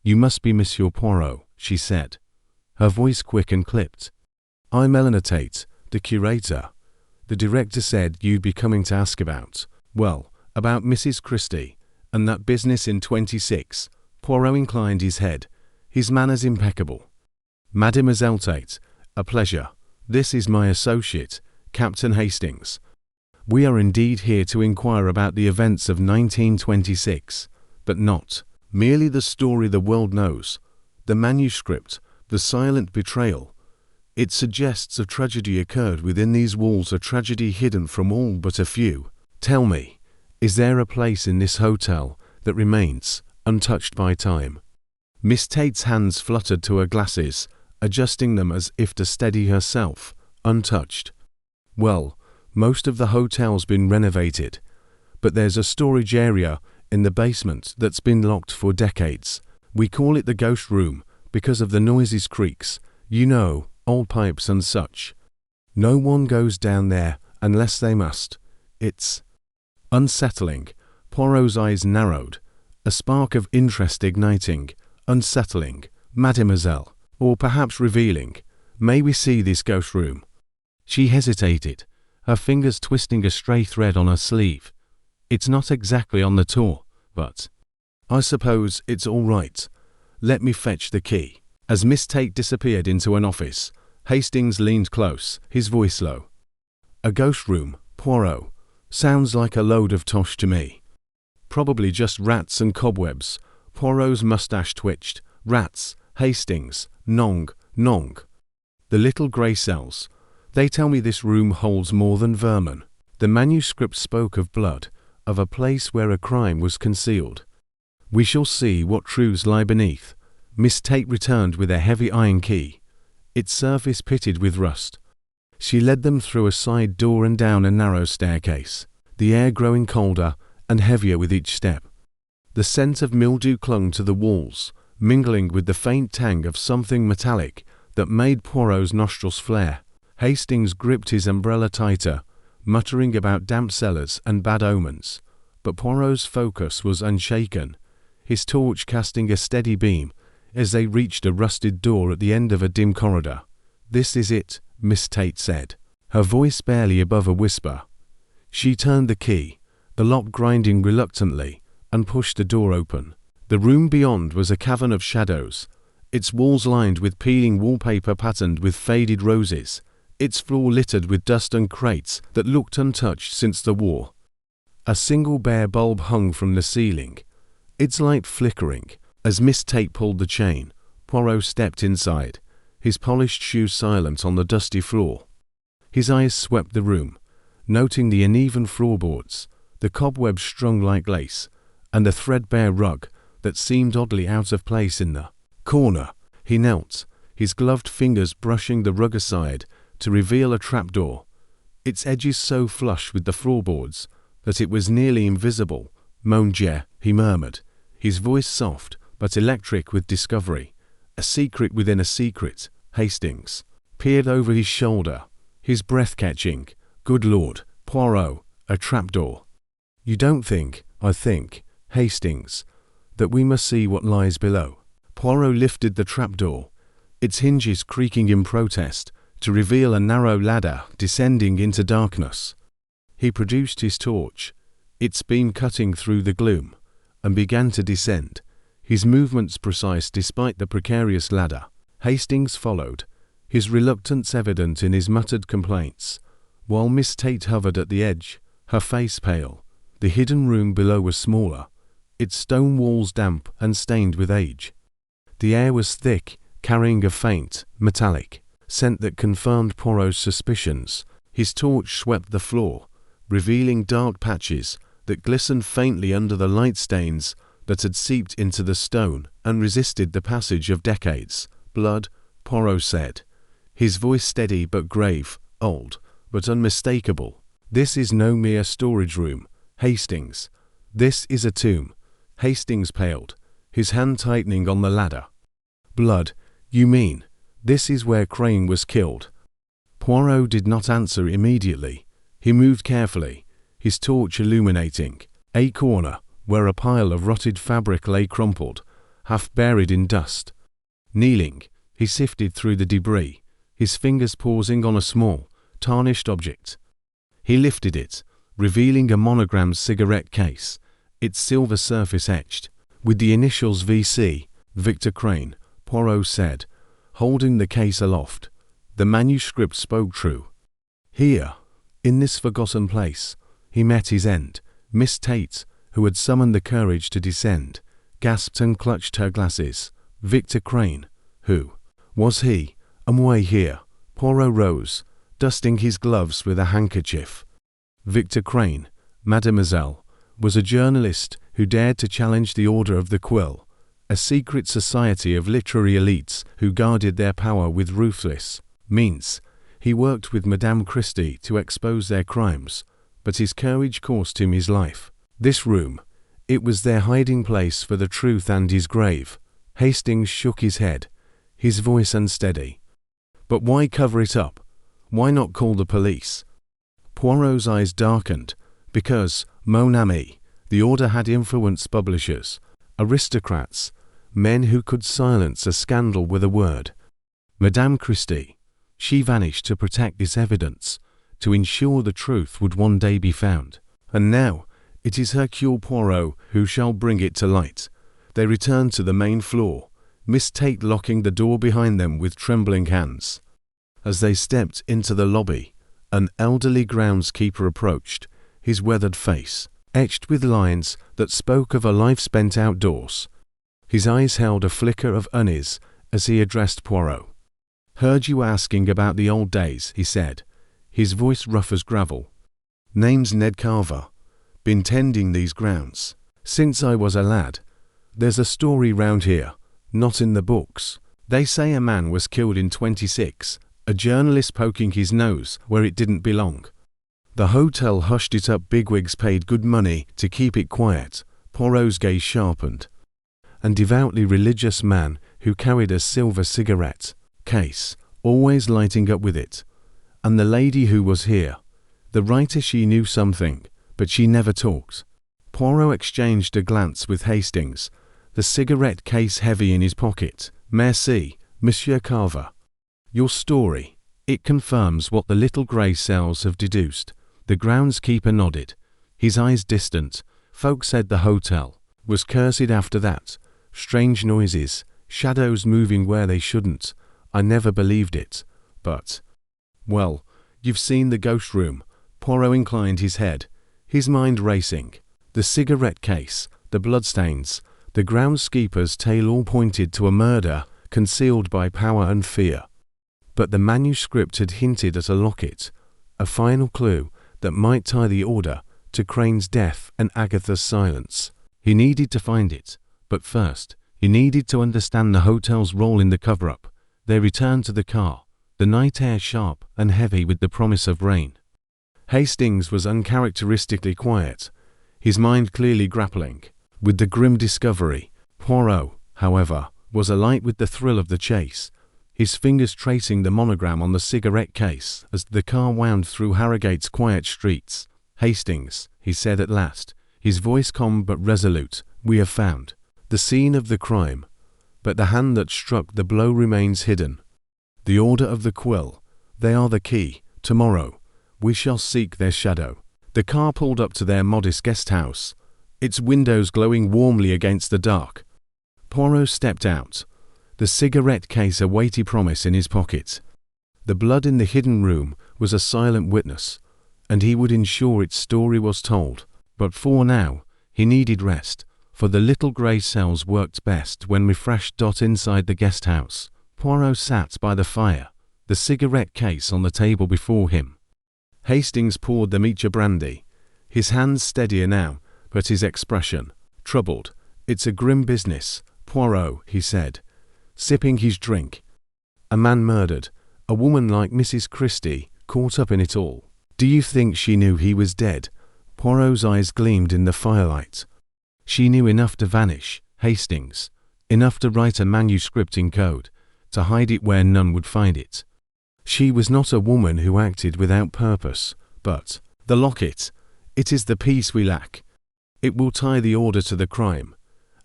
"You must be Monsieur Poirot," she said, her voice quick and clipped. "I'm Eleanor Tate, the curator. The director said you'd be coming to ask about Mrs. Christie, and that business in 26. Poirot inclined his head, his manners impeccable. "Mademoiselle Tate, a pleasure. This is my associate, Captain Hastings. We are indeed here to inquire about the events of 1926, but not merely the story the world knows, the manuscript, the silent betrayal. It suggests a tragedy occurred within these walls, a tragedy hidden from all but a few. Tell me, is there a place in this hotel that remains untouched by time?" Miss Tate's hands fluttered to her glasses, adjusting them as if to steady herself. "Untouched? Well, most of the hotel's been renovated, but there's a storage area in the basement that's been locked for decades. We call it the ghost room because of the noises, creaks, you know, old pipes and such. No one goes down there unless they must. It's unsettling." Poirot's eyes narrowed, a spark of interest igniting. "Unsettling, mademoiselle, or perhaps revealing. May we see this ghost room?" She hesitated, her fingers twisting a stray thread on her sleeve. "It's not exactly on the tour, but I suppose it's all right. Let me fetch the key." As Miss Tate disappeared into an office, Hastings leaned close, his voice low. "A ghost room, Poirot. Sounds like a load of tosh to me." "Probably just rats and cobwebs." Poirot's mustache twitched. "Rats, Hastings, nong, nong. The little grey cells. They tell me this room holds more than vermin." The manuscript spoke of blood, of a place where a crime was concealed. "We shall see what truths lie beneath." Miss Tate returned with a heavy iron key, its surface pitted with rust. She led them through a side door and down a narrow staircase, the air growing colder and heavier with each step. The scent of mildew clung to the walls, mingling with the faint tang of something metallic that made Poirot's nostrils flare. Hastings gripped his umbrella tighter, muttering about damp cellars and bad omens. But Poirot's focus was unshaken, his torch casting a steady beam as they reached a rusted door at the end of a dim corridor. "This is it," Miss Tate said, her voice barely above a whisper. She turned the key, the lock grinding reluctantly, and pushed the door open. The room beyond was a cavern of shadows, its walls lined with peeling wallpaper patterned with faded roses, its floor littered with dust and crates that looked untouched since the war. A single bare bulb hung from the ceiling, its light flickering. As Miss Tate pulled the chain, Poirot stepped inside, his polished shoes silent on the dusty floor. His eyes swept the room, noting the uneven floorboards, the cobwebs strung like lace, and the threadbare rug that seemed oddly out of place in the corner. He knelt, his gloved fingers brushing the rug aside to reveal a trapdoor, its edges so flush with the floorboards that it was nearly invisible. "Mon Dieu," he murmured, his voice soft but electric with discovery. "A secret within a secret." Hastings peered over his shoulder, his breath catching. "Good Lord, Poirot, a trapdoor. You don't think, I think, Hastings, that we must see what lies below?" Poirot lifted the trapdoor, its hinges creaking in protest, to reveal a narrow ladder descending into darkness. He produced his torch, its beam cutting through the gloom, and began to descend, his movements precise despite the precarious ladder. Hastings followed, his reluctance evident in his muttered complaints, while Miss Tate hovered at the edge, her face pale. The hidden room below was smaller, its stone walls damp and stained with age. The air was thick, carrying a faint, metallic scent that confirmed Poirot's suspicions. His torch swept the floor, revealing dark patches that glistened faintly under the light stains that had seeped into the stone and resisted the passage of decades. "Blood," Poirot said, his voice steady but grave, old but unmistakable. "This is no mere storage room, Hastings. This is a tomb. Hastings paled, his hand tightening on the ladder. Blood, you mean? This is where Crane was killed. Poirot did not answer immediately. He moved carefully, his torch illuminating a corner where a pile of rotted fabric lay crumpled, half buried in dust. Kneeling, he sifted through the debris, his fingers pausing on a small, tarnished object. He lifted it, revealing a monogrammed cigarette case, its silver surface etched with the initials VC, Victor Crane. Poirot said, holding the case aloft. The manuscript spoke true. Here, in this forgotten place, he met his end. Miss Tate, who had summoned the courage to descend, gasped and clutched her glasses. Victor Crane, who was he? Why here? Poirot rose, dusting his gloves with a handkerchief. Victor Crane, mademoiselle, was a journalist who dared to challenge the Order of the Quill, a secret society of literary elites who guarded their power with ruthless means. He worked with Madame Christie to expose their crimes, but his courage cost him his life. This room, it was their hiding place for the truth and his grave. Hastings shook his head, his voice unsteady. But why cover it up? Why not call the police? Poirot's eyes darkened. Because, mon ami, the Order had influenced publishers, aristocrats, men who could silence a scandal with a word. Madame Christie, she vanished to protect this evidence, to ensure the truth would one day be found. And now, it is Hercule Poirot who shall bring it to light. They returned to the main floor, Miss Tate locking the door behind them with trembling hands. As they stepped into the lobby, an elderly groundskeeper approached, his weathered face etched with lines that spoke of a life spent outdoors. His eyes held a flicker of unease as he addressed Poirot. "Heard you asking about the old days," he said, his voice rough as gravel. "Name's Ned Carver. Been tending these grounds since I was a lad. There's a story round here, not in the books. They say a man was killed in 26, a journalist poking his nose where it didn't belong. The hotel hushed it up. Bigwigs paid good money to keep it quiet." Poirot's gaze sharpened. "And devoutly religious man who carried a silver cigarette case, always lighting up with it. And the lady who was here, the writer, she knew something, but she never talked." Poirot exchanged a glance with Hastings, the cigarette case heavy in his pocket. "Merci, Monsieur Carver. Your story, it confirms what the little grey cells have deduced." The groundskeeper nodded, his eyes distant. "Folk said the hotel was cursed after that. Strange noises, shadows moving where they shouldn't. I never believed it, but—" "Well, you've seen the ghost room." Poirot inclined his head, his mind racing. The cigarette case, the bloodstains, the groundskeeper's tale all pointed to a murder concealed by power and fear. But the manuscript had hinted at a locket, a final clue that might tie the Order to Crane's death and Agatha's silence. He needed to find it, but first, he needed to understand the hotel's role in the cover-up. They returned to the car, the night air sharp and heavy with the promise of rain. Hastings was uncharacteristically quiet, his mind clearly grappling with the grim discovery. Poirot, however, was alight with the thrill of the chase, his fingers tracing the monogram on the cigarette case as the car wound through Harrogate's quiet streets. "Hastings," he said at last, his voice calm but resolute, "we have found the scene of the crime, but the hand that struck the blow remains hidden. The Order of the Quill, they are the key. Tomorrow, we shall seek their shadow." The car pulled up to their modest guest house, its windows glowing warmly against the dark. Poirot stepped out, the cigarette case a weighty promise in his pocket. The blood in the hidden room was a silent witness, and he would ensure its story was told. But for now, he needed rest, for the little grey cells worked best when refreshed. Inside the guest house, Poirot sat by the fire, the cigarette case on the table before him. Hastings poured them each a brandy, his hands steadier now, but his expression troubled. "It's a grim business, Poirot," he said, sipping his drink. "A man murdered, a woman like Mrs. Christie caught up in it all. Do you think she knew he was dead?" Poirot's eyes gleamed in the firelight. She knew enough to vanish, Hastings, enough to write a manuscript in code, to hide it where none would find it. She was not a woman who acted without purpose, but the locket, it is the piece we lack. It will tie the order to the crime,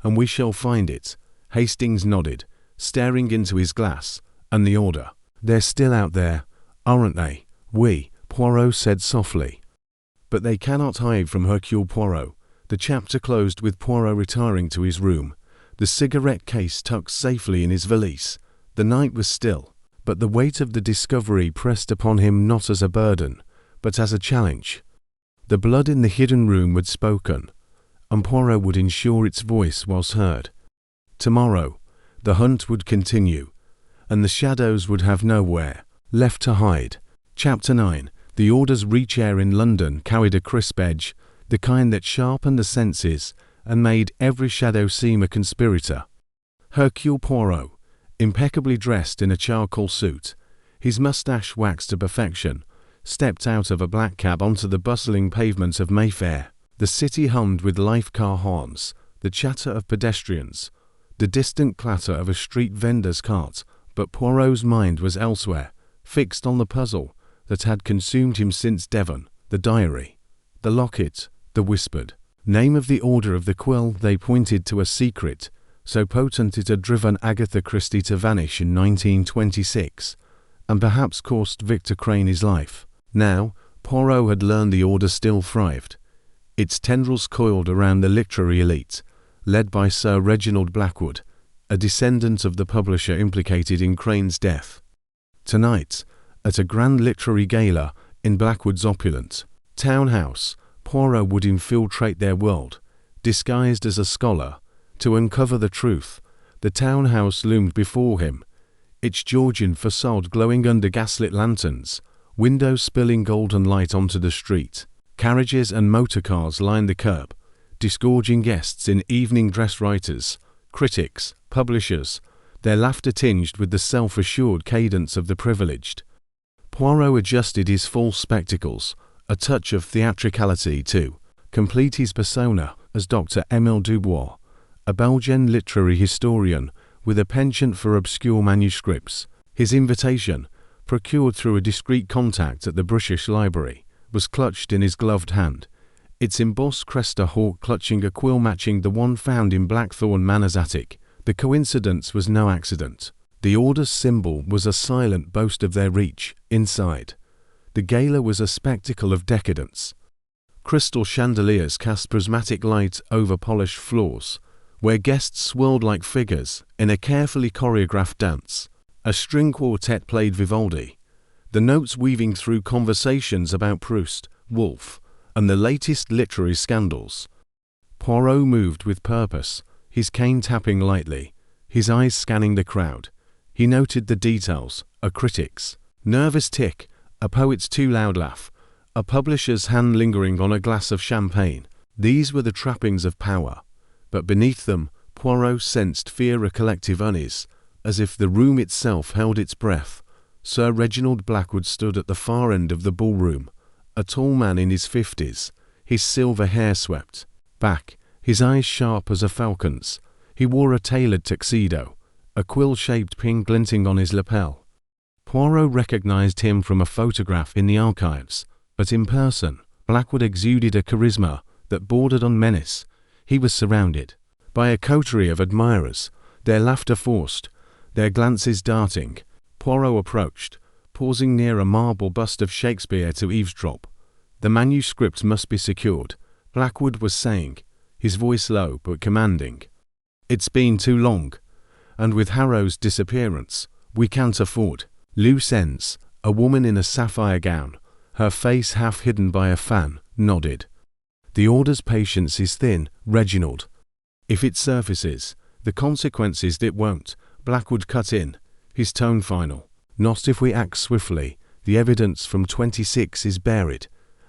and we shall find it. Hastings nodded, staring into his glass. And the order. They're still out there, aren't they? Oui, Poirot said softly. But they cannot hide from Hercule Poirot. The chapter closed with Poirot retiring to his room, the cigarette case tucked safely in his valise. The night was still, but the weight of the discovery pressed upon him not as a burden, but as a challenge. The blood in the hidden room had spoken, and Poirot would ensure its voice was heard. Tomorrow, the hunt would continue, and the shadows would have nowhere left to hide. Chapter 9. The order's reach air in London carried a crisp edge, the kind that sharpened the senses and made every shadow seem a conspirator. Hercule Poirot, impeccably dressed in a charcoal suit, his moustache waxed to perfection, stepped out of a black cab onto the bustling pavement of Mayfair. The city hummed with life car horns, the chatter of pedestrians, the distant clatter of a street vendor's cart. But Poirot's mind was elsewhere, fixed on the puzzle that had consumed him since Devon, the diary, the locket, the whispered name of the order of the quill. They pointed to a secret, so potent it had driven Agatha Christie to vanish in 1926, and perhaps cost Victor Crane his life. Now, Poirot had learned the order still thrived. Its tendrils coiled around the literary elite, led by Sir Reginald Blackwood, a descendant of the publisher implicated in Crane's death. Tonight, at a grand literary gala in Blackwood's opulent townhouse, Poirot would infiltrate their world, disguised as a scholar, to uncover the truth. The townhouse loomed before him, its Georgian facade glowing under gaslit lanterns, windows spilling golden light onto the street. Carriages and motor cars lined the curb, disgorging guests in evening dress, writers, critics, publishers, their laughter tinged with the self-assured cadence of the privileged. Poirot adjusted his false spectacles, a touch of theatricality to complete his persona as Dr. Émile Dubois, a Belgian literary historian with a penchant for obscure manuscripts. His invitation, procured through a discreet contact at the British Library, was clutched in his gloved hand, its embossed crest a hawk clutching a quill matching the one found in Blackthorn Manor's attic. The coincidence was no accident. The order's symbol was a silent boast of their reach. Inside, the gala was a spectacle of decadence. Crystal chandeliers cast prismatic light over polished floors, where guests swirled like figures in a carefully choreographed dance. A string quartet played Vivaldi, the notes weaving through conversations about Proust, Woolf, and the latest literary scandals. Poirot moved with purpose, his cane tapping lightly, his eyes scanning the crowd. He noted the details: a critic's nervous tick, a poet's too loud laugh, a publisher's hand lingering on a glass of champagne. These were the trappings of power, but beneath them Poirot sensed fear, a collective unease, as if the room itself held its breath. Sir Reginald Blackwood stood at the far end of the ballroom, a tall man in his 50s, his silver hair swept back, his eyes sharp as a falcon's. He wore a tailored tuxedo, a quill-shaped pin glinting on his lapel. Poirot recognized him from a photograph in the archives, but in person, Blackwood exuded a charisma that bordered on menace. He was surrounded by a coterie of admirers, their laughter forced, their glances darting. Poirot approached, pausing near a marble bust of Shakespeare to eavesdrop. The manuscript must be secured, Blackwood was saying, his voice low but commanding. It's been too long, and with Harrow's disappearance, we can't afford loose ends. A woman in a sapphire gown, her face half hidden by a fan, nodded. The order's patience is thin, Reginald. If it surfaces, the consequences it won't. Blackwood cut in, his tone final. Not if we act swiftly. The evidence from 26 is buried,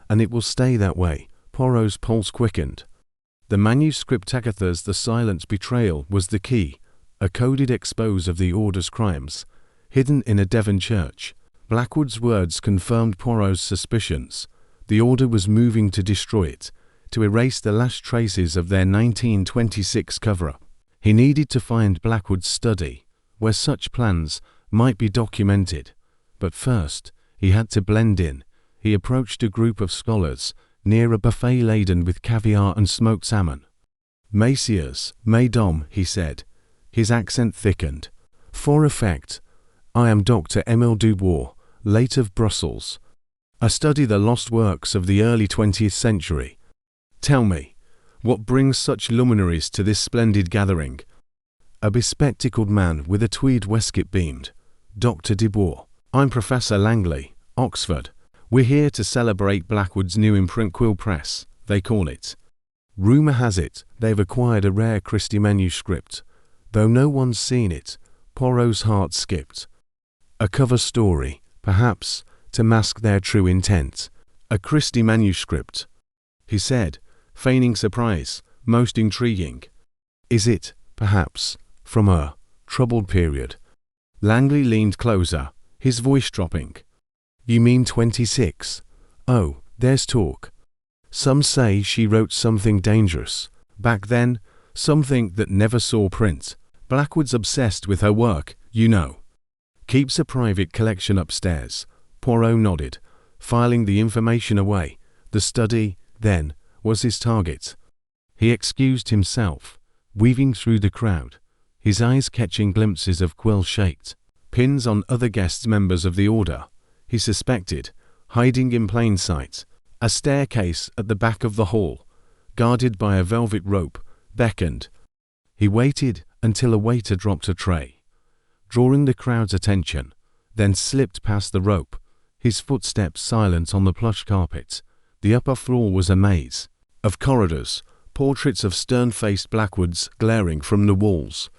and it will stay that way. Poirot's pulse quickened. The manuscript Agatha's The Silent Betrayal was the key, a coded expose of the order's crimes, hidden in a Devon church. Blackwood's words confirmed Poirot's suspicions. The order was moving to destroy it, to erase the last traces of their 1926 cover-up. He needed to find Blackwood's study, where such plans might be documented. But first, he had to blend in. He approached a group of scholars near a buffet laden with caviar and smoked salmon. "Messieurs, mesdames," he said. His accent thickened. "For effect, I am Dr. Émile Dubois, late of Brussels. I study the lost works of the early 20th century. Tell me, what brings such luminaries to this splendid gathering?" A bespectacled man with a tweed waistcoat beamed. "Dr. Dubois, I'm Professor Langley, Oxford. We're here to celebrate Blackwood's new imprint quill press, they call it. Rumour has it they've acquired a rare Christie manuscript, though no one's seen it." Poirot's heart skipped. A cover story, perhaps, to mask their true intent. "A Christie manuscript," he said, feigning surprise. "Most intriguing. Is it, perhaps, from a troubled period?" Langley leaned closer, his voice dropping. "You mean 26? Oh, there's talk. Some say she wrote something dangerous back then, something that never saw print. Blackwood's obsessed with her work, you know. Keeps a private collection upstairs." Poirot nodded, filing the information away. The study, then, was his target. He excused himself, weaving through the crowd, his eyes catching glimpses of quill-shaped pins on other guests, members of the order, he suspected, hiding in plain sight. A staircase at the back of the hall, guarded by a velvet rope, beckoned. He waited until a waiter dropped a tray, drawing the crowd's attention, then slipped past the rope, his footsteps silent on the plush carpet. The upper floor was a maze of corridors, portraits of stern-faced Blackwoods glaring from the walls.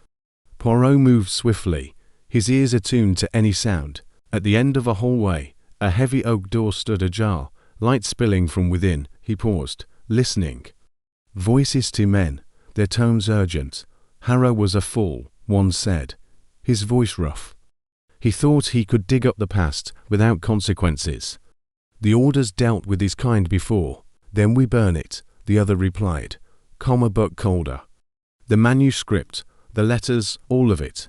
Poirot moved swiftly, his ears attuned to any sound. At the end of a hallway, a heavy oak door stood ajar, light spilling from within. He paused, listening. Voices to men, their tones urgent. Harrow was a fool, one said, his voice rough. He thought he could dig up the past without consequences. The orders dealt with his kind before. Then we burn it, the other replied, calmer but colder. The manuscript, the letters, all of it.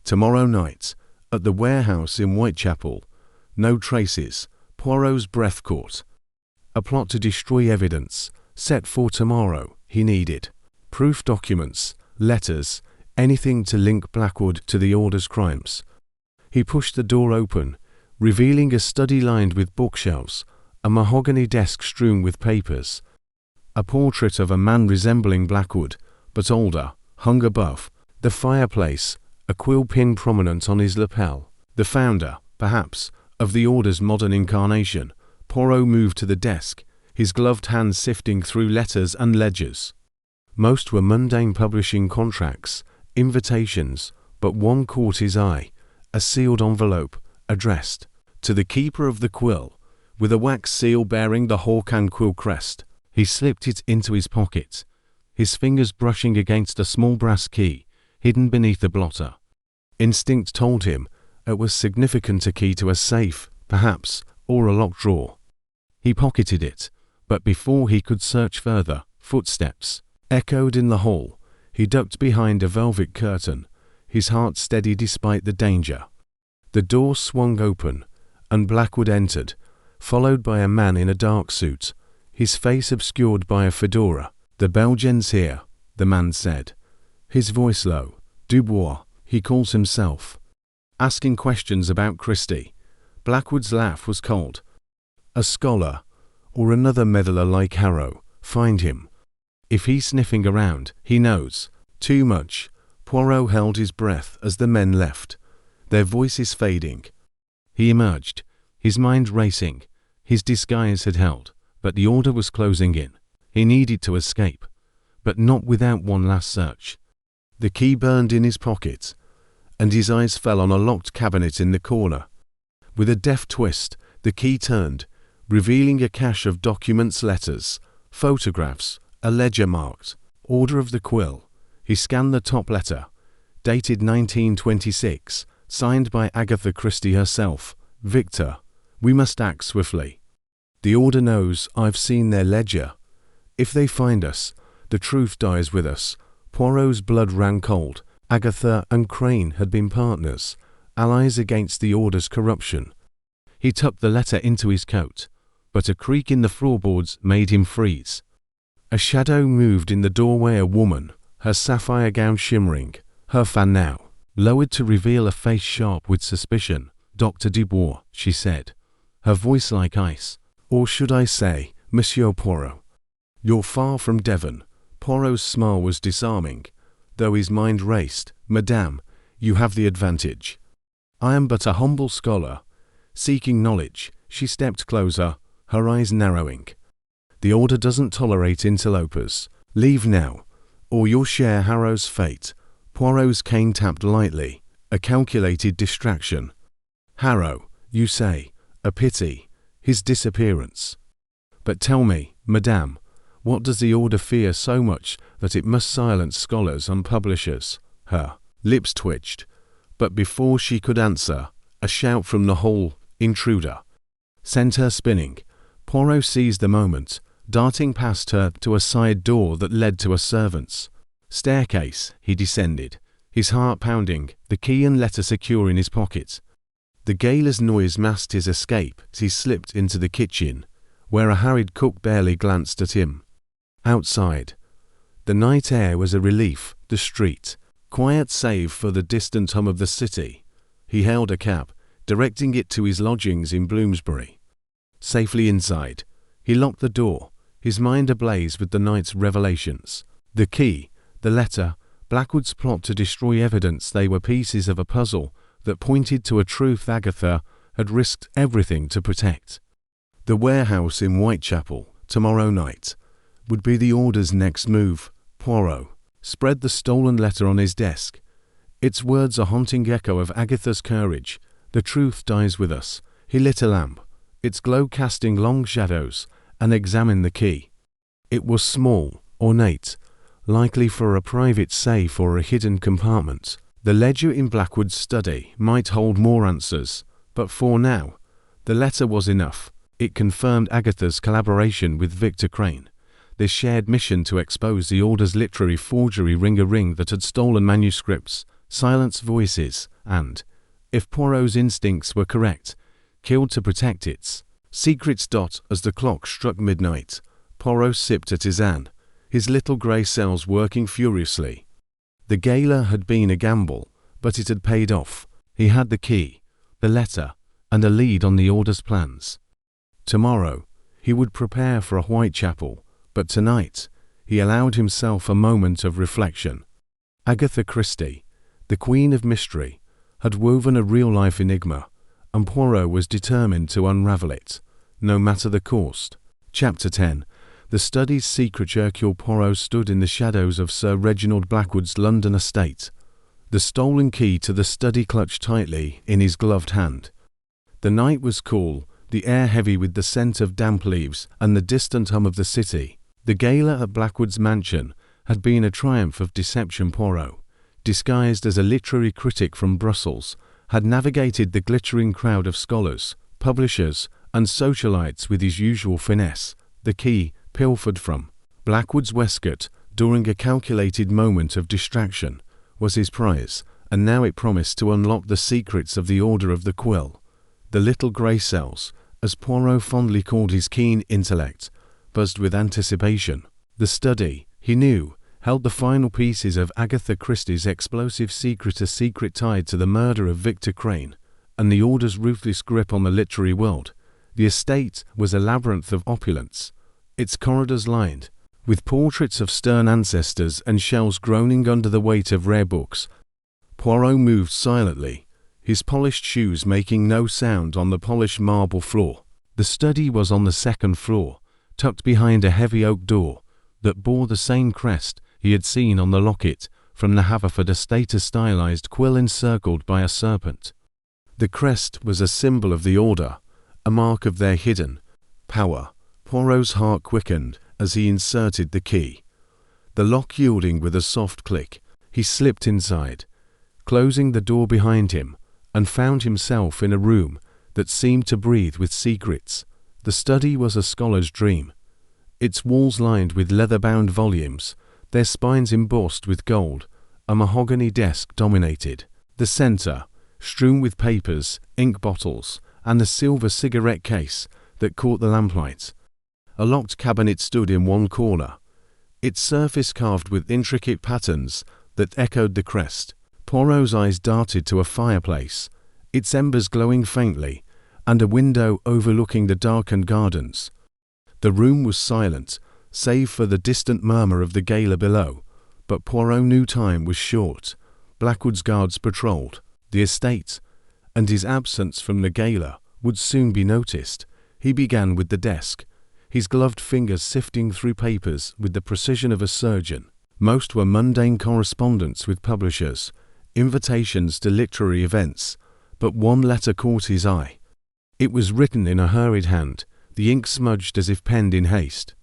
Tomorrow night, at the warehouse in Whitechapel. No traces. Poirot's breath caught. A plot to destroy evidence, set for tomorrow, he needed. Proof documents, letters, anything to link Blackwood to the order's crimes. He pushed the door open, revealing a study lined with bookshelves, a mahogany desk strewn with papers. A portrait of a man resembling Blackwood, but older, hung above. The fireplace, a quill pin prominent on his lapel. The founder, perhaps, of the order's modern incarnation. Poirot moved to the desk, his gloved hands sifting through letters and ledgers. Most were mundane publishing contracts, invitations, but one caught his eye, a sealed envelope, addressed to the keeper of the quill, with a wax seal bearing the hawk and quill crest. He slipped it into his pocket, his fingers brushing against a small brass key, hidden beneath the blotter. Instinct told him it was significant, a key to a safe, perhaps, or a locked drawer. He pocketed it, but before he could search further, footsteps echoed in the hall. He ducked behind a velvet curtain, his heart steady despite the danger. The door swung open, and Blackwood entered, followed by a man in a dark suit, his face obscured by a fedora. "The Belgian's here," the man said, his voice low. "Dubois, he calls himself. Asking questions about Christie." Blackwood's laugh was cold. "A scholar, or another meddler like Harrow, find him. If he's sniffing around, he knows too much." Poirot held his breath as the men left, their voices fading. He emerged, his mind racing. His disguise had held, but the order was closing in. He needed to escape, but not without one last search. The key burned in his pocket, and his eyes fell on a locked cabinet in the corner. With a deft twist, the key turned, revealing a cache of documents, letters, photographs, a ledger marked Order of the Quill. He scanned the top letter, dated 1926, signed by Agatha Christie herself. "Victor, we must act swiftly. The order knows I've seen their ledger. If they find us, the truth dies with us. Poirot's blood ran cold. Agatha and Crane had been partners, allies against the Order's corruption. He tucked the letter into his coat, but a creak in the floorboards made him freeze. A shadow moved in the doorway, a woman, her sapphire gown shimmering, her fan now lowered to reveal a face sharp with suspicion. "Dr. Dubois," she said, her voice like ice. "Or should I say, Monsieur Poirot? You're far from Devon." Poirot's smile was disarming, though his mind raced. "Madame, you have the advantage. I am but a humble scholar, seeking knowledge." She stepped closer, her eyes narrowing. "The Order doesn't tolerate interlopers. Leave now, or you'll share Harrow's fate." Poirot's cane tapped lightly, a calculated distraction. "Harrow, you say? A pity. His disappearance. But tell me, Madame, what does the Order fear so much that it must silence scholars and publishers?" Her lips twitched, but before she could answer, a shout from the hall, "Intruder!" sent her spinning. Poirot seized the moment, darting past her to a side door that led to a servant's staircase. He descended, his heart pounding, the key and letter secure in his pocket. The gaoler's noise masked his escape as he slipped into the kitchen, where a harried cook barely glanced at him. Outside, the night air was a relief, the street quiet save for the distant hum of the city. He hailed a cab, directing it to his lodgings in Bloomsbury. Safely inside, he locked the door, his mind ablaze with the night's revelations. The key, the letter, Blackwood's plot to destroy evidence, they were pieces of a puzzle that pointed to a truth Agatha had risked everything to protect. The warehouse in Whitechapel, tomorrow night, would be the Order's next move. Poirot spread the stolen letter on his desk, its words a haunting echo of Agatha's courage. "The truth dies with us." He lit a lamp, its glow casting long shadows, and examined the key. It was small, ornate, likely for a private safe or a hidden compartment. The ledger in Blackwood's study might hold more answers, but for now, the letter was enough. It confirmed Agatha's collaboration with Victor Crane, their shared mission to expose the Order's literary forgery, ring that had stolen manuscripts, silenced voices, and, if Poirot's instincts were correct, killed to protect its secrets. As the clock struck midnight, Poirot sipped a tisane, his little grey cells working furiously. The gala had been a gamble, but it had paid off. He had the key, the letter, and a lead on the Order's plans. Tomorrow, he would prepare for a Whitechapel, but tonight, he allowed himself a moment of reflection. Agatha Christie, the Queen of Mystery, had woven a real-life enigma, and Poirot was determined to unravel it, no matter the cost. Chapter 10. The study's secret. Hercule Poirot stood in the shadows of Sir Reginald Blackwood's London estate, the stolen key to the study clutched tightly in his gloved hand. The night was cool, the air heavy with the scent of damp leaves and the distant hum of the city. The gala at Blackwood's mansion had been a triumph of deception. Poirot, disguised as a literary critic from Brussels, had navigated the glittering crowd of scholars, publishers, and socialites with his usual finesse. The key, pilfered from Blackwood's waistcoat during a calculated moment of distraction, was his prize, and now it promised to unlock the secrets of the Order of the Quill. The little grey cells, as Poirot fondly called his keen intellect, buzzed with anticipation. The study, he knew, held the final pieces of Agatha Christie's explosive secret, a secret tied to the murder of Victor Crane and the Order's ruthless grip on the literary world. The estate was a labyrinth of opulence, its corridors lined with portraits of stern ancestors and shelves groaning under the weight of rare books. Poirot moved silently, his polished shoes making no sound on the polished marble floor. The study was on the second floor, tucked behind a heavy oak door that bore the same crest he had seen on the locket from the Haverford estate, a stylized quill encircled by a serpent. The crest was a symbol of the Order, a mark of their hidden power. Poirot's heart quickened as he inserted the key. The lock yielding with a soft click, he slipped inside, closing the door behind him, and found himself in a room that seemed to breathe with secrets. The study was a scholar's dream. its walls lined with leather-bound volumes, their spines embossed with gold. A mahogany desk dominated the center, strewn with papers, ink bottles, and a silver cigarette case that caught the lamplight. A locked cabinet stood in one corner, its surface carved with intricate patterns that echoed the crest. Poirot's eyes darted to a fireplace, its embers glowing faintly, and a window overlooking the darkened gardens. The room was silent, save for the distant murmur of the gala below, but Poirot knew time was short. Blackwood's guards patrolled the estate, and his absence from the gala would soon be noticed. He began with the desk, his gloved fingers sifting through papers with the precision of a surgeon. Most were mundane correspondence with publishers, invitations to literary events, but one letter caught his eye. It was written in a hurried hand, the ink smudged as if penned in haste.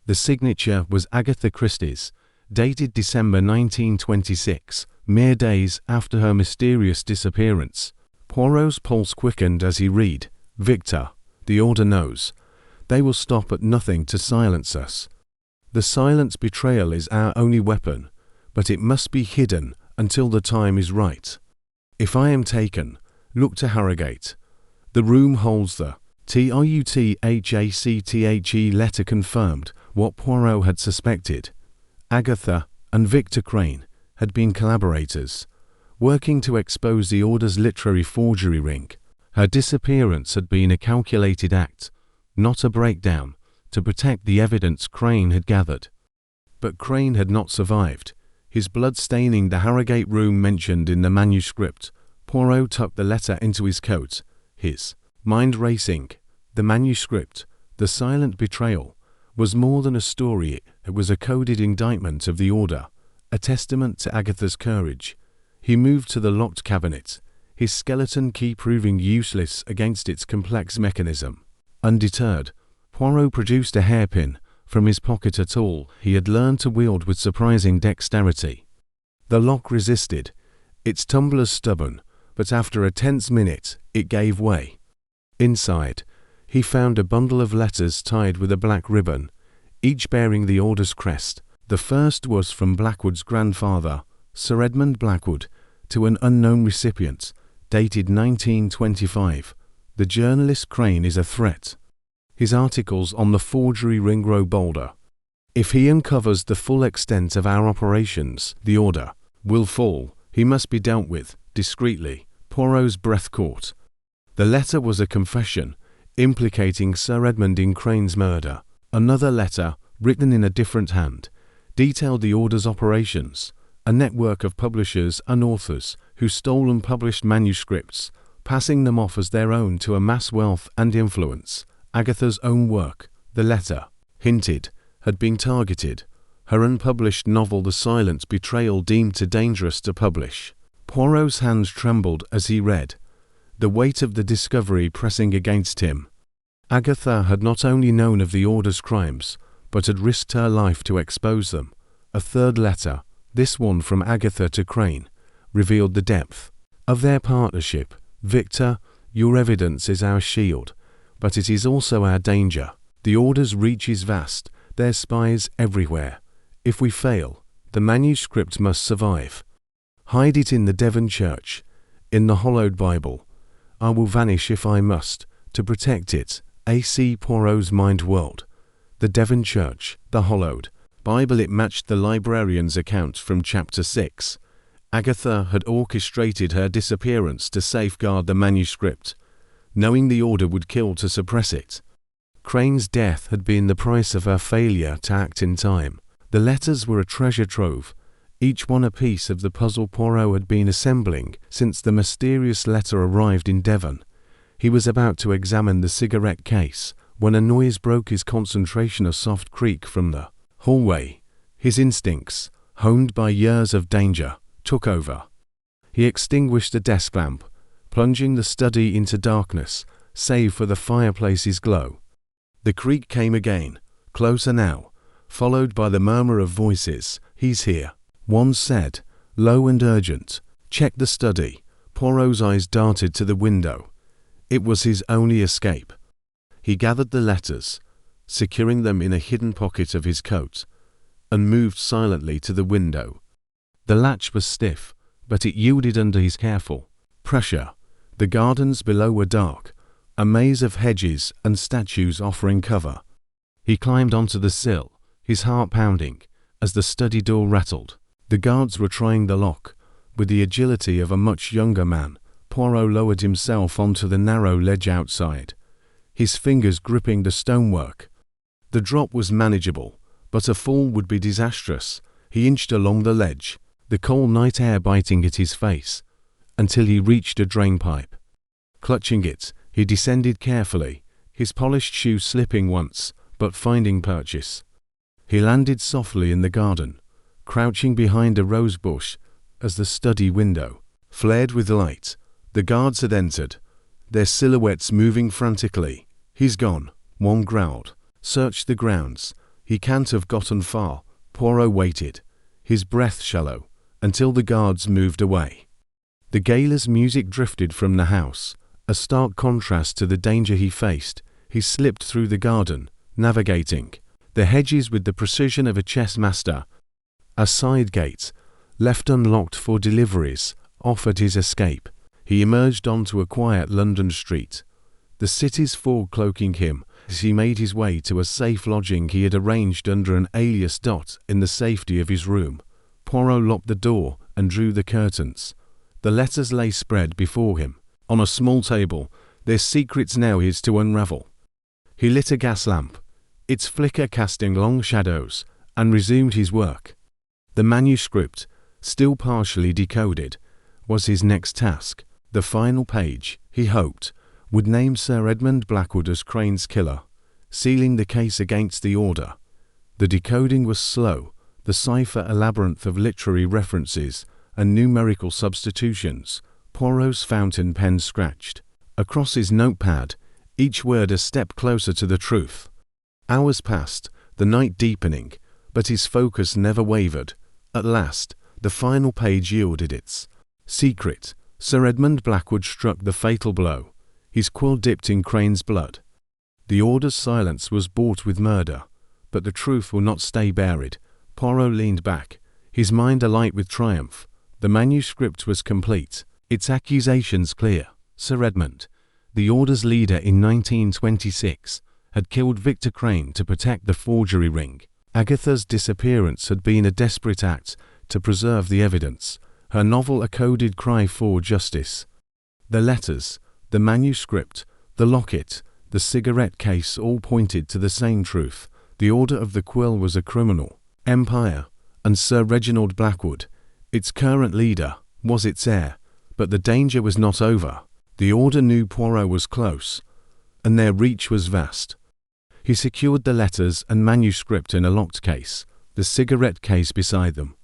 The signature was Agatha Christie's, dated December 1926, mere days after her mysterious disappearance. Poirot's pulse quickened as he read, "Victor, the order knows. They will stop at nothing to silence us. The silence betrayal is our only weapon, but it must be hidden until the time is right. If I am taken, look to Harrogate. The room holds the TRUTHACTHE letter confirmed what Poirot had suspected. Agatha and Victor Crane had been collaborators, working to expose the order's literary forgery ring. Her disappearance had been a calculated act, not a breakdown, to protect the evidence Crane had gathered. But Crane had not survived, his blood staining the Harrogate room mentioned in the manuscript. Poirot tucked the letter into his coat, his mind racing. The manuscript, the silent betrayal, was more than a story. It was a coded indictment of the order, a testament to Agatha's courage. He moved to the locked cabinet, his skeleton key proving useless against its complex mechanism. Undeterred, Poirot produced a hairpin from his pocket, a tool he had learned to wield with surprising dexterity. The lock resisted, its tumblers stubborn, but after a tense minute, it gave way. Inside, he found a bundle of letters tied with a black ribbon, each bearing the order's crest. The first was from Blackwood's grandfather, Sir Edmund Blackwood, to an unknown recipient, dated 1925. The journalist Crane is a threat. His articles on the forgery ring grow bolder. If he uncovers the full extent of our operations, the order will fall. He must be dealt with discreetly. Poirot's breath caught. The letter was a confession, implicating Sir Edmund in Crane's murder. Another letter, written in a different hand, detailed the order's operations, a network of publishers and authors who stole and published manuscripts, passing them off as their own to amass wealth and influence. Agatha's own work, the letter hinted, had been targeted, her unpublished novel The Silent Betrayal deemed too dangerous to publish. Poirot's hands trembled as he read, the weight of the discovery pressing against him. Agatha had not only known of the order's crimes, but had risked her life to expose them. A third letter, this one from Agatha to Crane, revealed the depth of their partnership. Victor, your evidence is our shield, but it is also our danger. The order's reach is vast, their spies everywhere. If we fail, the manuscript must survive. Hide it in the Devon Church, in the hollowed Bible. I will vanish if I must, to protect it. A.C. Poirot's mind whirled. The Devon Church, the hollowed Bible. It matched the librarian's account from chapter 6. Agatha had orchestrated her disappearance to safeguard the manuscript, knowing the order would kill to suppress it. Crane's death had been the price of her failure to act in time. The letters were a treasure trove, each one a piece of the puzzle Poirot had been assembling since the mysterious letter arrived in Devon. He was about to examine the cigarette case when a noise broke his concentration, a soft creak from the hallway. His instincts, honed by years of danger, took over. He extinguished the desk lamp, plunging the study into darkness, save for the fireplace's glow. The creak came again, closer now, followed by the murmur of voices. He's here, one said, low and urgent. Check the study. Poirot's eyes darted to the window. It was his only escape. He gathered the letters, securing them in a hidden pocket of his coat, and moved silently to the window. The latch was stiff, but it yielded under his careful pressure. The gardens below were dark, a maze of hedges and statues offering cover. He climbed onto the sill, his heart pounding, as the study door rattled. The guards were trying the lock. With the agility of a much younger man, Poirot lowered himself onto the narrow ledge outside, his fingers gripping the stonework. The drop was manageable, but a fall would be disastrous. He inched along the ledge, the cold night air biting at his face, until he reached a drainpipe. Clutching it, he descended carefully, his polished shoe slipping once, but finding purchase. He landed softly in the garden, crouching behind a rose bush as the study window flared with light. The guards had entered, their silhouettes moving frantically. "He's gone," one growled. "Search the grounds. He can't have gotten far." Poirot waited, his breath shallow, until the guards moved away. The gaoler's music drifted from the house, a stark contrast to the danger he faced. He slipped through the garden, navigating the hedges with the precision of a chess master. A side gate, left unlocked for deliveries, offered his escape. He emerged onto a quiet London street, the city's fog cloaking him as he made his way to a safe lodging he had arranged under an alias dot in the safety of his room. Poirot locked the door and drew the curtains. The letters lay spread before him, on a small table, their secrets now his to unravel. He lit a gas lamp, its flicker casting long shadows, and resumed his work. The manuscript, still partially decoded, was his next task. The final page, he hoped, would name Sir Edmund Blackwood as Crane's killer, sealing the case against the order. The decoding was slow, the cipher a labyrinth of literary references and numerical substitutions. Poirot's fountain pen scratched across his notepad, each word a step closer to the truth. Hours passed, the night deepening, but his focus never wavered. At last, the final page yielded its secret. Sir Edmund Blackwood struck the fatal blow, his quill dipped in Crane's blood. The order's silence was bought with murder, but the truth will not stay buried. Poirot leaned back, his mind alight with triumph. The manuscript was complete, its accusations clear. Sir Edmund, the order's leader in 1926, had killed Victor Crane to protect the forgery ring. Agatha's disappearance had been a desperate act to preserve the evidence, her novel a coded cry for justice. The letters, the manuscript, the locket, the cigarette case all pointed to the same truth. The Order of the Quill was a criminal empire, and Sir Reginald Blackwood, its current leader, was its heir. But the danger was not over. The Order knew Poirot was close, and their reach was vast. He secured the letters and manuscript in a locked case, the cigarette case beside them.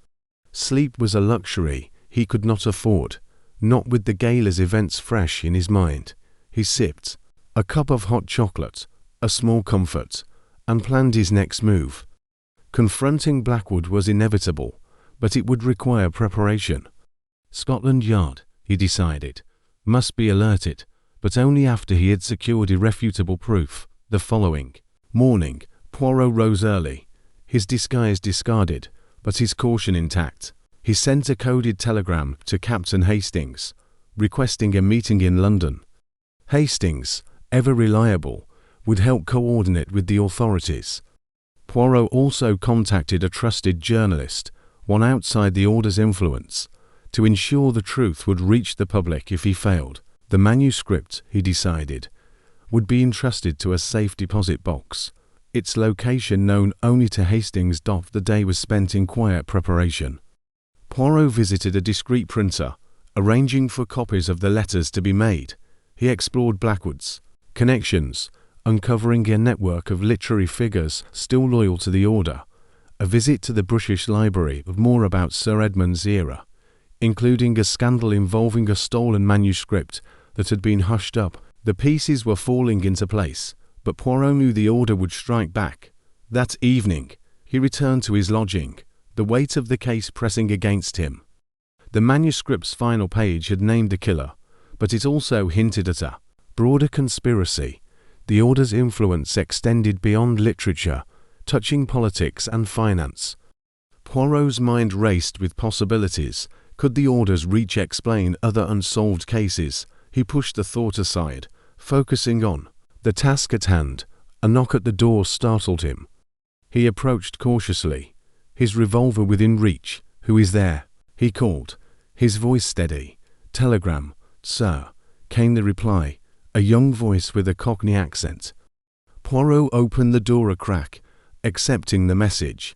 Sleep was a luxury he could not afford, not with the gaoler's events fresh in his mind. He sipped a cup of hot chocolate, a small comfort, and planned his next move. Confronting Blackwood was inevitable, but it would require preparation. Scotland Yard, he decided, must be alerted, but only after he had secured irrefutable proof. The following morning, Poirot rose early, his disguise discarded, but his caution intact. He sent a coded telegram to Captain Hastings, requesting a meeting in London. Hastings, ever reliable, would help coordinate with the authorities. Poirot also contacted a trusted journalist, one outside the Order's influence, to ensure the truth would reach the public if he failed. The manuscript, he decided, would be entrusted to a safe deposit box, its location known only to Hastings. The day was spent in quiet preparation. Poirot visited a discreet printer, arranging for copies of the letters to be made. He explored Blackwood's connections, uncovering a network of literary figures still loyal to the Order. A visit to the British Library of more about Sir Edmund's era, including a scandal involving a stolen manuscript that had been hushed up. The pieces were falling into place, but Poirot knew the Order would strike back. That evening, he returned to his lodging, the weight of the case pressing against him. The manuscript's final page had named the killer, but it also hinted at a broader conspiracy. The order's influence extended beyond literature, touching politics and finance. Poirot's mind raced with possibilities. Could the order's reach explain other unsolved cases? He pushed the thought aside, focusing on the task at hand. A knock at the door startled him. He approached cautiously, his revolver within reach. "Who is there?" he called, his voice steady. "Telegram, sir," came the reply, a young voice with a Cockney accent. Poirot opened the door a crack, accepting the message.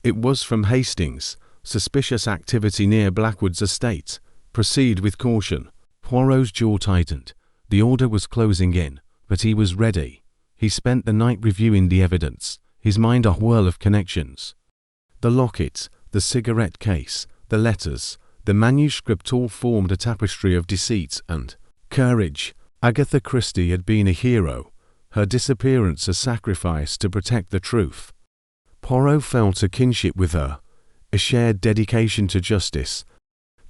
It was from Hastings. "Suspicious activity near Blackwood's estate. Proceed with caution." Poirot's jaw tightened. The order was closing in, but he was ready. He spent the night reviewing the evidence, his mind a whirl of connections. The locket, the cigarette case, the letters, the manuscript all formed a tapestry of deceit and courage. Agatha Christie had been a hero, her disappearance a sacrifice to protect the truth. Poirot felt a kinship with her, a shared dedication to justice.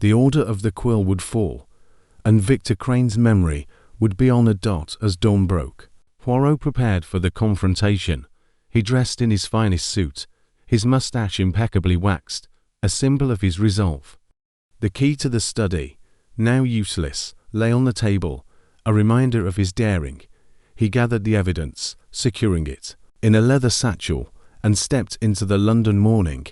The order of the quill would fall, and Victor Crane's memory would be on a dot as dawn broke. Poirot prepared for the confrontation. He dressed in his finest suit, his mustache impeccably waxed, a symbol of his resolve. The key to the study, now useless, lay on the table, a reminder of his daring. He gathered the evidence, securing it in a leather satchel, and stepped into the London morning.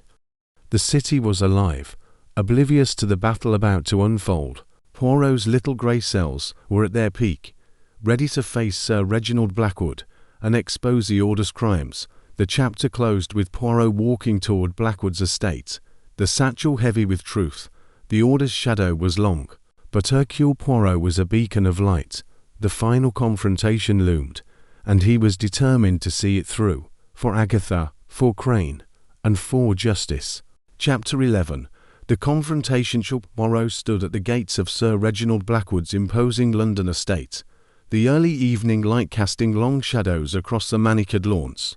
The city was alive, oblivious to the battle about to unfold. Poirot's little grey cells were at their peak, ready to face Sir Reginald Blackwood and expose the order's crimes. The chapter closed with Poirot walking toward Blackwood's estate, the satchel heavy with truth. The order's shadow was long, but Hercule Poirot was a beacon of light. The final confrontation loomed, and he was determined to see it through, for Agatha, for Crane, and for justice. Chapter 11. The confrontation. Poirot stood at the gates of Sir Reginald Blackwood's imposing London estate, the early evening light casting long shadows across the manicured lawns.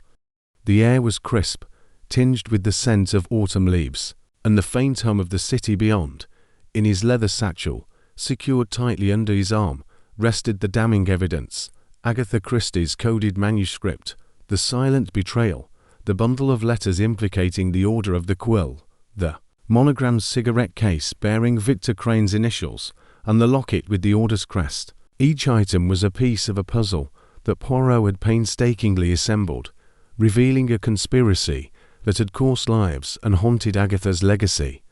The air was crisp, tinged with the scent of autumn leaves, and the faint hum of the city beyond. In his leather satchel, secured tightly under his arm, rested the damning evidence: Agatha Christie's coded manuscript, the silent betrayal, the bundle of letters implicating the order of the quill, the monogrammed cigarette case bearing Victor Crane's initials, and the locket with the order's crest. Each item was a piece of a puzzle that Poirot had painstakingly assembled, revealing a conspiracy that had course lives and haunted Agatha's legacy.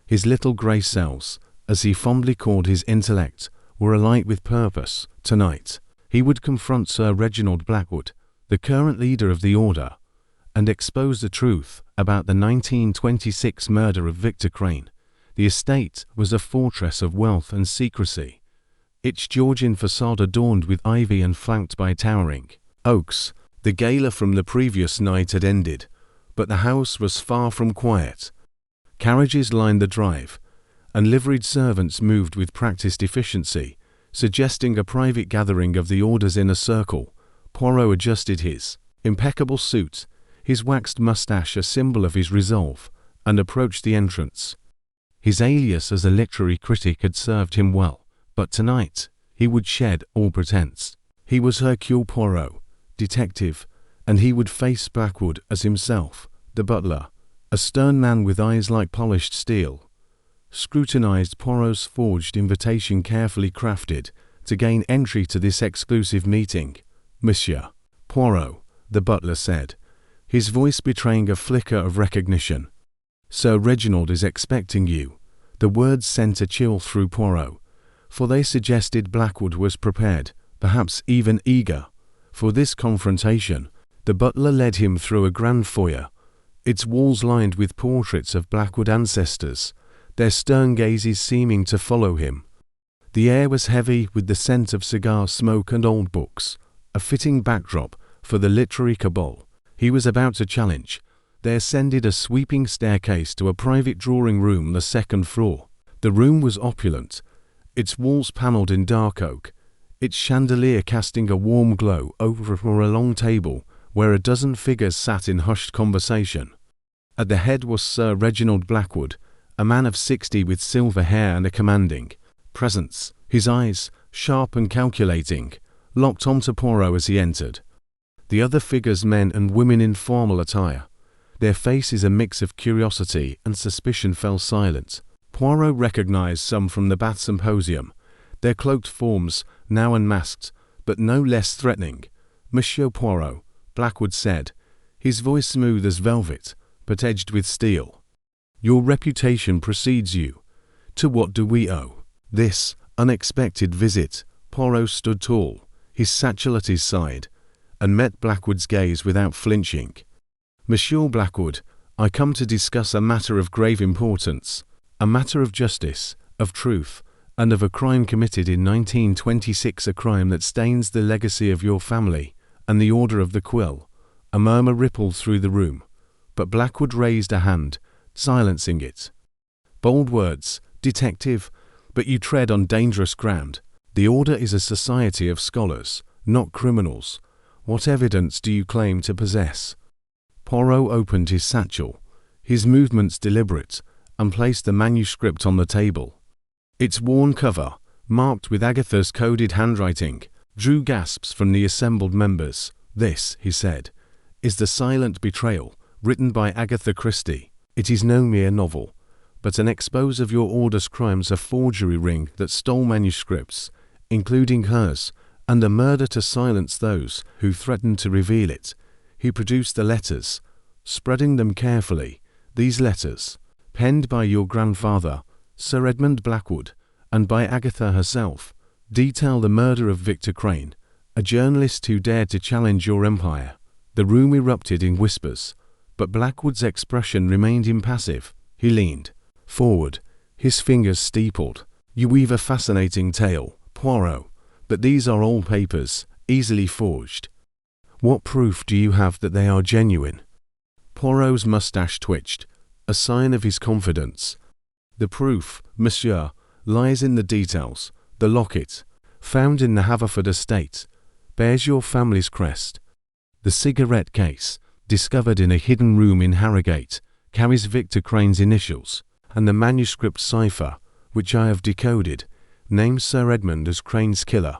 His little grey cells, as he fondly called his intellect, were alight with purpose. Tonight, he would confront Sir Reginald Blackwood, the current leader of the order, and expose the truth about the 1926 murder of Victor Crane. The estate was a fortress of wealth and secrecy, its Georgian facade adorned with ivy and flanked by towering oaks. The gala from the previous night had ended, but the house was far from quiet. Carriages lined the drive, and liveried servants moved with practiced efficiency, suggesting a private gathering of the order's inner circle. Poirot adjusted his impeccable suit, his waxed mustache a symbol of his resolve, and approached the entrance. His alias as a literary critic had served him well, but tonight he would shed all pretense. He was Hercule Poirot, detective, and he would face Blackwood as himself, the butler, a stern man with eyes like polished steel. Scrutinized Poirot's forged invitation, carefully crafted to gain entry to this exclusive meeting. "Monsieur Poirot," the butler said, his voice betraying a flicker of recognition. "Sir Reginald is expecting you." The words sent a chill through Poirot, for they suggested Blackwood was prepared, perhaps even eager, for this confrontation. The butler led him through a grand foyer, its walls lined with portraits of Blackwood ancestors, their stern gazes seeming to follow him. The air was heavy with the scent of cigar smoke and old books, a fitting backdrop for the literary cabal he was about to challenge. They ascended a sweeping staircase to a private drawing room on the second floor. The room was opulent, its walls panelled in dark oak, its chandelier casting a warm glow over a long table where a dozen figures sat in hushed conversation. At the head was Sir Reginald Blackwood, a man of 60 with silver hair and a commanding presence. His eyes, sharp and calculating, locked onto Poirot as he entered. The other figures, men and women in formal attire. Their faces, a mix of curiosity and suspicion, fell silent. Poirot recognized some from the Bath Symposium, their cloaked forms, now unmasked, but no less threatening. "Monsieur Poirot," Blackwood said, his voice smooth as velvet, but edged with steel. "Your reputation precedes you. To what do we owe this unexpected visit?" Poirot stood tall, his satchel at his side, and met Blackwood's gaze without flinching. "Monsieur Blackwood, I come to discuss a matter of grave importance, a matter of justice, of truth, and of a crime committed in 1926, a crime that stains the legacy of your family and the Order of the Quill." A murmur rippled through the room, but Blackwood raised a hand, silencing it. "Bold words, detective, but you tread on dangerous ground. The Order is a society of scholars, not criminals. What evidence do you claim to possess?" Poirot opened his satchel, his movements deliberate, and placed the manuscript on the table. Its worn cover, marked with Agatha's coded handwriting, drew gasps from the assembled members. "This," he said, "is The Silent Betrayal, written by Agatha Christie. It is no mere novel, but an expose of your Order's crimes, a forgery ring that stole manuscripts, including hers, and a murder to silence those who threatened to reveal it." He produced the letters, spreading them carefully. "These letters, penned by your grandfather, Sir Edmund Blackwood, and by Agatha herself, detail the murder of Victor Crane, a journalist who dared to challenge your empire." The room erupted in whispers, but Blackwood's expression remained impassive. He leaned forward, his fingers steepled. "You weave a fascinating tale, Poirot, but these are all papers, easily forged. What proof do you have that they are genuine?" Poirot's mustache twitched, a sign of his confidence. "The proof, monsieur, lies in the details. The locket, found in the Haverford estate, bears your family's crest. The cigarette case, discovered in a hidden room in Harrogate, carries Victor Crane's initials, and the manuscript cipher, which I have decoded, names Sir Edmund as Crane's killer.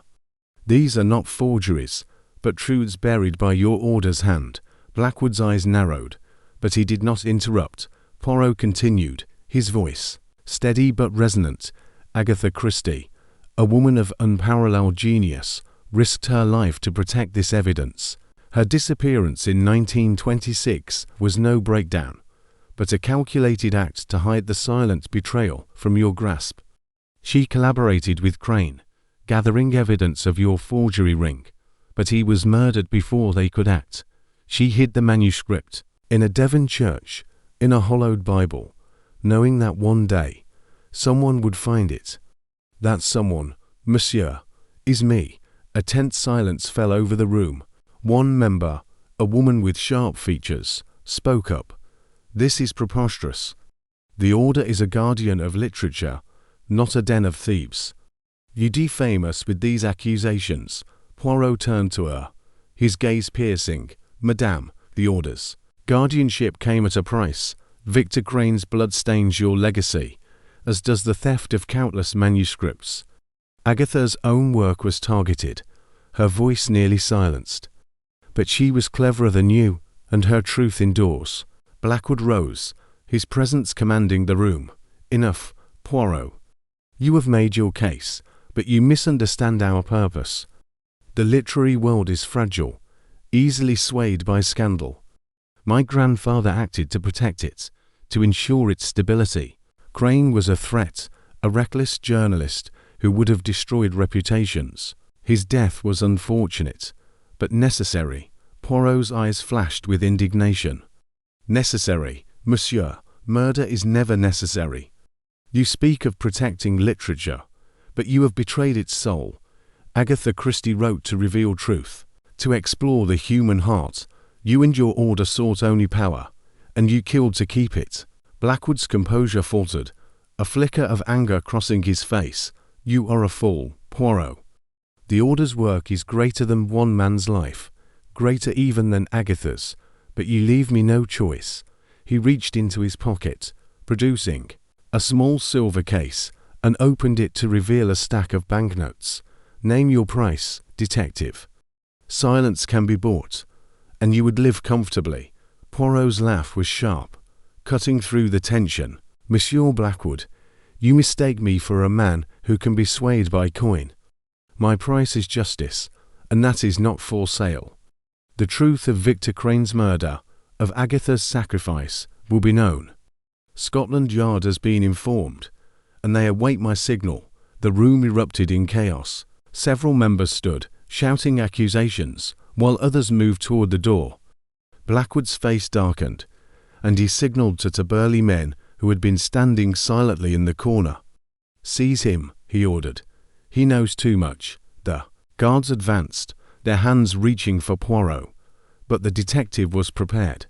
These are not forgeries, but truths buried by your Order's hand." Blackwood's eyes narrowed, but he did not interrupt. Poirot continued, his voice steady but resonant. "Agatha Christie, a woman of unparalleled genius, risked her life to protect this evidence. Her disappearance in 1926 was no breakdown, but a calculated act to hide the silent betrayal from your grasp. She collaborated with Crane, gathering evidence of your forgery ring, but he was murdered before they could act. She hid the manuscript in a Devon church, in a hollowed Bible, knowing that one day someone would find it. That someone, monsieur, is me." A tense silence fell over the room. One member, a woman with sharp features, spoke up. "This is preposterous. The Order is a guardian of literature, not a den of thieves. You defame us with these accusations." Poirot turned to her, his gaze piercing. "Madame, the Order's guardianship came at a price. Victor Crane's blood stains your legacy, as does the theft of countless manuscripts. Agatha's own work was targeted." Her voice nearly silenced. "But she was cleverer than you, and her truth endures." Blackwood rose, his presence commanding the room. "Enough, Poirot. You have made your case, but you misunderstand our purpose. The literary world is fragile, easily swayed by scandal. My grandfather acted to protect it, to ensure its stability. Crane was a threat, a reckless journalist who would have destroyed reputations. His death was unfortunate, but necessary." Poirot's eyes flashed with indignation. "Necessary, monsieur. Murder is never necessary. You speak of protecting literature, but you have betrayed its soul. Agatha Christie wrote to reveal truth, to explore the human heart. You and your Order sought only power, and you killed to keep it." Blackwood's composure faltered, a flicker of anger crossing his face. "You are a fool, Poirot. The Order's work is greater than one man's life, greater even than Agatha's, but you leave me no choice." He reached into his pocket, producing a small silver case, and opened it to reveal a stack of banknotes. Name your price, detective. Silence can be bought, and you would live comfortably. Poirot's laugh was sharp, cutting through the tension. Monsieur Blackwood, you mistake me for a man who can be swayed by coin. My price is justice, and that is not for sale. The truth of Victor Crane's murder, of Agatha's sacrifice, will be known. Scotland Yard has been informed, and they await my signal. The room erupted in chaos. Several members stood, shouting accusations, while others moved toward the door. Blackwood's face darkened, and he signaled to two burly men who had been standing silently in the corner. "Seize him," he ordered. "He knows too much." The guards advanced, their hands reaching for Poirot, but the detective was prepared.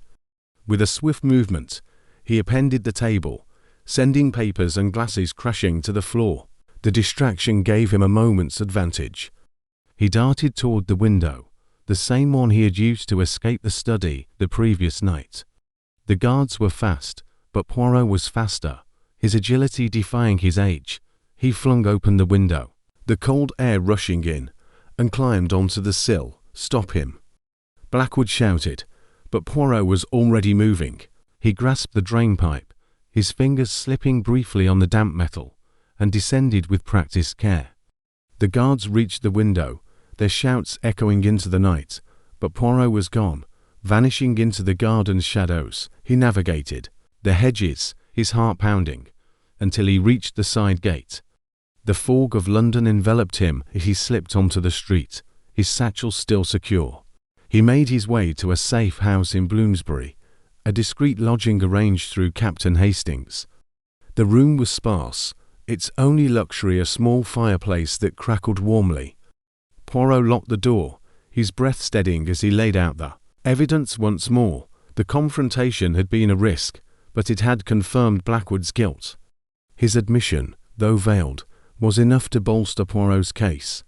With a swift movement, he upended the table, sending papers and glasses crashing to the floor. The distraction gave him a moment's advantage. He darted toward the window, the same one he had used to escape the study the previous night. The guards were fast, but Poirot was faster, his agility defying his age. He flung open the window, the cold air rushing in, and climbed onto the sill. "Stop him!" Blackwood shouted, but Poirot was already moving. He grasped the drain pipe, his fingers slipping briefly on the damp metal, and descended with practiced care. The guards reached the window, their shouts echoing into the night, but Poirot was gone, vanishing into the garden's shadows. He navigated the hedges, his heart pounding, until he reached the side gate. The fog of London enveloped him as he slipped onto the street, his satchel still secure. He made his way to a safe house in Bloomsbury, a discreet lodging arranged through Captain Hastings. The room was sparse, its only luxury a small fireplace that crackled warmly. Poirot locked the door, his breath steadying as he laid out the evidence once more. The confrontation had been a risk, but it had confirmed Blackwood's guilt. His admission, though veiled, was enough to bolster Poirot's case.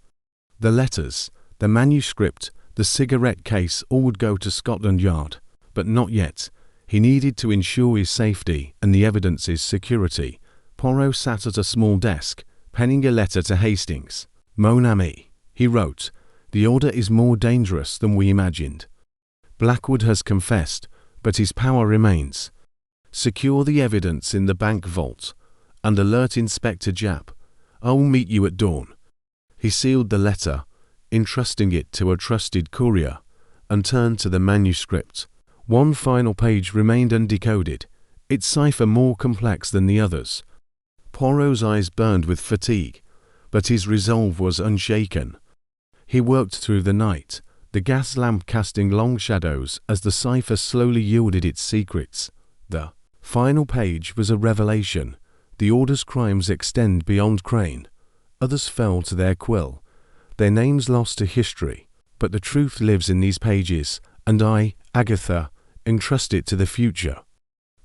The letters, the manuscript, the cigarette case all would go to Scotland Yard, but not yet. He needed to ensure his safety and the evidence's security. Poirot sat at a small desk, penning a letter to Hastings. "Mon ami," he wrote, "the order is more dangerous than we imagined. Blackwood has confessed, but his power remains. Secure the evidence in the bank vault, and alert Inspector Japp. I will meet you at dawn." He sealed the letter, entrusting it to a trusted courier, and turned to the manuscript. One final page remained undecoded, its cipher more complex than the others. Poirot's eyes burned with fatigue, but his resolve was unshaken. He worked through the night, the gas lamp casting long shadows as the cipher slowly yielded its secrets. The final page was a revelation. The order's crimes extend beyond Crane. Others fell to their quill, their names lost to history, but the truth lives in these pages, and I, Agatha, entrust it to the future.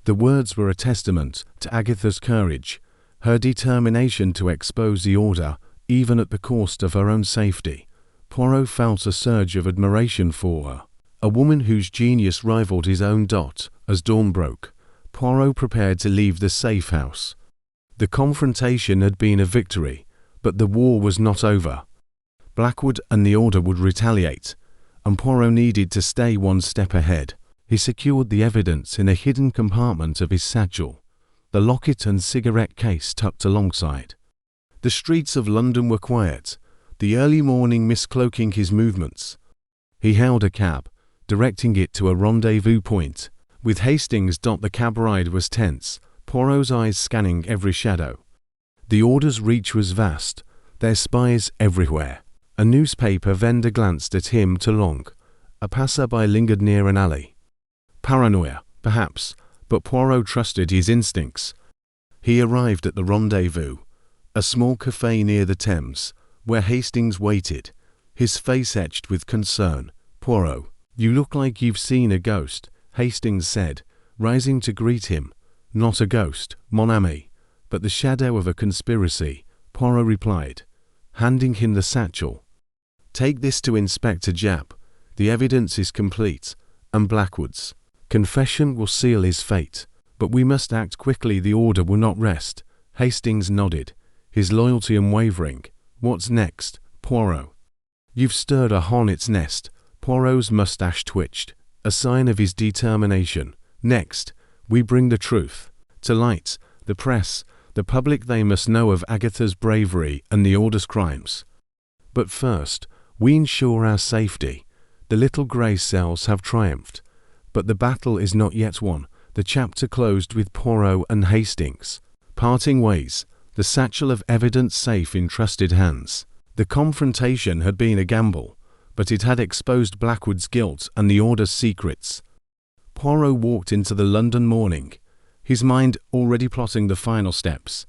The words were a testament to Agatha's courage, her determination to expose the order, even at the cost of her own safety. Poirot felt a surge of admiration for her, a woman whose genius rivaled his own. As dawn broke, Poirot prepared to leave the safe house. The confrontation had been a victory, but the war was not over. Blackwood and the order would retaliate, and Poirot needed to stay one step ahead. He secured the evidence in a hidden compartment of his satchel, the locket and cigarette case tucked alongside. The streets of London were quiet, the early morning mist cloaking his movements. He hailed a cab, directing it to a rendezvous point. With Hastings, the cab ride was tense, Poirot's eyes scanning every shadow. The order's reach was vast, their spies everywhere. A newspaper vendor glanced at him too long. A passer-by lingered near an alley. Paranoia, perhaps, but Poirot trusted his instincts. He arrived at the rendezvous, a small cafe near the Thames, where Hastings waited, his face etched with concern. "Poirot, you look like you've seen a ghost," Hastings said, rising to greet him. "Not a ghost, mon ami, but the shadow of a conspiracy," Poirot replied, handing him the satchel. "Take this to Inspector Japp. The evidence is complete, and Blackwood's confession will seal his fate. But we must act quickly, the order will not rest." Hastings nodded, his loyalty unwavering. "What's next?" Poirot. You've stirred a hornet's nest. Poirot's mustache twitched, a sign of his determination. Next, we bring the truth to light. The press, the public, they must know of Agatha's bravery and the Order's crimes. But first, we ensure our safety. The little grey cells have triumphed, but the battle is not yet won. The chapter closed with Poirot and Hastings parting ways, the satchel of evidence safe in trusted hands. The confrontation had been a gamble, but it had exposed Blackwood's guilt and the Order's secrets. Poirot walked into the London morning, his mind already plotting the final steps.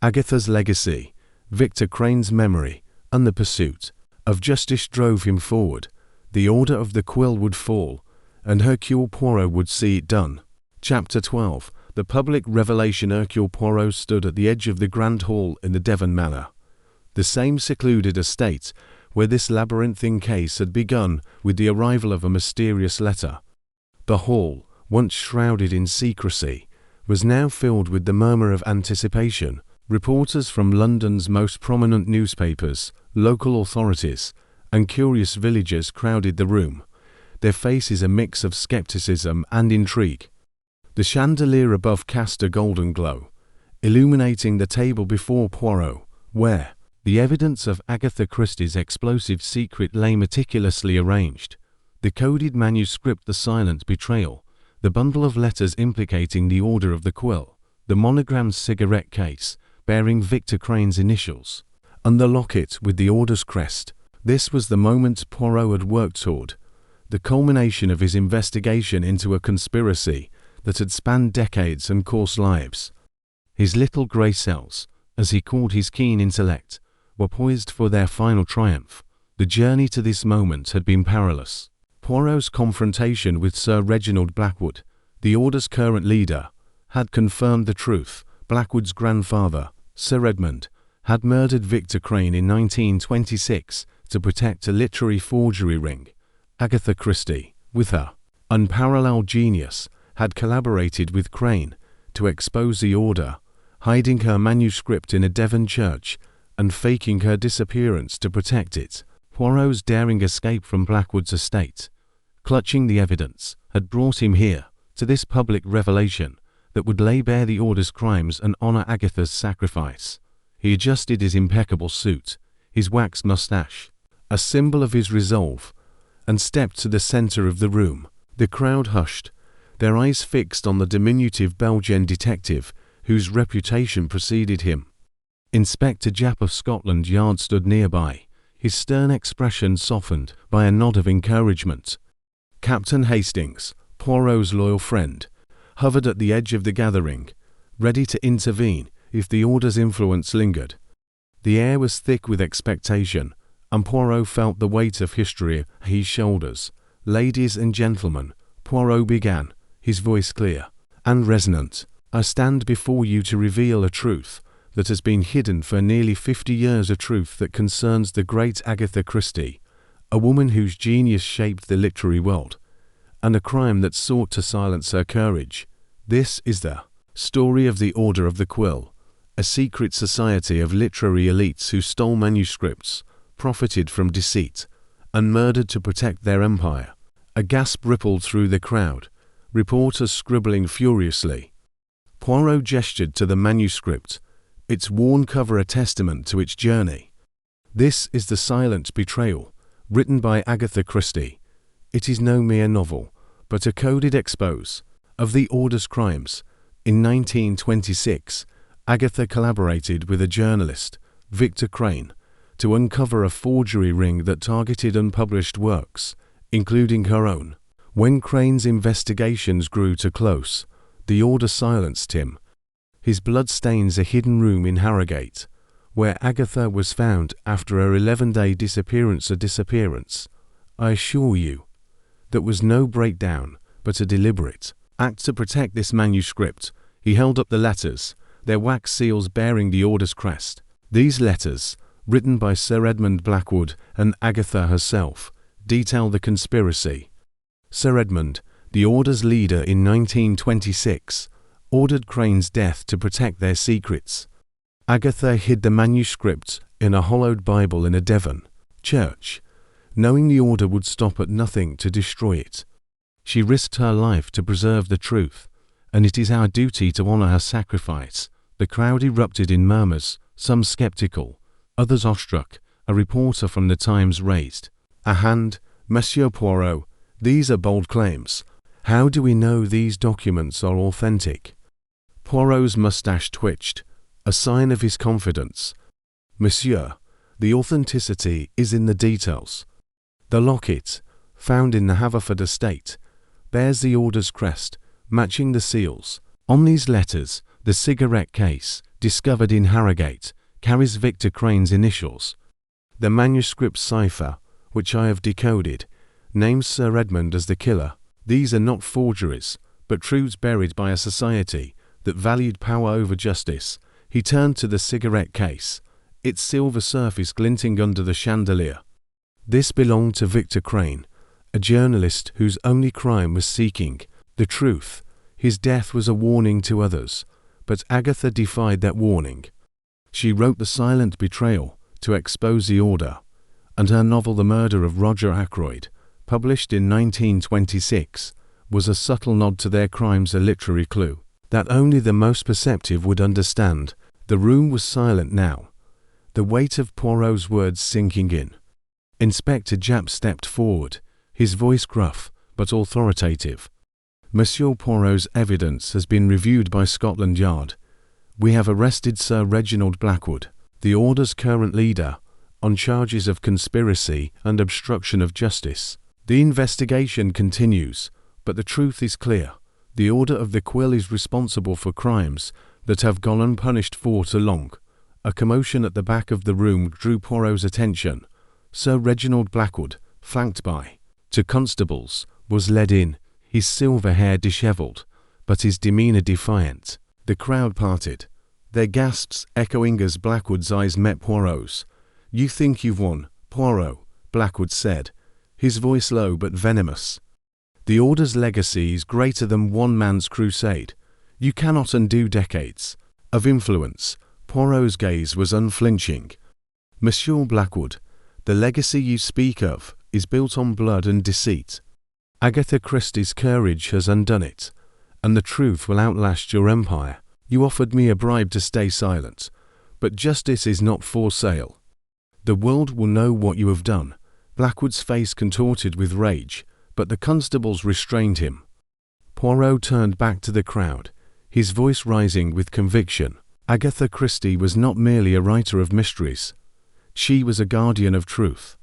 Agatha's legacy, Victor Crane's memory, and the pursuit of justice drove him forward. The Order of the Quill would fall, and Hercule Poirot would see it done. Chapter 12. The public revelation. Hercule Poirot stood at the edge of the Grand Hall in the Devon Manor, the same secluded estate where this labyrinthine case had begun with the arrival of a mysterious letter. The hall, once shrouded in secrecy, was now filled with the murmur of anticipation. Reporters from London's most prominent newspapers, local authorities, and curious villagers crowded the room, their faces a mix of skepticism and intrigue. The chandelier above cast a golden glow, illuminating the table before Poirot, where the evidence of Agatha Christie's explosive secret lay meticulously arranged. The coded manuscript, the silent betrayal, the bundle of letters implicating the Order of the Quill, the monogrammed cigarette case bearing Victor Crane's initials, and the locket with the Order's crest. This was the moment Poirot had worked toward, the culmination of his investigation into a conspiracy that had spanned decades and course lives. His little grey cells, as he called his keen intellect, were poised for their final triumph. The journey to this moment had been perilous. Poirot's confrontation with Sir Reginald Blackwood, the Order's current leader, had confirmed the truth. Blackwood's grandfather, Sir Edmund, had murdered Victor Crane in 1926 to protect a literary forgery ring. Agatha Christie, with her unparalleled genius, had collaborated with Crane to expose the Order, hiding her manuscript in a Devon church and faking her disappearance to protect it. Poirot's daring escape from Blackwood's estate, clutching the evidence, had brought him here, to this public revelation that would lay bare the Order's crimes and honor Agatha's sacrifice. He adjusted his impeccable suit, his waxed mustache, a symbol of his resolve, and stepped to the center of the room. The crowd hushed, their eyes fixed on the diminutive Belgian detective whose reputation preceded him. Inspector Japp of Scotland Yard stood nearby, his stern expression softened by a nod of encouragement. Captain Hastings, Poirot's loyal friend, hovered at the edge of the gathering, ready to intervene if the Order's influence lingered. The air was thick with expectation, and Poirot felt the weight of history on his shoulders. "Ladies and gentlemen," Poirot began, his voice clear and resonant, "I stand before you to reveal a truth that has been hidden for nearly 50 years, a truth that concerns the great Agatha Christie, a woman whose genius shaped the literary world, and a crime that sought to silence her courage. This is the story of the Order of the Quill, a secret society of literary elites who stole manuscripts, profited from deceit, and murdered to protect their empire." A gasp rippled through the crowd, reporters scribbling furiously. Poirot gestured to the manuscript, its worn cover a testament to its journey. "This is the silent betrayal, written by Agatha Christie. It is no mere novel, but a coded expose of the Order's crimes. In 1926, Agatha collaborated with a journalist, Victor Crane, to uncover a forgery ring that targeted unpublished works, including her own. When Crane's investigations grew too close, the Order silenced him. His blood stains a hidden room in Harrogate, where Agatha was found after her 11-day disappearance. A disappearance, I assure you, that was no breakdown, but a deliberate act to protect this manuscript." He held up the letters, their wax seals bearing the Order's crest. These letters, written by Sir Edmund Blackwood and Agatha herself, detail the conspiracy. Sir Edmund, the Order's leader in 1926, ordered Crane's death to protect their secrets. Agatha hid the manuscript in a hollowed Bible in a Devon church, knowing the order would stop at nothing to destroy it. She risked her life to preserve the truth, and it is our duty to honor her sacrifice. The crowd erupted in murmurs, some skeptical, others awestruck. A reporter from the Times raised a hand. "Monsieur Poirot, these are bold claims. How do we know these documents are authentic?" Poirot's mustache twitched, a sign of his confidence. "Monsieur, the authenticity is in the details. The locket, found in the Haverford estate, bears the order's crest, matching the seals. On these letters, the cigarette case, discovered in Harrogate, carries Victor Crane's initials. The manuscript cipher, which I have decoded, names Sir Edmund as the killer. These are not forgeries, but truths buried by a society that valued power over justice." He turned to the cigarette case, its silver surface glinting under the chandelier. This belonged to Victor Crane, a journalist whose only crime was seeking the truth. His death was a warning to others, but Agatha defied that warning. She wrote The Silent Betrayal to expose the order, and her novel The Murder of Roger Ackroyd, published in 1926, was a subtle nod to their crimes, a literary clue that only the most perceptive would understand. The room was silent now, the weight of Poirot's words sinking in. Inspector Japp stepped forward, his voice gruff but authoritative. "Monsieur Poirot's evidence has been reviewed by Scotland Yard. We have arrested Sir Reginald Blackwood, the order's current leader, on charges of conspiracy and obstruction of justice. The investigation continues, but the truth is clear. The Order of the Quill is responsible for crimes that have gone unpunished for too long." A commotion at the back of the room drew Poirot's attention. Sir Reginald Blackwood, flanked by two constables, was led in, his silver hair dishevelled, but his demeanour defiant. The crowd parted, their gasps echoing as Blackwood's eyes met Poirot's. "You think you've won, Poirot," Blackwood said, his voice low but venomous. "The Order's legacy is greater than one man's crusade. You cannot undo decades of influence." Poirot's gaze was unflinching. "Monsieur Blackwood, the legacy you speak of is built on blood and deceit. Agatha Christie's courage has undone it, and the truth will outlast your empire. You offered me a bribe to stay silent, but justice is not for sale. The world will know what you have done." Blackwood's face contorted with rage, but the constables restrained him. Poirot turned back to the crowd, his voice rising with conviction. Agatha Christie was not merely a writer of mysteries. She was a guardian of truth.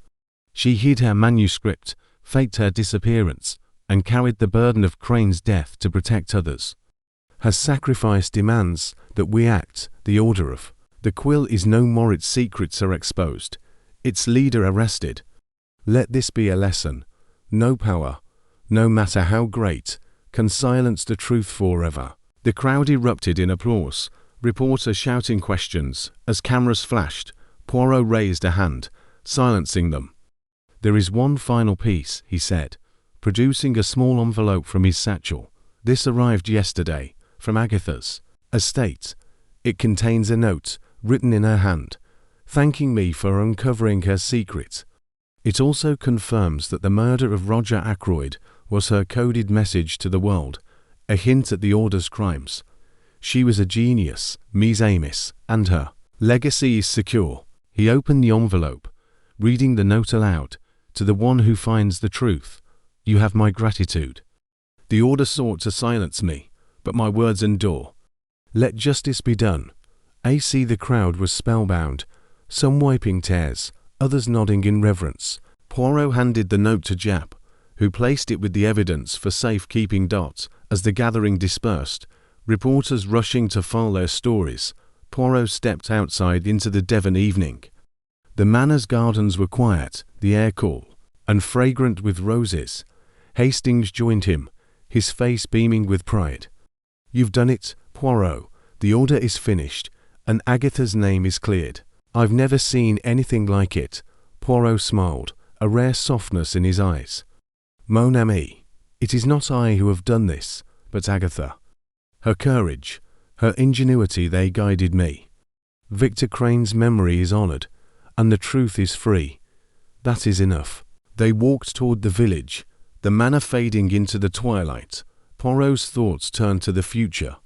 She hid her manuscript, faked her disappearance, and carried the burden of Crane's death to protect others. Her sacrifice demands that we act. The Order of the Quill is no more. Its secrets are exposed, its leader arrested. Let this be a lesson. No power, no matter how great, can silence the truth forever. The crowd erupted in applause, reporters shouting questions. As cameras flashed, Poirot raised a hand, silencing them. "There is one final piece," he said, producing a small envelope from his satchel. "This arrived yesterday, from Agatha's estate. It contains a note, written in her hand, thanking me for uncovering her secret. It also confirms that the murder of Roger Ackroyd was her coded message to the world, a hint at the Order's crimes. She was a genius, Ms. Amis, and her legacy is secure." He opened the envelope, reading the note aloud. "To the one who finds the truth, you have my gratitude. The Order sought to silence me, but my words endure. Let justice be done." AC The crowd was spellbound, some wiping tears, others nodding in reverence. Poirot handed the note to Japp, who placed it with the evidence for safekeeping. As the gathering dispersed, reporters rushing to file their stories, Poirot stepped outside into the Devon evening. The manor's gardens were quiet, the air cool, and fragrant with roses. Hastings joined him, his face beaming with pride. "You've done it, Poirot. The Order is finished, and Agatha's name is cleared. I've never seen anything like it." Poirot smiled, a rare softness in his eyes. "Mon ami, it is not I who have done this, but Agatha. Her courage, her ingenuity, they guided me. Victor Crane's memory is honored, and the truth is free. That is enough. They walked toward the village, the manor fading into the twilight. Poirot's thoughts turned to the future.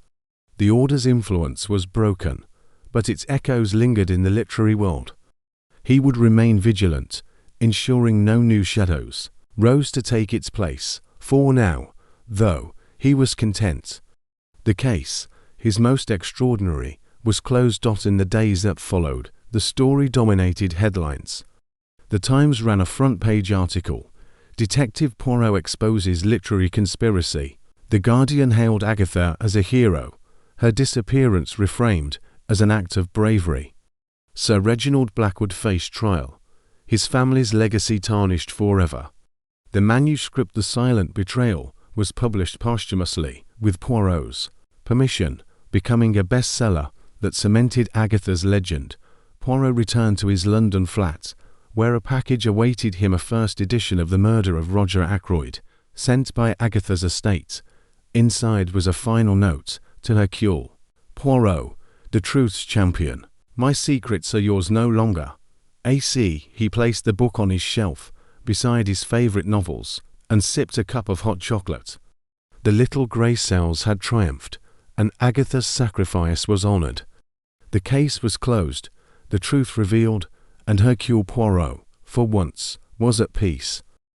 The Order's influence was broken, but its echoes lingered in the literary world. He would remain vigilant, ensuring no new shadows rose to take its place. For now, though, he was content. The case, his most extraordinary, was closed. In the days that followed, the story dominated headlines. The Times ran a front-page article, "Detective Poirot exposes literary conspiracy." The Guardian hailed Agatha as a hero, her disappearance reframed as an act of bravery. Sir Reginald Blackwood faced trial, his family's legacy tarnished forever. The manuscript The Silent Betrayal was published posthumously, with Poirot's permission, becoming a bestseller that cemented Agatha's legend. Poirot returned to his London flat, where a package awaited him, a first edition of The Murder of Roger Ackroyd, sent by Agatha's estate. Inside was a final note to Hercule Poirot, the truth's champion. "My secrets are yours no longer. AC." He placed the book on his shelf, beside his favorite novels, and sipped a cup of hot chocolate. The little grey cells had triumphed, and Agatha's sacrifice was honored. The case was closed, the truth revealed, and Hercule Poirot, for once, was at peace.